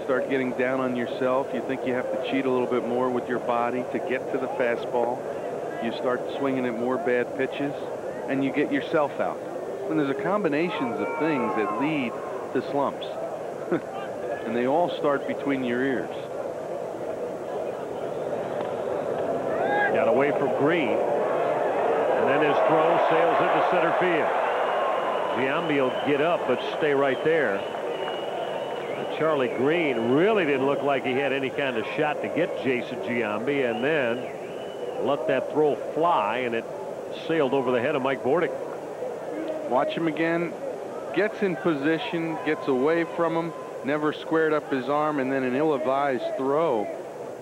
[SPEAKER 2] Start getting down on yourself. You think you have to cheat a little bit more with your body to get to the fastball. You start swinging at more bad pitches, and you get yourself out. And there's a combinations of things that lead to slumps. And they all start between your ears.
[SPEAKER 1] Got away from Green, and then his throw sails into center field. Giambi will get up but stay right there. Charlie Green really didn't look like he had any kind of shot to get Jason Giambi, and then let that throw fly, and it sailed over the head of Mike Bordick.
[SPEAKER 2] Watch him again. Gets in position, gets away from him, never squared up his arm, and then an ill-advised throw.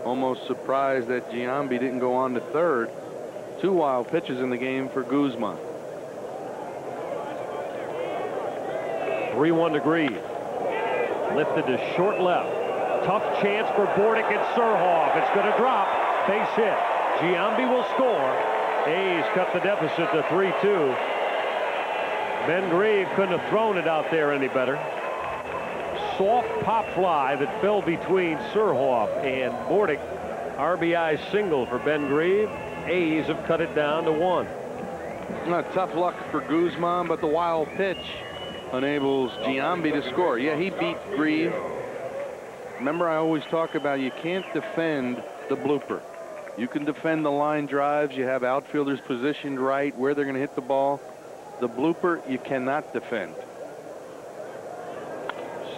[SPEAKER 2] Almost surprised that Giambi didn't go on to third. 2 wild pitches in the game for Guzman.
[SPEAKER 1] 3-1 to Grieve. Lifted to short left. Tough chance for Bordick and Surhoff. It's going to drop. Base hit. Giambi will score. A's cut the deficit to 3-2. Ben Grieve couldn't have thrown it out there any better. Soft pop fly that fell between Surhoff and Bordick. RBI single for Ben Grieve. A's have cut it down to 1.
[SPEAKER 2] Tough luck for Guzman, but the wild pitch enables Giambi to score. Yeah, he beat Grieve. Remember, I always talk about you can't defend the blooper. You can defend the line drives. You have outfielders positioned right where they're going to hit the ball. The blooper, you cannot defend.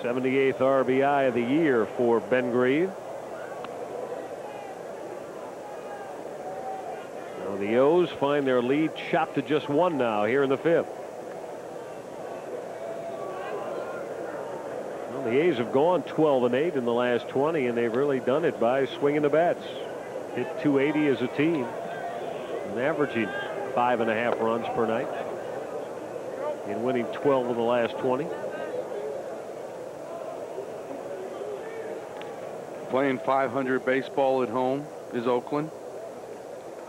[SPEAKER 1] 78th RBI of the year for Ben Grieve. Now the O's find their lead chopped to just 1 now here in the 5th. Well, the A's have gone 12-8 in the last 20, and they've really done it by swinging the bats. Hit 280 as a team and averaging 5.5 runs per night and winning 12 of the last 20.
[SPEAKER 2] Playing .500 baseball at home is Oakland.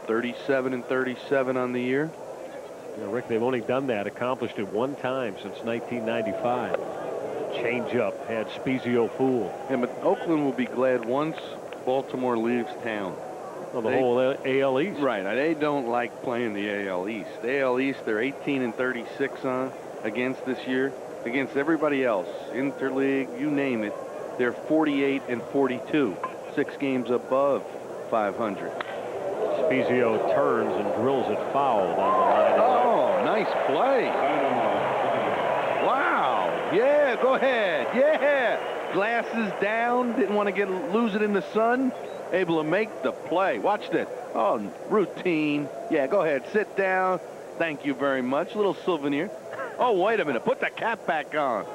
[SPEAKER 2] 37-37 on the year.
[SPEAKER 1] Rick, they've only done that, accomplished it one time since 1995. Change-up had Spezio fooled.
[SPEAKER 2] Yeah, but Oakland will be glad once Baltimore leaves town.
[SPEAKER 1] Well, the whole AL East.
[SPEAKER 2] Right. They don't like playing the AL East. The AL East, they're 18-36 against this year. Against everybody else, Interleague, you name it, they're 48-42. 6 games above .500.
[SPEAKER 1] Spezio turns and drills it foul down the line.
[SPEAKER 2] Oh, nice play. Wow. Yeah, go ahead. Yeah. Glasses down. Didn't want to lose it in the sun. Able to make the play. Watch this. Oh, routine. Yeah, go ahead. Sit down. Thank you very much. Little souvenir. Oh, wait a minute. Put the cap back on.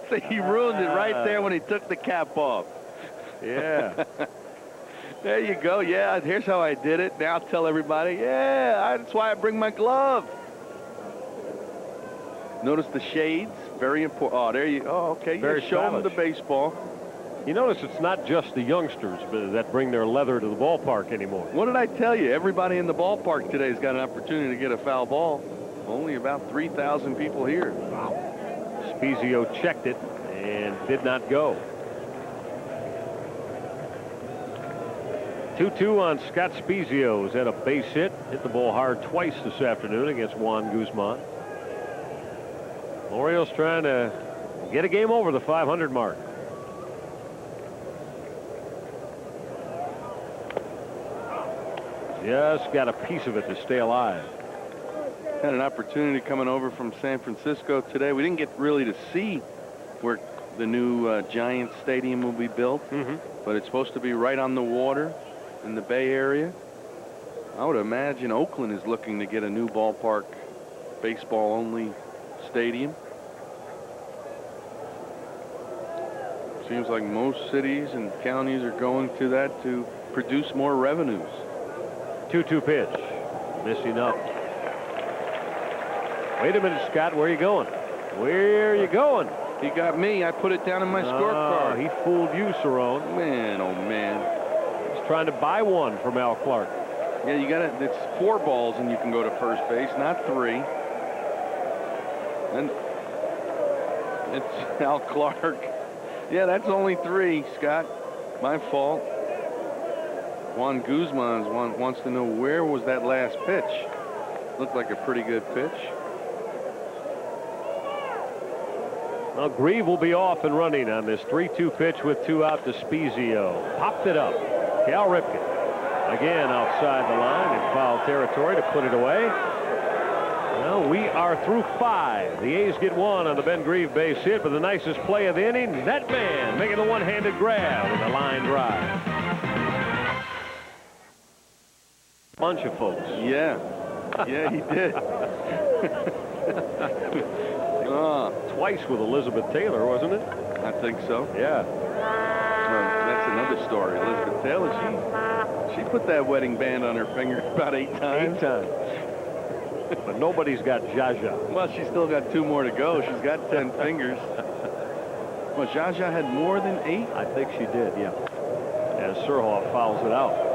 [SPEAKER 2] See, he ruined it right there when he took the cap off.
[SPEAKER 1] Yeah.
[SPEAKER 2] There you go. Yeah, here's how I did it. Now tell everybody, yeah, that's why I bring my glove. Notice the shades. Very important. Oh, there you go. Oh, okay.
[SPEAKER 1] Very
[SPEAKER 2] show them the baseball.
[SPEAKER 1] You notice it's not just the youngsters that bring their leather to the ballpark anymore.
[SPEAKER 2] What did I tell you? Everybody in the ballpark today has got an opportunity to get a foul ball. Only about 3,000 people here.
[SPEAKER 1] Wow. Spezio checked it and did not go. 2-2 on Scott Spezio. He's had a base hit. Hit the ball hard twice this afternoon against Juan Guzman. Orioles trying to get a game over the 500 mark. Just got a piece of it to stay alive.
[SPEAKER 2] Had an opportunity coming over from San Francisco today. We didn't get really to see where the new Giants Stadium will be built, but it's supposed to be right on the water in the Bay Area. I would imagine Oakland is looking to get a new ballpark, baseball-only stadium. Seems like most cities and counties are going to that to produce more revenues.
[SPEAKER 1] 2-2 pitch. Missing up. Wait a minute, Scott. Where are you going? Where are you going?
[SPEAKER 2] He got me. I put it down in my scorecard.
[SPEAKER 1] He fooled you, Cerrone.
[SPEAKER 2] Man, oh, man.
[SPEAKER 1] He's trying to buy one from Al Clark.
[SPEAKER 2] Yeah, you got it. It's 4 balls and you can go to first base, not 3. And it's Al Clark. Yeah, that's only 3, Scott. My fault. Juan Guzman wants to know where was that last pitch. Looked like a pretty good pitch.
[SPEAKER 1] Well, Grieve will be off and running on this 3-2 pitch with 2 out to Spezio. Popped it up. Cal Ripken again outside the line in foul territory to put it away. Well, we are through 5. The A's get 1 on the Ben Grieve base hit, but the nicest play of the inning, that man making the one-handed grab with a line drive. Bunch of folks.
[SPEAKER 2] Yeah. Yeah, he did.
[SPEAKER 1] Twice with Elizabeth Taylor, wasn't it?
[SPEAKER 2] I think so.
[SPEAKER 1] Yeah.
[SPEAKER 2] That's another story. Elizabeth Taylor, she put that wedding band on her finger about 8 times.
[SPEAKER 1] 8 times. But nobody's got Jaja.
[SPEAKER 2] Well, she's still got 2 more to go. She's got 10 fingers. Well, Jaja had more than 8?
[SPEAKER 1] I think she did, yeah. As Surhoff fouls it out.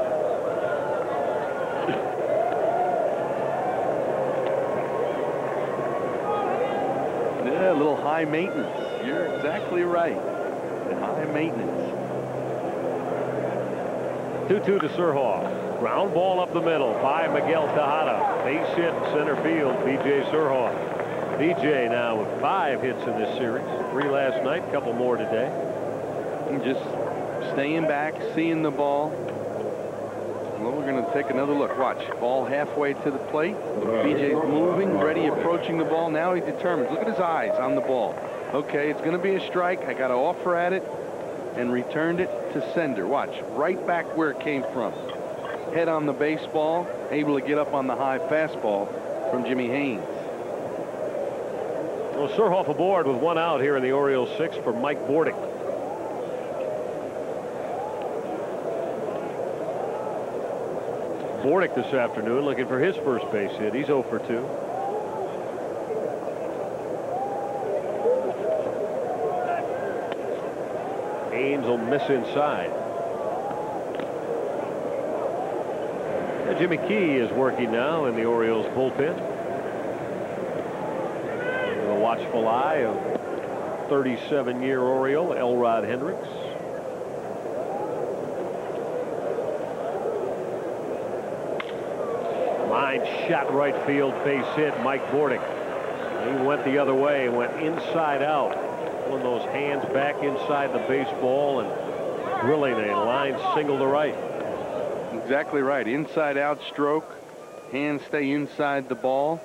[SPEAKER 2] Yeah, a little high maintenance. You're exactly right. High maintenance.
[SPEAKER 1] 2-2 to Surhoff. Ground ball up the middle by Miguel Tejada. Base hit center field, B.J. Surhoff. B.J. now with 5 hits in this series. 3 last night, couple more today.
[SPEAKER 2] Just staying back, seeing the ball. Well, we're going to take another look. Watch. Ball halfway to the plate. B.J.'s moving, ready, approaching the ball. Now he determines. Look at his eyes on the ball. Okay, it's going to be a strike. I got to offer at it and returned it to sender. Watch. Right back where it came from. Head on the baseball, able to get up on the high fastball from Jimmy Haynes.
[SPEAKER 1] Well, Surhoff aboard with 1 out here in the Orioles 6 for Mike Bordick. Bordick this afternoon looking for his first base hit. He's 0 for 2. Haynes will miss inside. Jimmy Key is working now in the Orioles bullpen. With a watchful eye of 37-year Oriole Elrod Hendricks. Line shot right field, base hit, Mike Bordick. He went the other way, went inside out. One of those hands back inside the baseball and drilling a line single to right.
[SPEAKER 2] Exactly right. Inside out stroke. Hands stay inside the ball.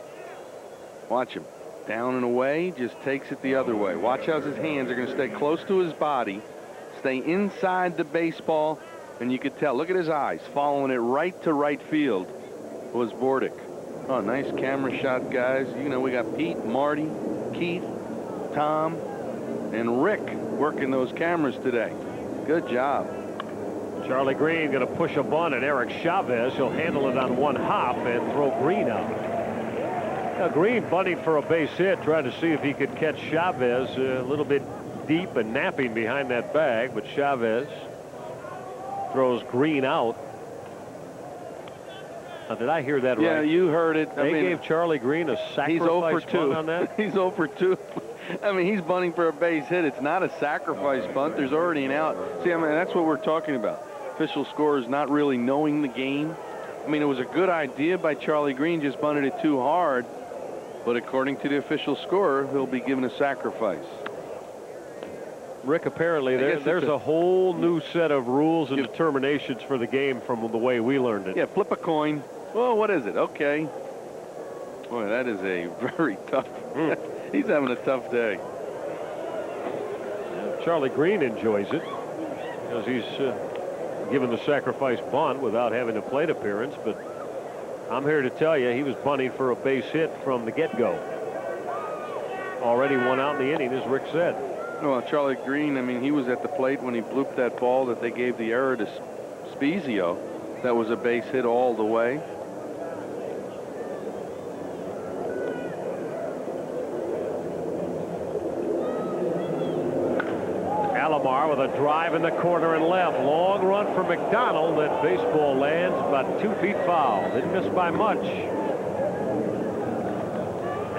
[SPEAKER 2] Watch him. Down and away. Just takes it the other way. Watch how his hands are going to stay close to his body. Stay inside the baseball. And you could tell. Look at his eyes. Following it right to right field was Bordick. Oh, nice camera shot, guys. You know, we got Pete, Marty, Keith, Tom, and Rick working those cameras today. Good job.
[SPEAKER 1] Charlie Green going to push a bunt at Eric Chavez. He'll handle it on one hop and throw Green out. Now Green bunting for a base hit, trying to see if he could catch Chavez a little bit deep and napping behind that bag, but Chavez throws Green out. Now, did I hear that right?
[SPEAKER 2] Yeah, you heard it.
[SPEAKER 1] They gave Charlie Green a sacrifice bunt on that?
[SPEAKER 2] He's 0 for 2. I mean, he's bunting for a base hit. It's not a sacrifice bunt. There's already an out. See, I mean, that's what we're talking about. Official scorers not really knowing the game. I mean, it was a good idea by Charlie Green, just bunted it too hard. But according to the official scorer, he'll be given a sacrifice.
[SPEAKER 1] Rick, apparently there's a whole new set of rules and determinations for the game from the way we learned it.
[SPEAKER 2] Yeah, flip a coin. Well, what is it? Okay. Boy, that is a very tough. He's having a tough day.
[SPEAKER 1] Charlie Green enjoys it because he's given the sacrifice bunt without having a plate appearance. But I'm here to tell you he was bunting for a base hit from the get-go. Already 1 out in the inning, as Rick said.
[SPEAKER 2] Well, Charlie Green, I mean, he was at the plate when he blooped that ball that they gave the error to Spezio. That was a base hit all the way.
[SPEAKER 1] Alomar with a drive in the corner and left. Long run for McDonald. That baseball lands about 2 feet foul. Didn't miss by much.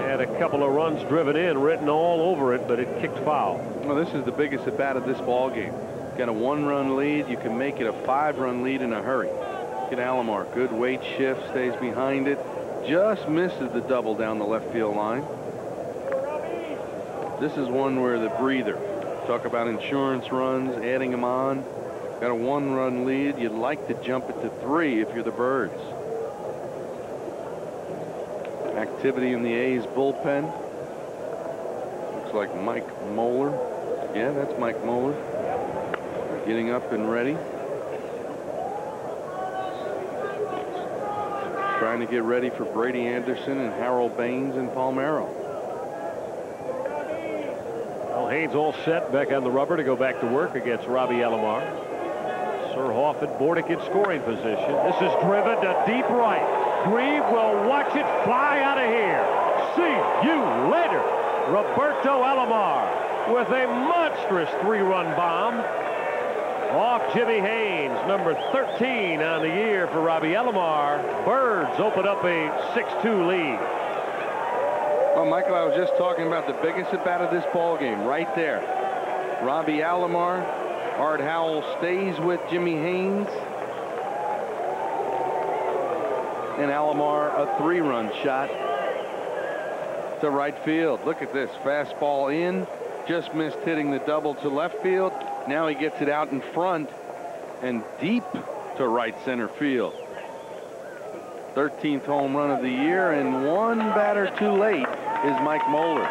[SPEAKER 1] Had a couple of runs driven in, written all over it, but it kicked foul.
[SPEAKER 2] Well, this is the biggest at bat of this ball game. Got a 1-run lead. You can make it a 5-run lead in a hurry. Look at Alomar. Good weight shift, stays behind it. Just misses the double down the left field line. This is one where the breather. Talk about insurance runs, adding them on. Got a 1-run lead. You'd like to jump it to 3 if you're the Birds. Activity in the A's bullpen. Looks like Mike Moeller. Yeah, that's Mike Moeller. Getting up and ready. Trying to get ready for Brady Anderson and Harold Baines and Palmeiro.
[SPEAKER 1] Well, Haynes all set back on the rubber to go back to work against Robbie Alomar. Surhoff and Bordick in scoring position. This is driven to deep right. Grieve will watch it fly out of here. See you later. Roberto Alomar with a monstrous 3-run bomb off Jimmy Haynes, number 13 on the year for Robbie Alomar. Birds open up a 6-2 lead.
[SPEAKER 2] Well, Michael, I was just talking about the biggest at bat of this ball game right there. Robbie Alomar. Art Howell stays with Jimmy Haynes. And Alomar a 3-run shot to right field. Look at this fastball in, just missed hitting the double to left field. Now he gets it out in front and deep to right center field. 13th home run of the year, and one batter too late is Mike Moeller.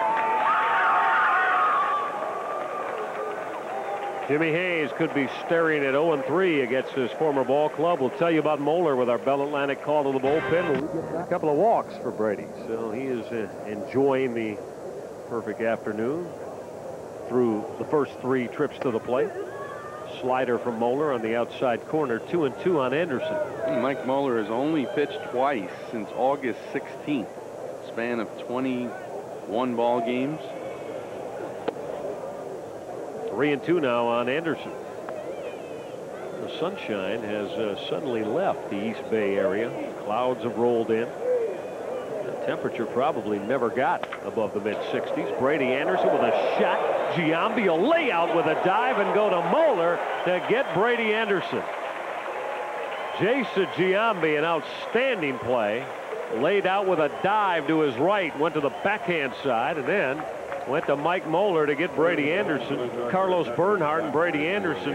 [SPEAKER 1] Jimmy Hayes could be staring at 0-3 against his former ball club. We'll tell you about Moeller with our Bell Atlantic call to the bullpen. A couple of walks for Brady, so he is enjoying the Perfect afternoon through the first 3 trips to the plate. Slider from Moeller on the outside corner. 2-2 on Anderson.
[SPEAKER 2] Mike Moeller has only pitched twice since August 16th. Span of 21 ball games.
[SPEAKER 1] 3-2 now on Anderson. The sunshine has suddenly left the East Bay area. Clouds have rolled in. The temperature probably never got above the mid-60s. Brady Anderson with a shot. Giambi a layout with a dive and go to Moeller to get Brady Anderson. Jason Giambi, an outstanding play. Laid out with a dive to his right. Went to the backhand side and then went to Mike Moeller to get Brady Anderson. Carlos Bernhardt and Brady Anderson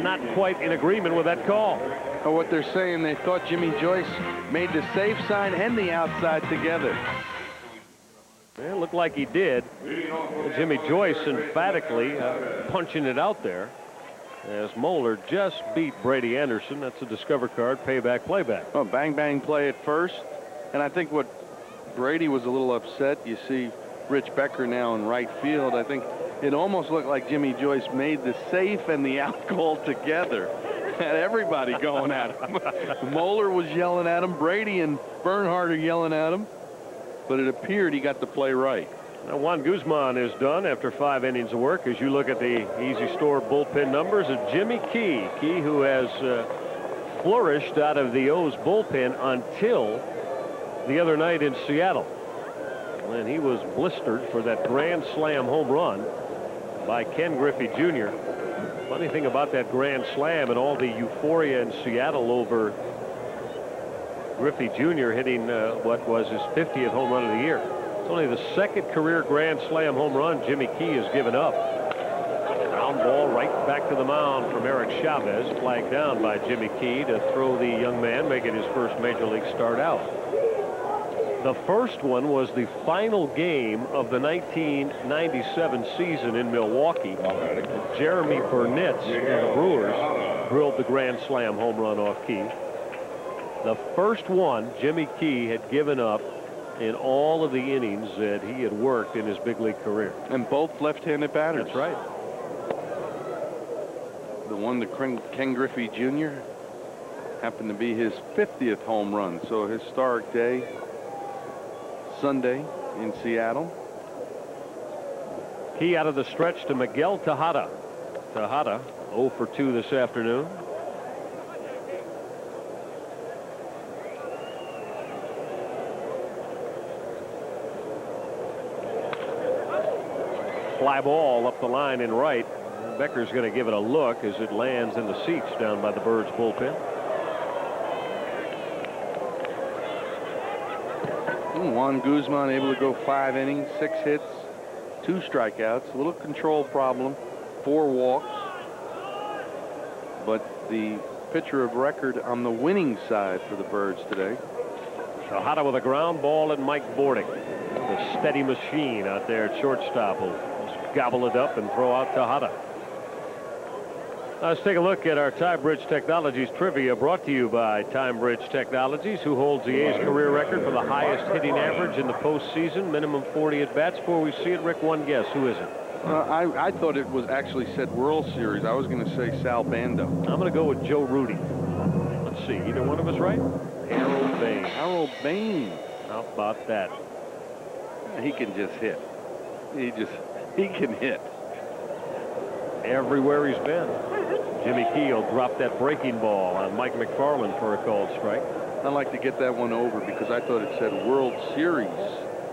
[SPEAKER 1] not quite in agreement with that call.
[SPEAKER 2] Or what they're saying, they thought Jimmy Joyce made the safe side and the outside together.
[SPEAKER 1] It looked like he did. Jimmy Joyce emphatically punching it out there as Moeller just beat Brady Anderson. That's a Discover card, payback, playback.
[SPEAKER 2] Oh, bang, bang play at first. And I think what Brady was a little upset, you see Rich Becker now in right field. I think it almost looked like Jimmy Joyce made the safe and the out call together. Had everybody going at him. Moeller was yelling at him. Brady and Bernhardt are yelling at him. But it appeared he got the play right.
[SPEAKER 1] Now Juan Guzman is done after 5 innings of work. As you look at the Easy Store bullpen numbers of Jimmy Key. Key, who has flourished out of the O's bullpen until the other night in Seattle, when he was blistered for that grand slam home run by Ken Griffey Jr. Funny thing about that grand slam and all the euphoria in Seattle over Griffey Jr. hitting what was his 50th home run of the year. It's only the second career grand slam home run Jimmy Key has given up. Ground ball right back to the mound from Eric Chavez, flagged down by Jimmy Key to throw the young man making his first major league start out. The first one was the final game of the 1997 season in Milwaukee. Jeremy Burnett of the Brewers drilled the grand slam home run off Key. The first one Jimmy Key had given up in all of the innings that he had worked in his big league career.
[SPEAKER 2] And both left-handed batters.
[SPEAKER 1] That's right.
[SPEAKER 2] The one to Ken Griffey Jr. happened to be his 50th home run. So a historic day Sunday in Seattle.
[SPEAKER 1] Key out of the stretch to Miguel Tejada. Tejada 0 for 2 this afternoon. Fly ball up the line in right. Becker's going to give it a look as it lands in the seats down by the Birds bullpen.
[SPEAKER 2] Juan Guzman able to go 5 innings, 6 hits, 2 strikeouts, a little control problem, 4 walks. But the pitcher of record on the winning side for the Birds today.
[SPEAKER 1] Tejada with a ground ball and Mike Bordick. The steady machine out there at shortstop will just gobble it up and throw out Tejada. Let's take a look at our Time Bridge Technologies trivia, brought to you by Time Bridge Technologies, who holds the A's career record for the highest hitting average in the postseason, minimum 40 at-bats. Before we see it, Rick, one guess. Who is it?
[SPEAKER 2] I thought it was actually said World Series. I was going to say Sal Bando.
[SPEAKER 1] I'm going to go with Joe Rudy. Let's see. Either one of us right? Harold Bain.
[SPEAKER 2] Harold Bain.
[SPEAKER 1] How about that?
[SPEAKER 2] He can just hit. He can hit.
[SPEAKER 1] Everywhere he's been. Jimmy Key will drop that breaking ball on Mike McFarland for a called strike.
[SPEAKER 2] I'd like to get that one over because I thought it said World Series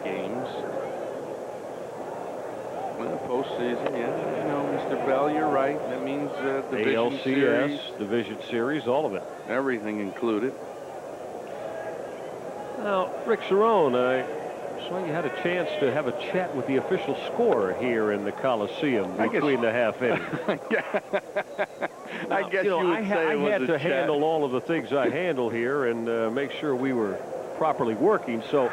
[SPEAKER 2] games. Well, postseason, yeah. You know, Mr. Bell, you're right. That means Division
[SPEAKER 1] ALCS,
[SPEAKER 2] Series.
[SPEAKER 1] Division Series, all of it.
[SPEAKER 2] Everything included.
[SPEAKER 1] Now, Rick Cerrone, I saw you had a chance to have a chat with the official scorer here in the Coliseum between the half innings.
[SPEAKER 2] I guess you would say it was
[SPEAKER 1] I had
[SPEAKER 2] a
[SPEAKER 1] to
[SPEAKER 2] chat.
[SPEAKER 1] handle all of the things I handle here and make sure we were properly working. So,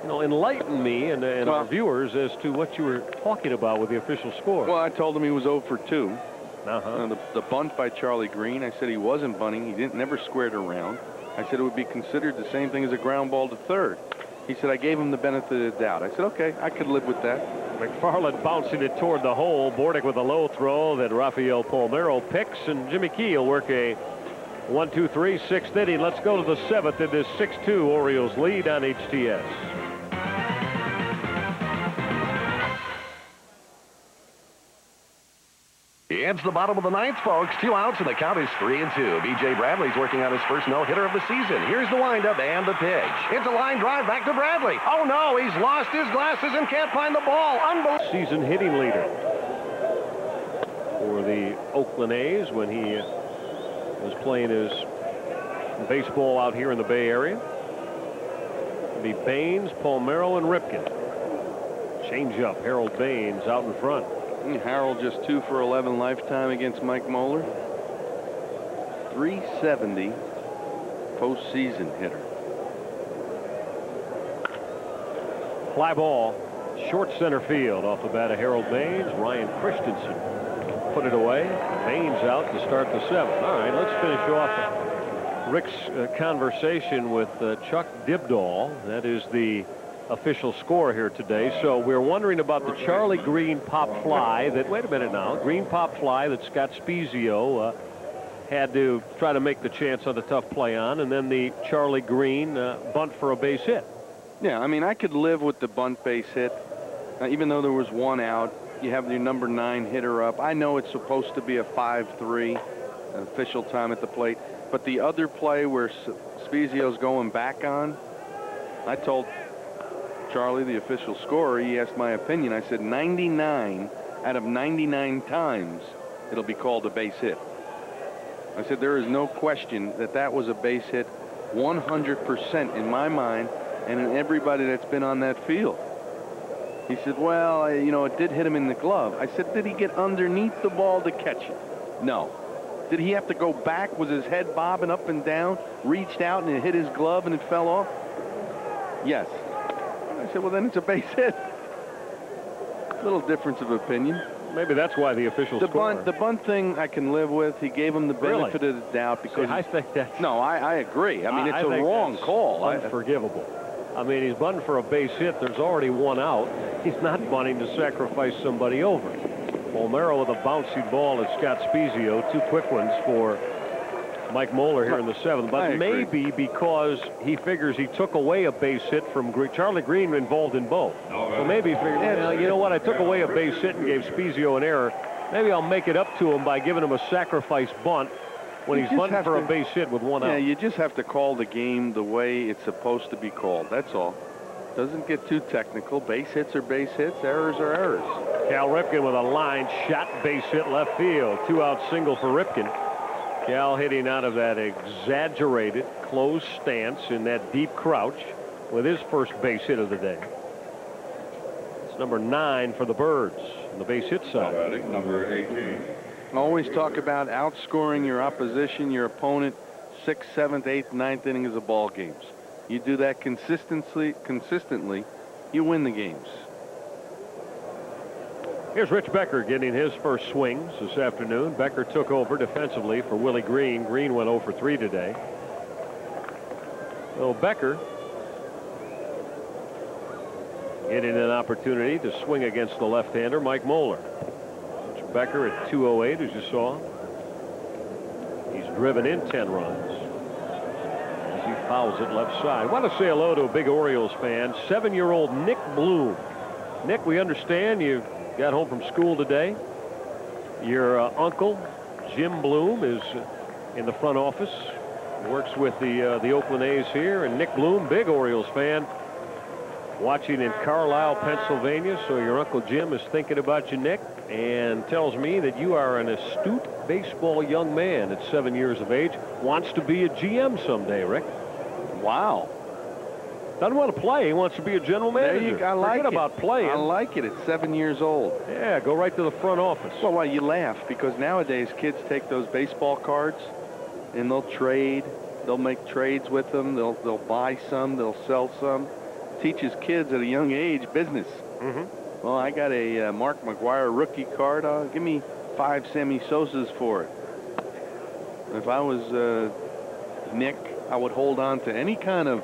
[SPEAKER 1] you know, enlighten me and our viewers as to what you were talking about with the official score.
[SPEAKER 2] Well, I told him he was 0 for 2.
[SPEAKER 1] Uh-huh.
[SPEAKER 2] The bunt by Charlie Green, I said he wasn't bunting. He never squared around. I said it would be considered the same thing as a ground ball to third. He said I gave him the benefit of the doubt. I said, okay, I could live with that.
[SPEAKER 1] McFarland bouncing it toward the hole. Bordick with a low throw that Rafael Palmeiro picks, and Jimmy Key will work a 1-2-3 6th inning. Let's go to the 7th in this 6-2 Orioles lead on HTS.
[SPEAKER 4] It's the bottom of the 9th, folks. 2 outs, and the count is 3-2. B.J. Bradley's working on his first no-hitter of the season. Here's the windup and the pitch. It's a line drive back to Bradley. Oh, no, he's lost his glasses and can't find the ball. Unbelievable.
[SPEAKER 1] Season hitting leader for the Oakland A's when he was playing his baseball out here in the Bay Area. It'll be Baines, Palmeiro, and Ripken. Change up. Harold Baines out in front.
[SPEAKER 2] Harold just 2 for 11 lifetime against Mike Moeller. 370 postseason hitter.
[SPEAKER 1] Fly ball, short center field off the bat of Harold Baines. Ryan Christensen put it away. Baines out to start the 7th. All right, let's finish off Rick's conversation with Chuck Dibdahl. That is the official score here today. So we're wondering about the Charlie Green pop fly that, wait a minute now, green pop fly that Scott Spezio had to try to make the chance on the tough play on, and then the Charlie Green bunt for a base hit.
[SPEAKER 2] Yeah, I mean, I could live with the bunt base hit. Even though there was 1 out, you have your number 9 hitter up. I know it's supposed to be a 5-3 official time at the plate, but the other play where Spezio's going back on, I told Charlie, the official scorer, he asked my opinion. I said 99 out of 99 times it'll be called a base hit. I said there is no question that that was a base hit 100% in my mind and in everybody that's been on that field. He said, well, you know, it did hit him in the glove. I said, did he get underneath the ball to catch it? No. Did he have to go back? Was his head bobbing up and down, reached out and it hit his glove and it fell off? Yes. I said, well, then it's a base hit. Little difference of opinion.
[SPEAKER 1] Maybe that's why the official scorer.
[SPEAKER 2] The bunt thing I can live with. He gave him the benefit of the doubt because
[SPEAKER 1] I think that's.
[SPEAKER 2] No, I agree. I mean, it's a wrong call.
[SPEAKER 1] Unforgivable. I mean, he's bunting for a base hit. There's already 1 out. He's not bunting to sacrifice somebody over. Palmeiro with a bouncy ball at Scott Spezio. 2 quick ones for Mike Moeller here in the 7th, but maybe because he figures he took away a base hit from Charlie Green involved in both. So maybe he figured, well, you know what, I took away a base hit and gave Spezio an error. Maybe I'll make it up to him by giving him a sacrifice bunt when he's bunting for a base hit with 1 out.
[SPEAKER 2] Yeah, you just have to call the game the way it's supposed to be called. That's all. Doesn't get too technical. Base hits are base hits. Errors are errors.
[SPEAKER 1] Cal Ripken with a line shot, base hit left field. 2-out single for Ripken. Cal hitting out of that exaggerated closed stance in that deep crouch with his first base hit of the day. It's number 9 for the Birds on the base hit side.
[SPEAKER 3] Number 18.
[SPEAKER 2] Always talk about outscoring your opposition, your opponent, 6th, 7th, 8th, 9th innings of ball games. You do that consistently, you win the games.
[SPEAKER 1] Here's Rich Becker getting his first swings this afternoon. Becker took over defensively for Willie Green. Green went 0 for 3 today. So Becker getting an opportunity to swing against the left-hander, Mike Moeller. Rich Becker at 208, as you saw. He's driven in 10 runs as he fouls it left side. I want to say hello to a big Orioles fan, 7-year-old Nick Bloom. Nick, we understand you got home from school today. Your uncle, Jim Bloom, is in the front office. Works with the Oakland A's here. And Nick Bloom, big Orioles fan, watching in Carlisle, Pennsylvania. So your Uncle Jim is thinking about you, Nick, and tells me that you are an astute baseball young man at 7 years of age. Wants to be a GM someday, Rick.
[SPEAKER 2] Wow.
[SPEAKER 1] Doesn't want to play. He wants to be a general manager.
[SPEAKER 2] There you go. I like
[SPEAKER 1] Forget
[SPEAKER 2] it.
[SPEAKER 1] about playing.
[SPEAKER 2] I like it. At 7 years old.
[SPEAKER 1] Yeah, go right to the front office.
[SPEAKER 2] Well, you laugh because nowadays kids take those baseball cards and they'll trade. They'll make trades with them. They'll buy some. They'll sell some. Teaches kids at a young age business.
[SPEAKER 1] Mm-hmm.
[SPEAKER 2] Well, I got a Mark McGwire rookie card. Give me 5 Sammy Sosas for it. If I was Nick, I would hold on to any kind of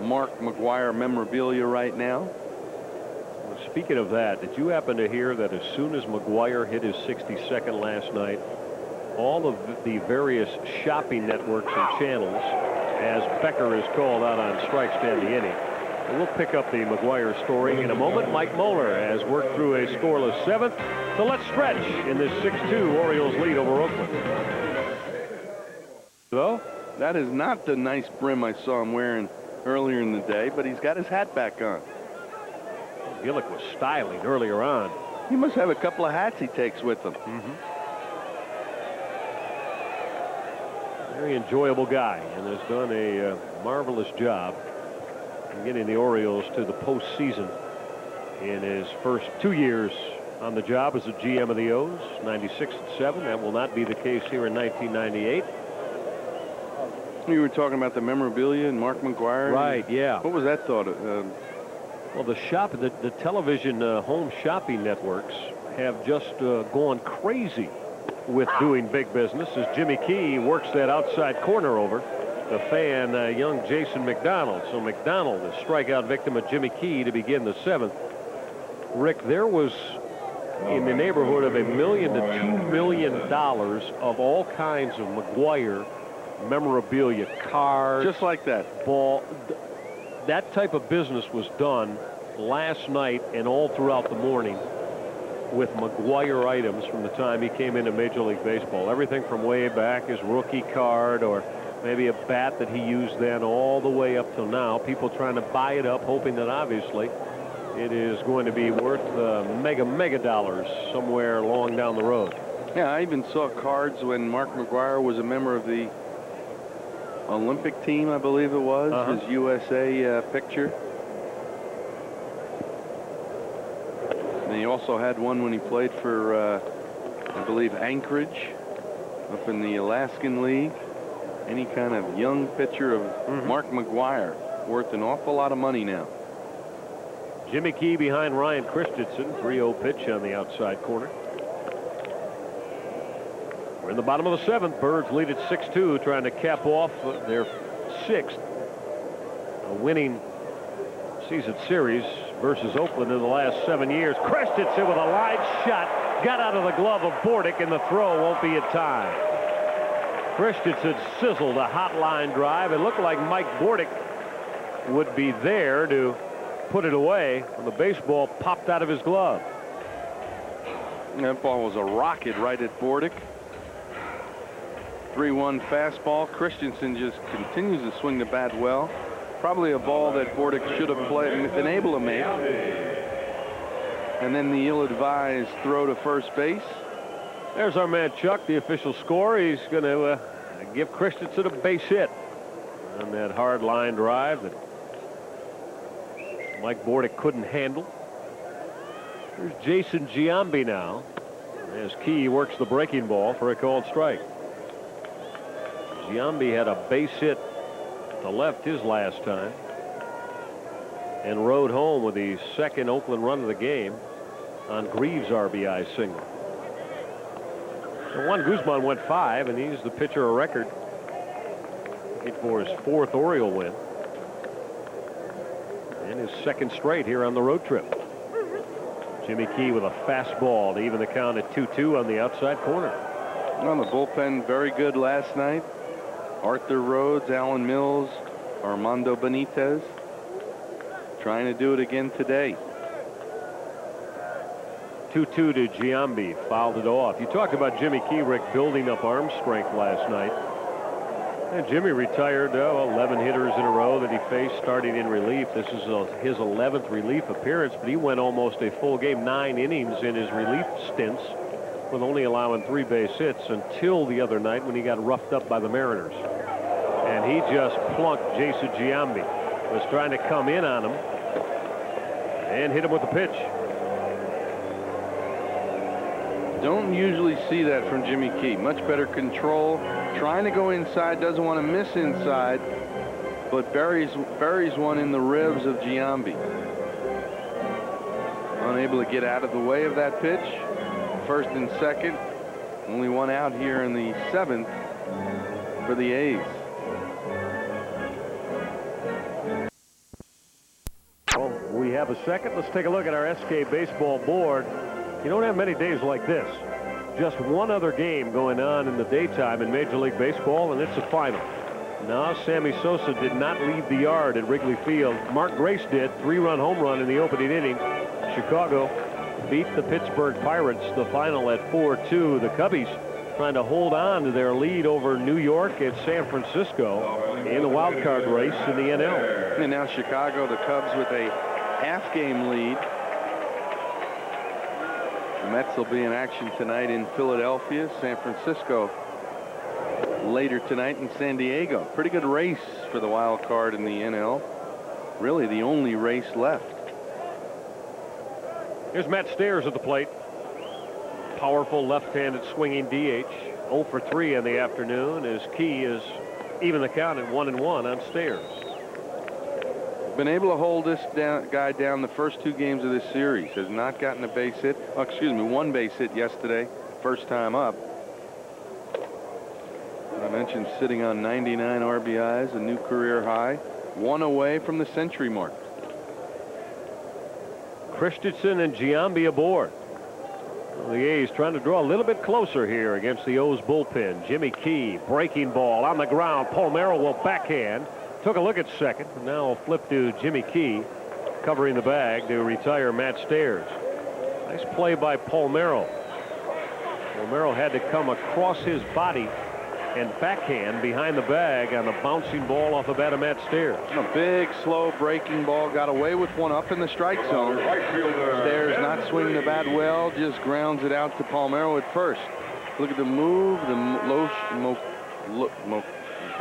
[SPEAKER 2] Mark McGwire memorabilia right now.
[SPEAKER 1] Speaking of that, did you happen to hear that as soon as McGuire hit his 62nd last night, all of the various shopping networks and channels, as Becker is called out on strikes to end the inning. And we'll pick up the McGuire story in a moment. Mike Moeller has worked through a scoreless 7th. So let's stretch in this 6-2 Orioles lead over Oakland. So
[SPEAKER 2] that is not the nice brim I saw him wearing earlier in the day, but he's got his hat back on.
[SPEAKER 1] Gillick was styling earlier on.
[SPEAKER 2] He must have a couple of hats he takes with him.
[SPEAKER 1] Very enjoyable guy, and has done a marvelous job in getting the Orioles to the postseason in his first 2 years on the job as a GM of the O's, 96 and 7. That will not be the case here in 1998.
[SPEAKER 2] We were talking about the memorabilia and Mark McGuire.
[SPEAKER 1] Right, yeah.
[SPEAKER 2] What was that thought?
[SPEAKER 1] Well, the television home shopping networks have just gone crazy with doing big business as Jimmy Key works that outside corner over the fan, young Jason McDonald. So McDonald, the strikeout victim of Jimmy Key to begin the 7th. Rick, there was in the neighborhood of $1 million to $2 million of all kinds of McGuire memorabilia, cards,
[SPEAKER 2] just like that,
[SPEAKER 1] ball. That type of business was done last night and all throughout the morning with McGuire items from the time he came into Major League Baseball. Everything from way back, his rookie card or maybe a bat that he used then, all the way up till now. People trying to buy it up, hoping that obviously it is going to be worth mega dollars somewhere long down the road.
[SPEAKER 2] Yeah, I even saw cards when Mark McGuire was a member of the Olympic team, I believe it was, his USA picture. And he also had one when he played for, I believe, Anchorage up in the Alaskan League. Any kind of young pitcher of Mark McGuire, worth an awful lot of money now.
[SPEAKER 1] Jimmy Key behind Ryan Christensen, 3-0 pitch on the outside corner. We're in the bottom of the 7th. Birds lead at 6-2, trying to cap off their 6th winning season series versus Oakland in the last 7 years. Christensen with a line shot, got out of the glove of Bordick, and the throw won't be in time. Christensen sizzled a hot line drive. It looked like Mike Bordick would be there to put it away when the baseball popped out of his glove.
[SPEAKER 2] That ball was a rocket right at Bordick. 3-1 fastball. Christensen just continues to swing the bat well. Probably a ball that Bordick should have been able to make. And then the ill-advised throw to first base.
[SPEAKER 1] There's our man Chuck, the official score. He's going to give Christensen a base hit on that hard line drive that Mike Bordick couldn't handle. There's Jason Giambi now as Key works the breaking ball for a called strike. Giambi had a base hit to left his last time and rode home with the second Oakland run of the game on Greaves' RBI single. So Juan Guzman went 5, and he's the pitcher of record for his 4th Oriole win and his 2nd straight here on the road trip. Jimmy Key with a fastball to even the count at 2-2 on the outside corner.
[SPEAKER 2] Well, the bullpen very good last night. Arthur Rhodes, Alan Mills, Armando Benitez trying to do it again today.
[SPEAKER 1] 2-2 to Giambi, fouled it off. You talked about Jimmy Key, Rick, building up arm strength last night. And Jimmy retired 11 hitters in a row that he faced starting in relief. This is his 11th relief appearance, but he went almost a full game, 9 innings in his relief stints, with only allowing 3 base hits until the other night when he got roughed up by the Mariners. And he just plunked Jason Giambi. Was trying to come in on him and hit him with a pitch.
[SPEAKER 2] Don't usually see that from Jimmy Key. Much better control. Trying to go inside, doesn't want to miss inside, but buries one in the ribs of Giambi. Unable to get out of the way of that pitch. First and second. Only one out here in the 7th for the A's.
[SPEAKER 1] Well, we have of a second. Let's take a look at our SK baseball board. You don't have many days like this. Just one other game going on in the daytime in Major League Baseball, and it's a final. Now, Sammy Sosa did not leave the yard at Wrigley Field. Mark Grace did. 3-run home run in the opening inning. Chicago beat the Pittsburgh Pirates, the final at 4-2. The Cubbies trying to hold on to their lead over New York and San Francisco in the wild card race in the NL.
[SPEAKER 2] And now Chicago, the Cubs with a half-game lead. The Mets will be in action tonight in Philadelphia. San Francisco later tonight in San Diego. Pretty good race for the wild card in the NL. Really the only race left.
[SPEAKER 1] Here's Matt Stairs at the plate. Powerful left-handed swinging DH. 0 for 3 in the afternoon. His key is even the count at 1-1 on Stairs.
[SPEAKER 2] Been able to hold this guy down the first 2 games of this series. Has not gotten a base hit. Oh, excuse me, 1 base hit yesterday. First time up. I mentioned sitting on 99 RBIs, a new career high. 1 away from the century mark.
[SPEAKER 1] Christensen and Giambi aboard. Well, the A's trying to draw a little bit closer here against the O's bullpen. Jimmy Key, breaking ball on the ground. Palmeiro will backhand. Took a look at second. And now will flip to Jimmy Key, covering the bag to retire Matt Stairs. Nice play by Palmeiro. Palmeiro had to come across his body and backhand behind the bag on the bouncing ball off the bat of Matt Stairs.
[SPEAKER 2] A big, slow breaking ball. Got away with one up in the strike zone. Stairs not swinging the bat well. Just grounds it out to Palmeiro at first. Look at the move.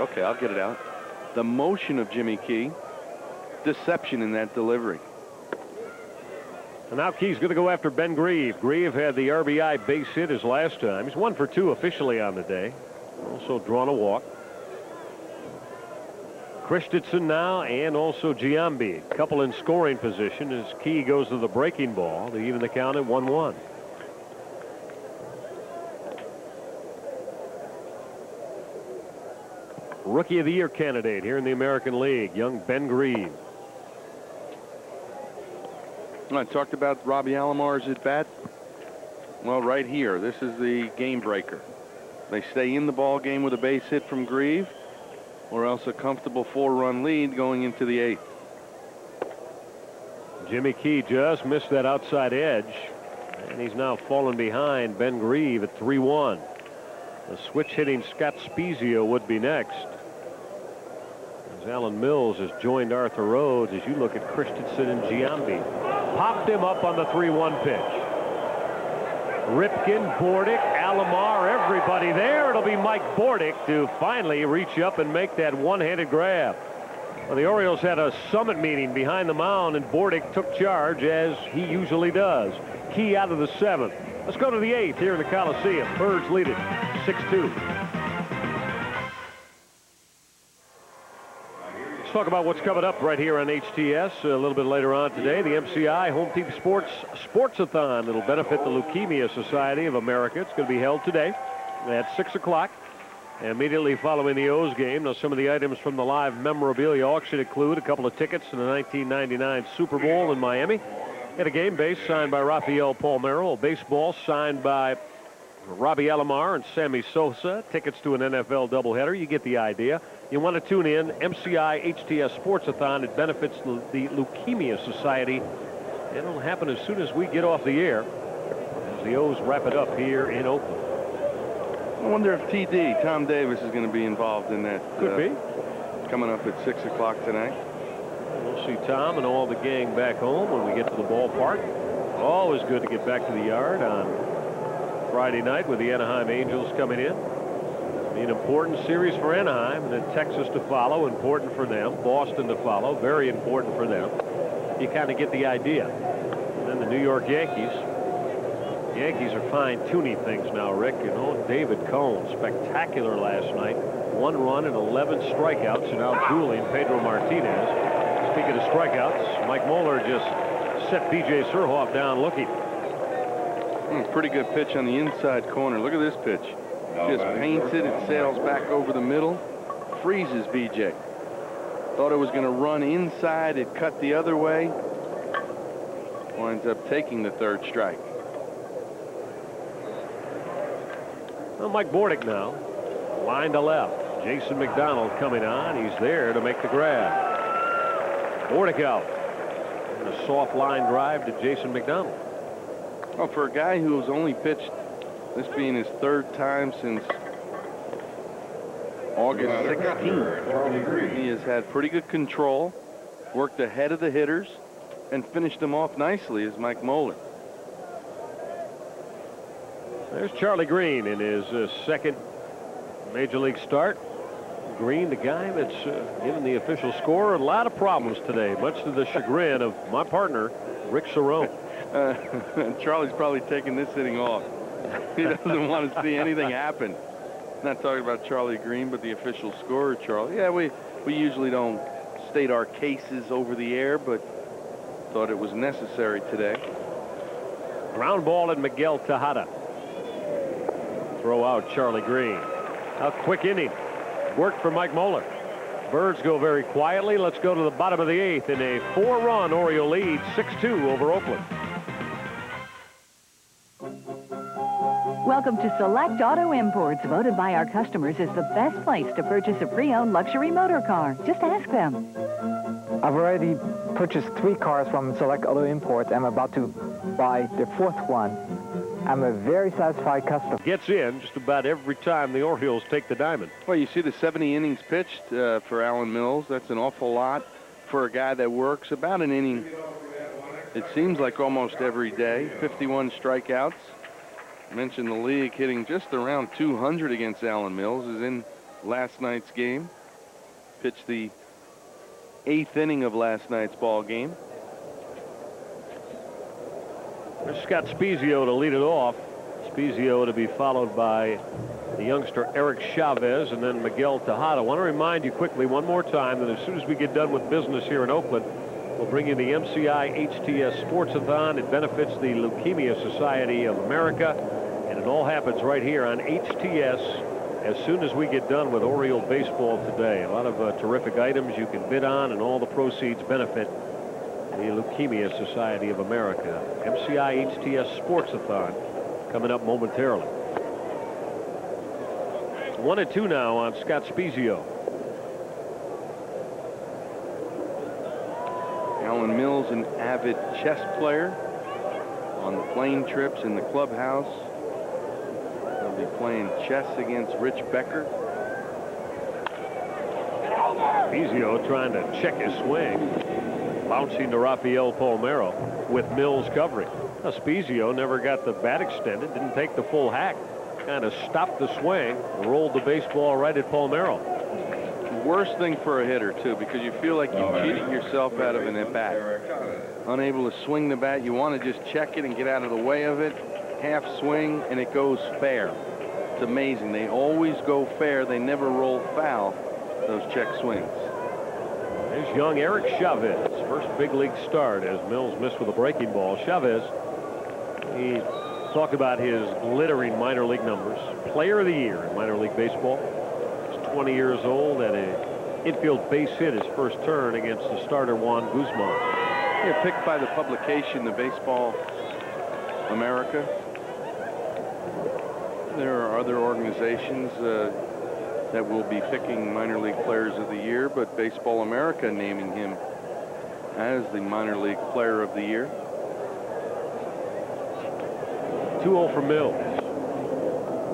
[SPEAKER 2] Okay, I'll get it out. The motion of Jimmy Key. Deception in that delivery.
[SPEAKER 1] And now Key's going to go after Ben Grieve. Grieve had the RBI base hit his last time. He's 1 for 2 officially on the day. Also drawn a walk. Christensen now and also Giambi. Couple in scoring position as Key goes to the breaking ball to even the count at 1-1. Rookie of the Year candidate here in the American League, young Ben Grieve.
[SPEAKER 2] I talked about Robbie Alomar's at bat. Well, right here, this is the game breaker. They stay in the ball game with a base hit from Grieve, or else a comfortable 4-run lead going into the 8th.
[SPEAKER 1] Jimmy Key just missed that outside edge, and he's now fallen behind Ben Grieve at 3-1. The switch hitting Scott Spezio would be next, as Alan Mills has joined Arthur Rhodes. As you look at Christensen and Giambi, popped him up on the 3-1 pitch. Ripken, Bordick, Alomar, everybody there. It'll be Mike Bordick to finally reach up and make that one-handed grab. Well, the Orioles had a summit meeting behind the mound, and Bordick took charge as he usually does. Key out of the 7th. Let's go to the 8th here in the Coliseum. Birds lead it 6-2. Let's talk about what's coming up right here on HTS a little bit later on today. The MCI Home Team Sports Sportsathon. It'll benefit the Leukemia Society of America. It's going to be held today at 6 o'clock. Immediately following the O's game. Now, some of the items from the live memorabilia auction include a couple of tickets to the 1999 Super Bowl in Miami. And a game base signed by Rafael Palmeiro. A baseball signed by Robbie Alomar and Sammy Sosa. Tickets to an NFL doubleheader. You get the idea. You want to tune in. MCI HTS Sportsathon. It benefits the Leukemia Society. It'll happen as soon as we get off the air, as the O's wrap it up here in Oakland.
[SPEAKER 2] I wonder if TD, Tom Davis, is going to be involved in that.
[SPEAKER 1] Could be.
[SPEAKER 2] Coming up at 6 o'clock tonight.
[SPEAKER 1] We'll see Tom and all the gang back home when we get to the ballpark. Always good to get back to the yard on Friday night with the Anaheim Angels coming in. An important series for Anaheim, and then Texas to follow. Important for them. Boston to follow. Very important for them. You kind of get the idea. And then the New York Yankees. Yankees are fine-tuning things now, Rick. You know, David Cone, spectacular last night. 1 run and 11 strikeouts, and out dueling Pedro Martinez. Speaking of strikeouts, Mike Moeller just set B.J. Surhoff down looking.
[SPEAKER 2] Pretty good pitch on the inside corner. Look at this pitch. Just paints it. It sails back over the middle. Freezes B.J. Thought it was going to run inside. It cut the other way. winds up taking the third strike.
[SPEAKER 1] Well, Mike Bordick now. Line to left. Jason McDonald coming on. He's there to make the grab. Bordick out. And a soft line drive to Jason McDonald.
[SPEAKER 2] Well, for a guy who has only pitched, this being his third time since August 16th, he has had pretty good control, worked ahead of the hitters, and finished them off nicely as Mike Moeller.
[SPEAKER 1] There's Charlie Green in his second Major League start. Green, the guy that's given the official score a lot of problems today, much to the chagrin of my partner, Rick Cerrone.
[SPEAKER 2] Charlie's probably taking this inning off. He doesn't want to see anything happen. Not talking about Charlie Green, but the official scorer, Charlie. Yeah, we usually don't state our cases over the air, but thought it was necessary today.
[SPEAKER 1] Ground ball and Miguel Tejada. Throw out Charlie Green. A quick inning. Worked for Mike Moeller. Birds go very quietly. Let's go to the bottom of the 8th in a 4-run Oriole lead, 6-2 over Oakland.
[SPEAKER 5] Welcome to Select Auto Imports, voted by our customers as the best place to purchase a pre-owned luxury motor car. Just ask them.
[SPEAKER 6] I've already purchased 3 cars from Select Auto Imports. I'm about to buy the 4th one. I'm a very satisfied customer.
[SPEAKER 1] Gets in just about every time the Orioles take the diamond.
[SPEAKER 2] Well, you see the 70 innings pitched for Alan Mills. That's an awful lot for a guy that works about an inning, it seems like, almost every day. 51 strikeouts. I mentioned the league hitting just around 200 against Alan Mills is in last night's game. Pitched the 8th inning of last night's ball game.
[SPEAKER 1] There's Scott Spezio to lead it off. Spezio to be followed by the youngster Eric Chavez and then Miguel Tejada. I want to remind you quickly one more time that as soon as we get done with business here in Oakland, we'll bring you the MCI HTS Sportsathon. It benefits the Leukemia Society of America, and it all happens right here on HTS as soon as we get done with Oriole baseball today. A lot of terrific items you can bid on, and all the proceeds benefit the Leukemia Society of America. MCI HTS Sportsathon coming up momentarily. 1-2 now on Scott Spezio.
[SPEAKER 2] Alan Mills, an avid chess player on the plane trips in the clubhouse. They'll be playing chess against Rich Becker.
[SPEAKER 1] Spezio trying to check his swing. Bouncing to Rafael Palmeiro with Mills covering. Now, Spezio never got the bat extended, didn't take the full hack. Kind of stopped the swing, rolled the baseball right at Palmeiro.
[SPEAKER 2] Worst thing for a hitter, too, because you feel like you cheated yourself out of an at-bat. Unable to swing the bat, you want to just check it and get out of the way of it. Half swing, and it goes fair. It's amazing. They always go fair. They never roll foul, those check swings.
[SPEAKER 1] There's young Eric Chavez, first big league start as Mills missed with a breaking ball. Chavez, he talked about his glittering minor league numbers. Player of the year in minor league baseball. He's 20 years old and an infield base hit his first turn against the starter Juan Guzman.
[SPEAKER 2] They're picked by the publication, the Baseball America. There are other organizations that will be picking minor league players of the year, but Baseball America naming him as the minor league player of the year.
[SPEAKER 1] 2-0 for Mills.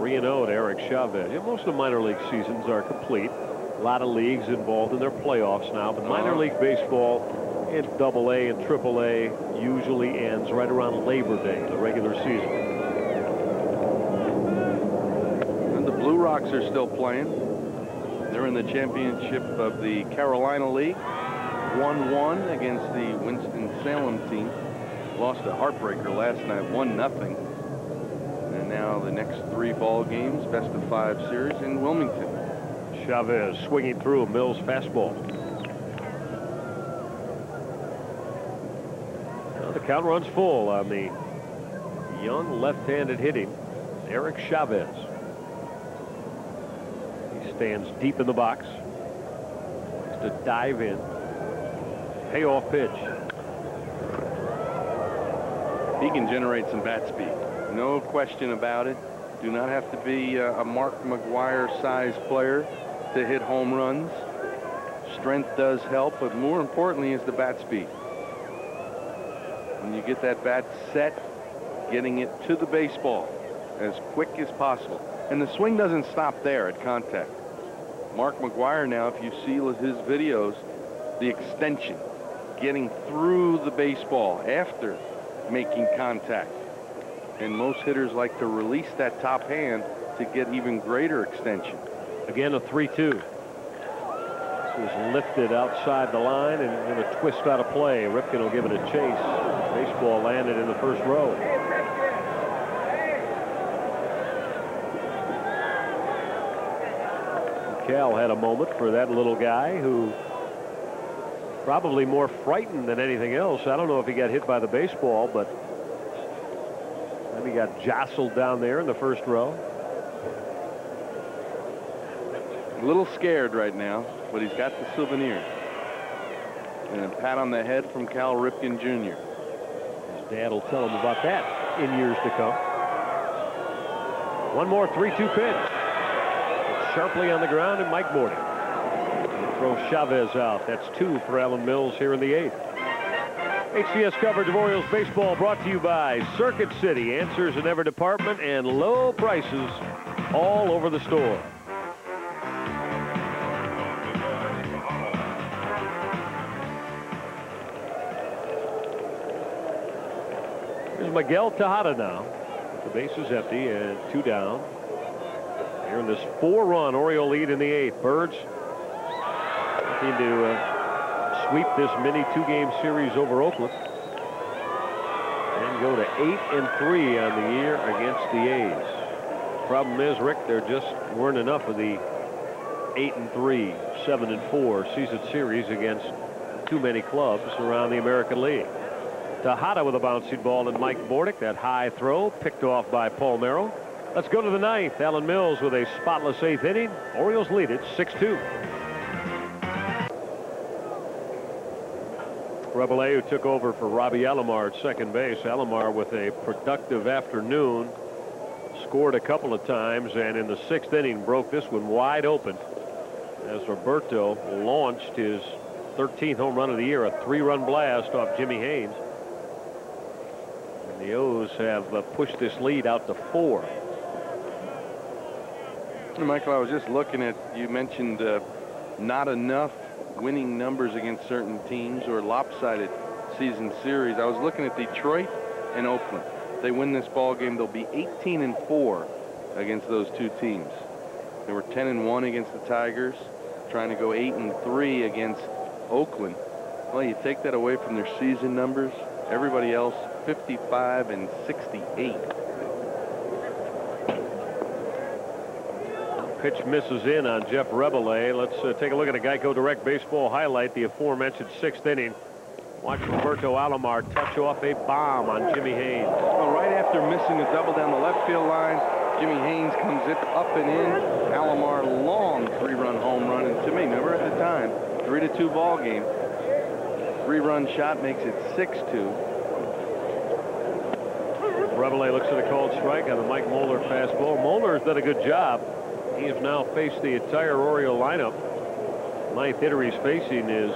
[SPEAKER 1] 3-0 to Eric Chavez. Yeah, most of the minor league seasons are complete. A lot of leagues involved in their playoffs now, but minor league baseball in AA and AAA usually ends right around Labor Day, the regular season.
[SPEAKER 2] And the Blue Rocks are still playing. They're in the championship of the Carolina League. 1-1 against the Winston-Salem team. Lost a heartbreaker last night, 1-0. And now the next 3 ball games, best of 5 series in Wilmington.
[SPEAKER 1] Chavez swinging through a Mills fastball. Now the count runs full on the young left-handed hitting Eric Chavez. He stands deep in the box. Likes to dive in. Payoff pitch.
[SPEAKER 2] he can generate some bat speed. No question about it. Do not have to be a Mark McGwire-sized player to hit home runs. Strength does help, but more importantly is the bat speed. When you get that bat set, getting it to the baseball as quick as possible. And the swing doesn't stop there at contact. Mark McGwire now, if you see his videos, the extension, getting through the baseball after making contact. And most hitters like to release that top hand to get even greater extension.
[SPEAKER 1] Again, a 3-2. This is lifted outside the line and going to twist out of play. Ripken will give it a chase. Baseball landed in the first row. Cal had a moment for that little guy who probably more frightened than anything else. I don't know if he got hit by the baseball, but he got jostled down there in the first row.
[SPEAKER 2] A little scared right now, but he's got the souvenir. And a pat on the head from Cal Ripken Jr.
[SPEAKER 1] His dad will tell him about that in years to come. One more 3-2 pitch. It's sharply on the ground, and Mike Bordy throws Chavez out. That's 2 for Alan Mills here in the 8th. HTS coverage of Orioles baseball brought to you by Circuit City. Answers in every department and low prices all over the store. Here's Miguel Tejada now. The base is empty and 2 down. Here in this 4-run Oriole lead in the 8th. Birds looking to sweep this mini 2-game series over Oakland and go to 8-3 on the year against the A's. Problem is, Rick, there just weren't enough of the 8-3, 7-4 season series against too many clubs around the American League. Tejada with a bouncing ball and Mike Bordick. That high throw picked off by Paul Merrill. Let's go to the 9th. Alan Mills with a spotless 8th inning. Orioles lead it 6-2. Rebel A, who took over for Robbie Alomar at second base. Alomar with a productive afternoon, scored a couple of times, and in the 6th inning broke this one wide open as Roberto launched his 13th home run of the year, a 3-run blast off Jimmy Haynes. And the O's have pushed this lead out to 4.
[SPEAKER 2] Michael, I was just looking at, you mentioned not enough winning numbers against certain teams or lopsided season series. I was looking at Detroit and Oakland. If they win this ball game, they'll be 18-4 against those two teams. They were 10-1 against the Tigers, trying to go 8-3 against Oakland. Well, you take that away from their season numbers, everybody else 55-68.
[SPEAKER 1] Pitch misses in on Jeff Rebele. Let's take a look at a Geico Direct Baseball highlight. The aforementioned 6th inning. Watch Roberto Alomar touch off a bomb on Jimmy Haynes.
[SPEAKER 2] Well, right after missing a double down the left field line, Jimmy Haynes comes it up and in. Alomar, long 3-run home run. And to me, remember at the time, 3-2 ball game. 3-run shot makes it 6-2.
[SPEAKER 1] Rebele looks at a called strike on the Mike Moeller fastball. Moeller has done a good job. He has now faced the entire Oriole lineup. 9th hitter he's facing is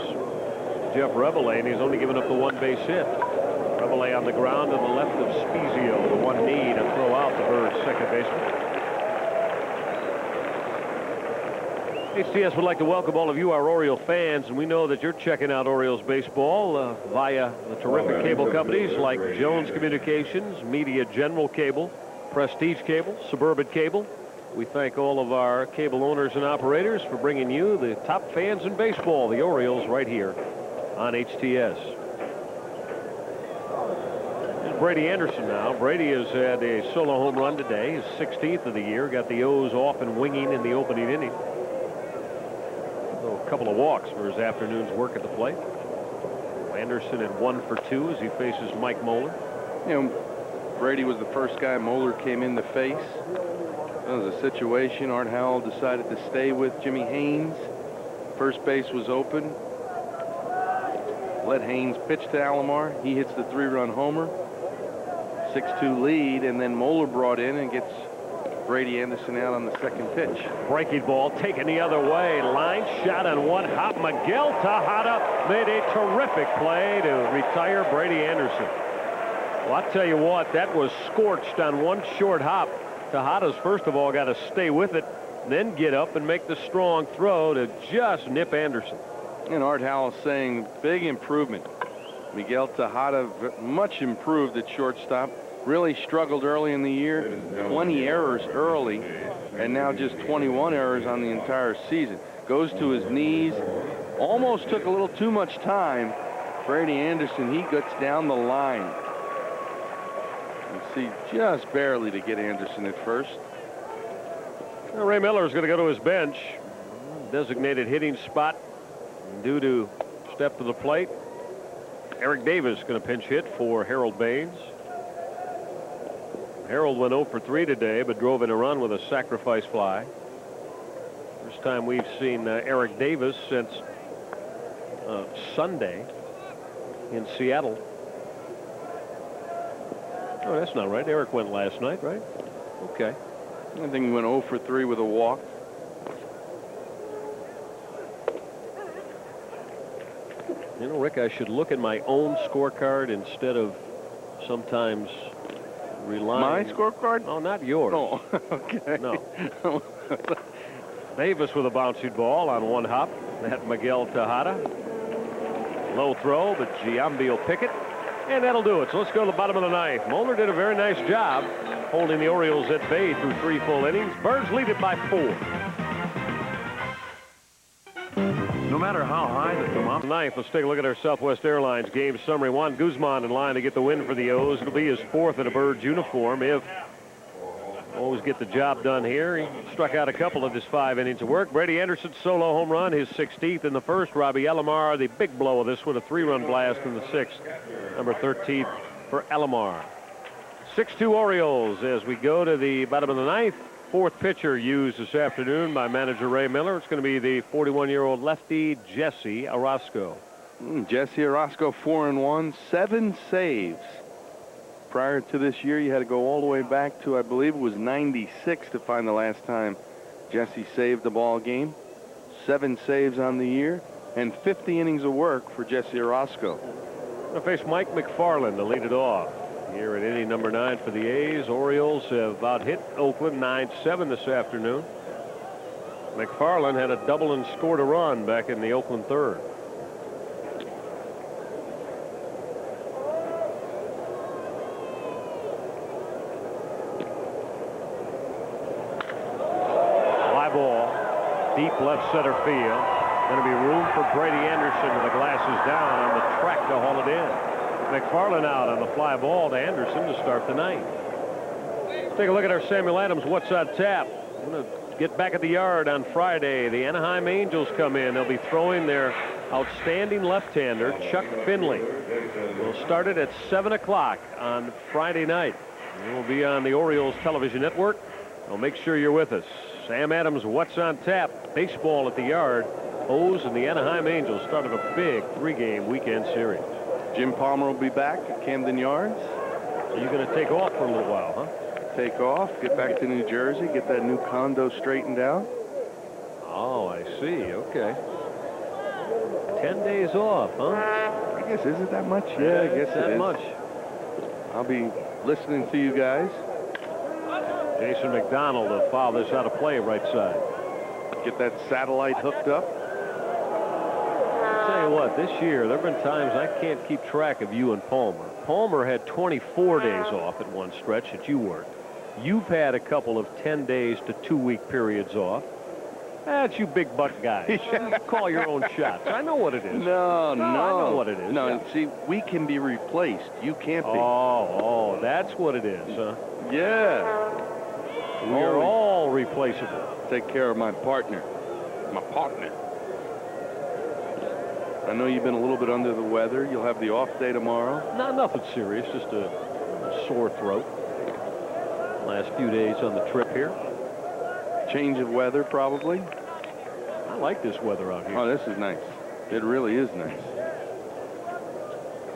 [SPEAKER 1] Jeff Rebele, and he's only given up the 1 base hit. Rebele on the ground to the left of Spezio. The 1 knee to throw out the Birds' second baseman. HTS would like to welcome all of you, our Oriole fans, and we know that you're checking out Orioles baseball via the terrific cable companies like Jones Communications, Media General Cable, Prestige Cable, Suburban Cable. We thank all of our cable owners and operators for bringing you the top fans in baseball, the Orioles, right here on HTS. Here's Brady Anderson now. Brady has had a solo home run today, his 16th of the year. Got the O's off and winging in the opening inning. A couple of walks for his afternoon's work at the plate. Anderson at 1 for 2 as he faces Mike Moeller.
[SPEAKER 2] You know, Brady was the first guy Moeller came in to face. That was a situation. Art Howell decided to stay with Jimmy Haynes. First base was open. Let Haynes pitch to Alomar. He hits the 3-run homer. 6-2 lead, and then Moeller brought in and gets Brady Anderson out on the second pitch.
[SPEAKER 1] Breaking ball taken the other way. Line shot on one hop. Miguel Tejada made a terrific play to retire Brady Anderson. Well, I'll tell you what, that was scorched on one short hop. Tejada's first of all got to stay with it, then get up and make the strong throw to just nip Anderson.
[SPEAKER 2] And Art Howell saying big improvement. Miguel Tejada much improved at shortstop. Really struggled early in the year. 20 errors early, and now just 21 errors on the entire season. Goes to his knees. Almost took a little too much time. Brady Anderson, he gets down the line. You see just barely to get Anderson at first.
[SPEAKER 1] Well, Ray Miller is going to go to his bench. Designated hitting spot due to step to the plate. Eric Davis going to pinch hit for Harold Baines. Harold went 0 for 3 today, but drove in a run with a sacrifice fly. First time we've seen Eric Davis since Sunday in Seattle. Oh, that's not right. Eric went last night, right? Okay.
[SPEAKER 2] I think he went 0 for 3 with a walk.
[SPEAKER 1] You know, Rick, I should look at my own scorecard instead of sometimes relying.
[SPEAKER 2] My scorecard?
[SPEAKER 1] Oh, not yours.
[SPEAKER 2] Oh, okay.
[SPEAKER 1] No. Davis with a bouncy ball on one hop. That Miguel Tejada. Low throw, but Giambi will pick it. And that'll do it. So let's go to the bottom of the ninth. Moeller did a very nice job holding the Orioles at bay through 3 full innings. Birds lead it by 4.
[SPEAKER 3] No matter how high the thermometer.
[SPEAKER 1] Ninth, let's take a look at our Southwest Airlines game summary. Juan Guzman in line to get the win for the O's. It'll be his 4th in a Birds uniform. If always get the job done here. He struck out a couple of his 5 innings of work. Brady Anderson solo home run, his 16th in the first. Robbie Alomar, the big blow of this one, a 3-run blast in the 6th. Number 13th for Alomar. 6-2 Orioles as we go to the bottom of the ninth. 4th pitcher used this afternoon by manager Ray Miller. It's going to be the 41-year-old lefty Jesse Orozco.
[SPEAKER 2] Jesse Orozco 4-1, 7 saves. Prior to this year, you had to go all the way back to, I believe it was 96 to find the last time Jesse saved the ball game. 7 saves on the year and 50 innings of work for Jesse Orozco.
[SPEAKER 1] Going to face Mike McFarland to lead it off. Here at inning number 9 for the A's. Orioles have about hit Oakland 9-7 this afternoon. McFarland had a double and scored a run back in the Oakland 3rd. Fly ball, deep left center field. Going to be room for Brady Anderson with the glasses down on the track to haul it in. McFarland out on the fly ball to Anderson to start the ninth. Take a look at our Samuel Adams What's on Tap. I'm going to get back at the yard on Friday. The Anaheim Angels come in. They'll be throwing their outstanding left-hander, Chuck Finley. We'll start it at 7 o'clock on Friday night. It will be on the Orioles television network. So make sure you're with us. Sam Adams What's on Tap. Baseball at the yard. O's and the Anaheim Angels started a big 3-game weekend series.
[SPEAKER 2] Jim Palmer will be back at Camden Yards.
[SPEAKER 1] So you're going to take off for a little while, huh?
[SPEAKER 2] Take off, get back to New Jersey, get that new condo straightened out.
[SPEAKER 1] Oh, I see. Okay. 10 days off, huh?
[SPEAKER 2] I guess, is it that much? Yeah, I guess
[SPEAKER 1] that
[SPEAKER 2] it is.
[SPEAKER 1] much.
[SPEAKER 2] I'll be listening to you guys.
[SPEAKER 1] Jason McDonald will foul this out of play right side.
[SPEAKER 2] Get that satellite hooked up.
[SPEAKER 1] Tell you what, this year there have been times I can't keep track of you and Palmer. Palmer had 24 days off at one stretch that you weren't. You've had a couple of 10 days to 2-week periods off. That's you big butt guys. You call your own shots. I know what it is.
[SPEAKER 2] No.
[SPEAKER 1] I know what it is.
[SPEAKER 2] No,
[SPEAKER 1] yeah.
[SPEAKER 2] see, we can be replaced. You can't be.
[SPEAKER 1] Oh, that's what it is, huh?
[SPEAKER 2] Yeah.
[SPEAKER 1] We are all replaceable.
[SPEAKER 2] Take care of my partner. My partner. I know you've been a little bit under the weather. You'll have the off day tomorrow.
[SPEAKER 1] Nothing serious, just a sore throat. Last few days on the trip here.
[SPEAKER 2] Change of weather, probably.
[SPEAKER 1] I like this weather out here.
[SPEAKER 2] Oh, this is nice. It really is nice.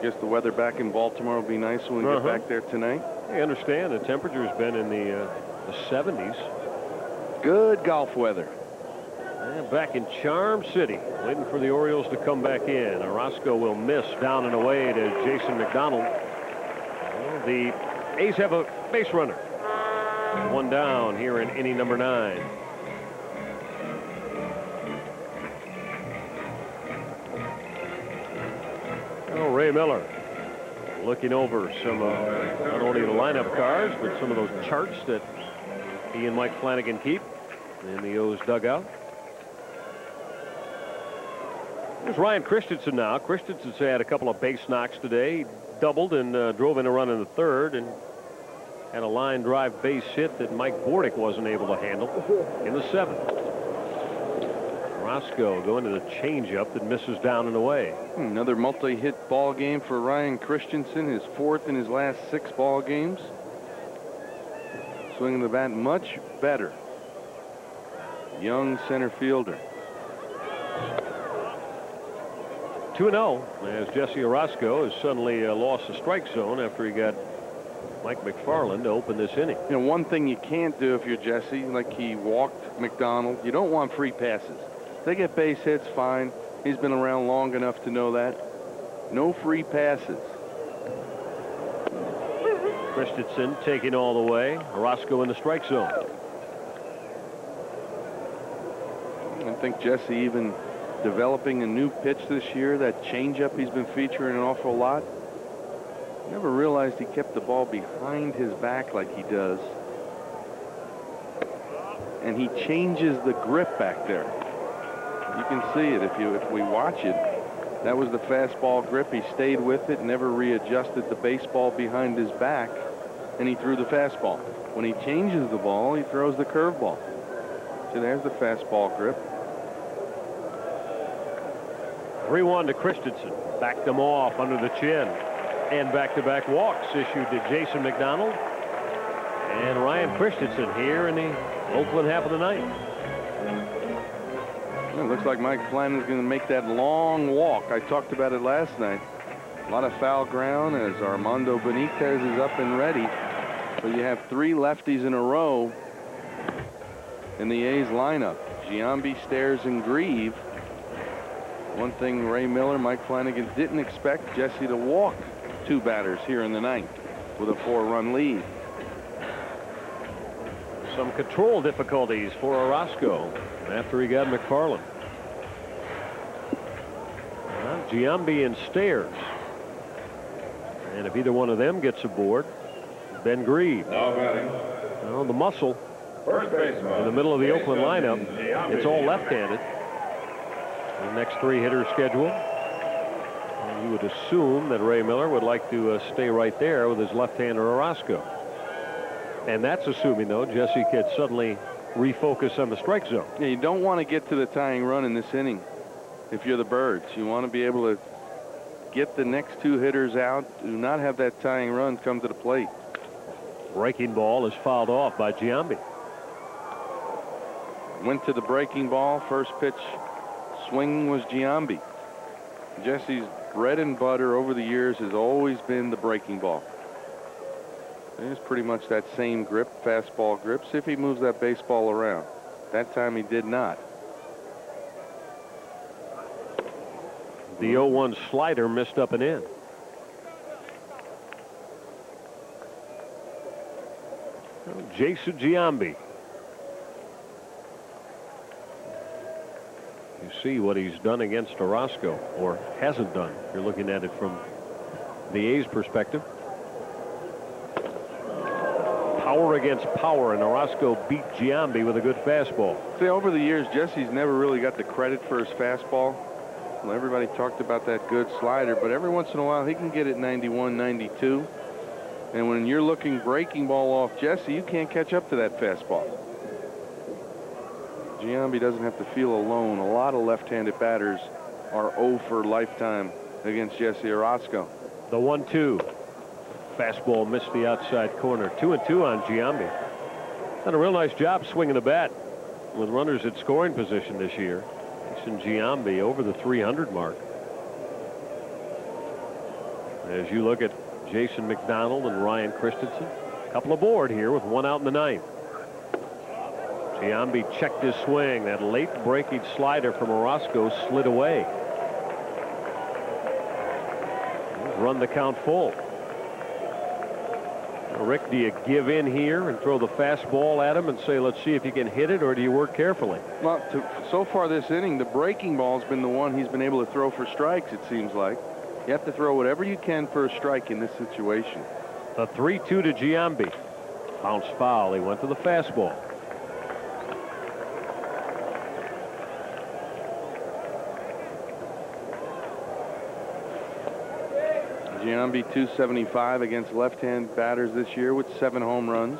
[SPEAKER 2] Guess the weather back in Baltimore will be nice when we get back there tonight.
[SPEAKER 1] I understand the temperature's been in the 70s.
[SPEAKER 2] Good golf weather.
[SPEAKER 1] And back in Charm City, waiting for the Orioles to come back in. Orozco will miss down and away to Jason McDonald. Well, the A's have a base runner. One down here in inning number 9. Oh, Ray Miller looking over some not only the lineup cards, but some of those charts that he and Mike Flanagan keep in the O's dugout. There's Ryan Christensen now. Christensen's had a couple of base knocks today. He doubled and drove in a run in the 3rd and had a line drive base hit that Mike Bordick wasn't able to handle in the 7th. Roscoe going to the changeup that misses down and away.
[SPEAKER 2] Another multi-hit ball game for Ryan Christensen, his 4th in his last 6 ball games. Swinging the bat much better. Young center fielder.
[SPEAKER 1] 2-0 as Jesse Orozco has suddenly lost the strike zone after he got Mike McFarland to open this inning.
[SPEAKER 2] You know, one thing you can't do if you're Jesse, like he walked McDonald, you don't want free passes. They get base hits, fine. He's been around long enough to know that. No free passes.
[SPEAKER 1] Christensen taking all the way. Orozco in the strike zone.
[SPEAKER 2] I think Jesse even developing a new pitch this year, that changeup he's been featuring an awful lot. Never realized he kept the ball behind his back like he does. And he changes the grip back there. You can see it if we watch it. That was the fastball grip. He stayed with it, never readjusted the baseball behind his back, and he threw the fastball. When he changes the ball, he throws the curveball. So there's the fastball grip.
[SPEAKER 1] 3-1 to Christensen. Backed him off under the chin. And back-to-back walks issued to Jason McDonald and Ryan Christensen here in the Oakland half of the 9th.
[SPEAKER 2] It looks like Mike Flanagan's going to make that long walk. I talked about it last night. A lot of foul ground as Armando Benitez is up and ready. So you have 3 lefties in a row in the A's lineup. Giambi, Stairs, and Grieve. One thing Ray Miller, Mike Flanagan didn't expect Jesse to walk 2 batters here in the 9th with a 4-run lead.
[SPEAKER 1] Some control difficulties for Orozco after he got McFarland. Giambi and Stairs. And if either one of them gets aboard, Ben Grieve. Well, the muscle in the middle of the Oakland lineup, it's all left-handed. The next 3 hitters scheduled. And you would assume that Ray Miller would like to stay right there with his left-hander Orozco. And that's assuming, though, Jesse could suddenly refocus on the strike zone.
[SPEAKER 2] Yeah, you don't want to get to the tying run in this inning if you're the Birds. You want to be able to get the next 2 hitters out, do not have that tying run come to the plate.
[SPEAKER 1] Breaking ball is fouled off by Giambi.
[SPEAKER 2] Went to the breaking ball. First pitch swinging was Giambi. Jesse's bread and butter over the years has always been the breaking ball. It's pretty much that same grip, fastball grip. See if he moves that baseball around. That time he did not.
[SPEAKER 1] The 0-1 slider missed up and in. Jason Giambi. You see what he's done against Orozco, or hasn't done. You're looking at it from the A's perspective. Power against power, and Orozco beat Giambi with a good fastball.
[SPEAKER 2] See, over the years, Jesse's never really got the credit for his fastball. Well, everybody talked about that good slider, but every once in a while he can get it 91, 92. And when you're looking breaking ball off Jesse, you can't catch up to that fastball. Giambi doesn't have to feel alone. A lot of left-handed batters are 0 for lifetime against Jesse Orozco.
[SPEAKER 1] The 1-2. Fastball missed the outside corner. 2-2 on Giambi. Done a real nice job swinging the bat with runners at scoring position this year. Jason Giambi over the 300 mark. As you look at Jason McDonald and Ryan Christensen. A couple aboard here with one out in the ninth. Giambi checked his swing. That late breaking slider from Orozco slid away. He's run the count full. Rick, do you give in here and throw the fastball at him and say, let's see if you can hit it, or do you work carefully?
[SPEAKER 2] Well, so far this inning, the breaking ball's been the one he's been able to throw for strikes, it seems like. You have to throw whatever you can for a strike in this situation.
[SPEAKER 1] The 3-2 to Giambi. Bounced foul. He went to the fastball.
[SPEAKER 2] Giambi 275 against left-hand batters this year with 7 home runs.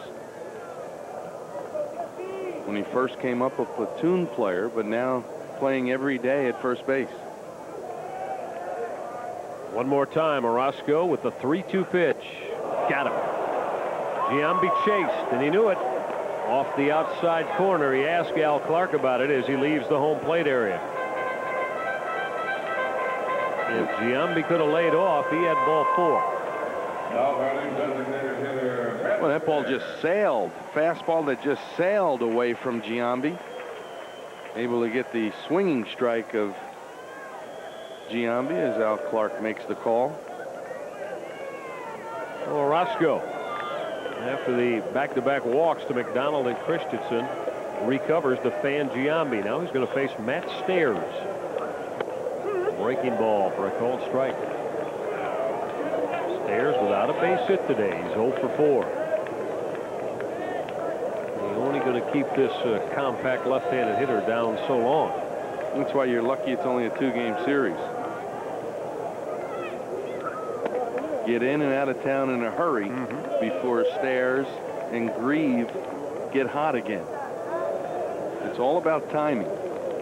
[SPEAKER 2] When he first came up, a platoon player, but now playing every day at first base.
[SPEAKER 1] One more time, Orozco with the 3-2 pitch. Got him. Giambi chased, and he knew it. Off the outside corner. He asked Al Clark about it as he leaves the home plate area. If Giambi could have laid off, he had ball 4.
[SPEAKER 2] Well, that ball just sailed. Fastball that just sailed away from Giambi. Able to get the swinging strike of Giambi as Al Clark makes the call.
[SPEAKER 1] Orozco, after the back-to-back walks to McDonald and Christensen, recovers to fan Giambi. Now he's going to face Matt Stairs. Breaking ball for a called strike. Stairs without a base hit today. He's 0 for 4. He's only going to keep this compact left-handed hitter down so long.
[SPEAKER 2] That's why you're lucky it's only a 2-game series. Get in and out of town in a hurry before Stairs and Grieve get hot again. It's all about timing.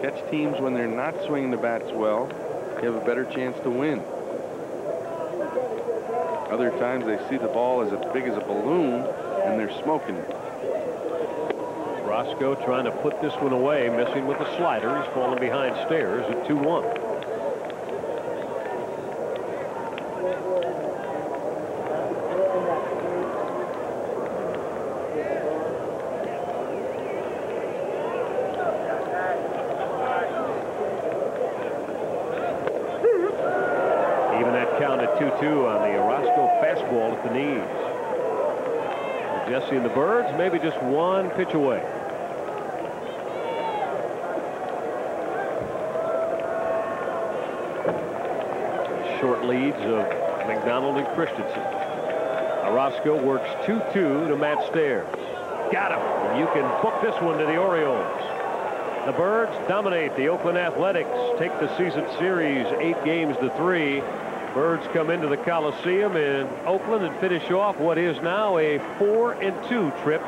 [SPEAKER 2] Catch teams when they're not swinging the bats well. You have a better chance to win. Other times they see the ball as big as a balloon and they're smoking it.
[SPEAKER 1] Orozco trying to put this one away, missing with the slider. He's falling behind Stairs at 2-1. Count at 2-2 on the Orozco fastball at the knees. Jesse and the Birds maybe just one pitch away. Short leads of McDonald and Christensen. Orozco works 2-2 to Matt Stairs. Got him. And you can book this one to the Orioles. The Birds dominate the Oakland Athletics, take the season series 8 games to 3. Birds come into the Coliseum in Oakland and finish off what is now a 4-2 trip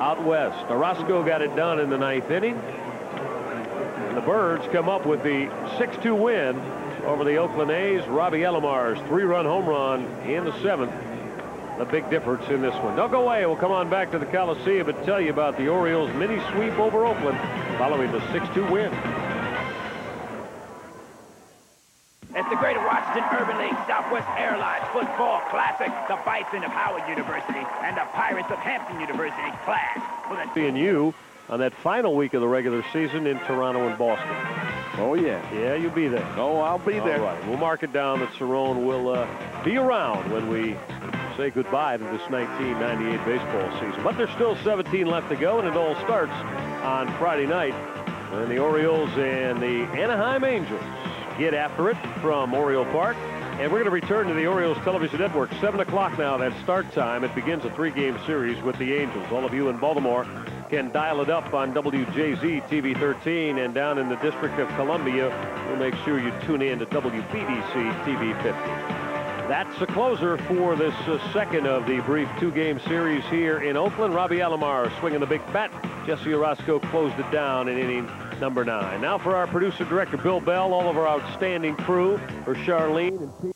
[SPEAKER 1] out west. Orozco got it done in the 9th inning. And the Birds come up with the 6-2 win over the Oakland A's. Robbie Alomar's 3-run home run in the 7th. The big difference in this one. Don't go away. We'll come on back to the Coliseum and tell you about the Orioles' mini sweep over Oakland following the 6-2 win.
[SPEAKER 7] It's the Greater Washington Urban League Southwest Airlines Football Classic. The Bison of Howard University and the Pirates of Hampton University clash.
[SPEAKER 1] Seeing you on that final week of the regular season in Toronto and Boston.
[SPEAKER 2] Oh, yeah.
[SPEAKER 1] Yeah, you'll be there.
[SPEAKER 2] Oh, I'll be there.
[SPEAKER 1] All right. We'll mark it down that Cerrone will be around when we say goodbye to this 1998 baseball season. But there's still 17 left to go, and it all starts on Friday night. And the Orioles and the Anaheim Angels get after it from Oriole Park. And we're going to return to the Orioles Television Network. 7 o'clock now, that's start time. It begins a 3-game series with the Angels. All of you in Baltimore can dial it up on WJZ TV 13, and down in the District of Columbia, we'll make sure you tune in to WBDC TV 50. That's the closer for this second of the brief 2-game series here in Oakland. Robbie Alomar swinging the big bat. Jesse Orozco closed it down in inning number 9. Now for our producer-director, Bill Bell, all of our outstanding crew, for Charlene and Pete.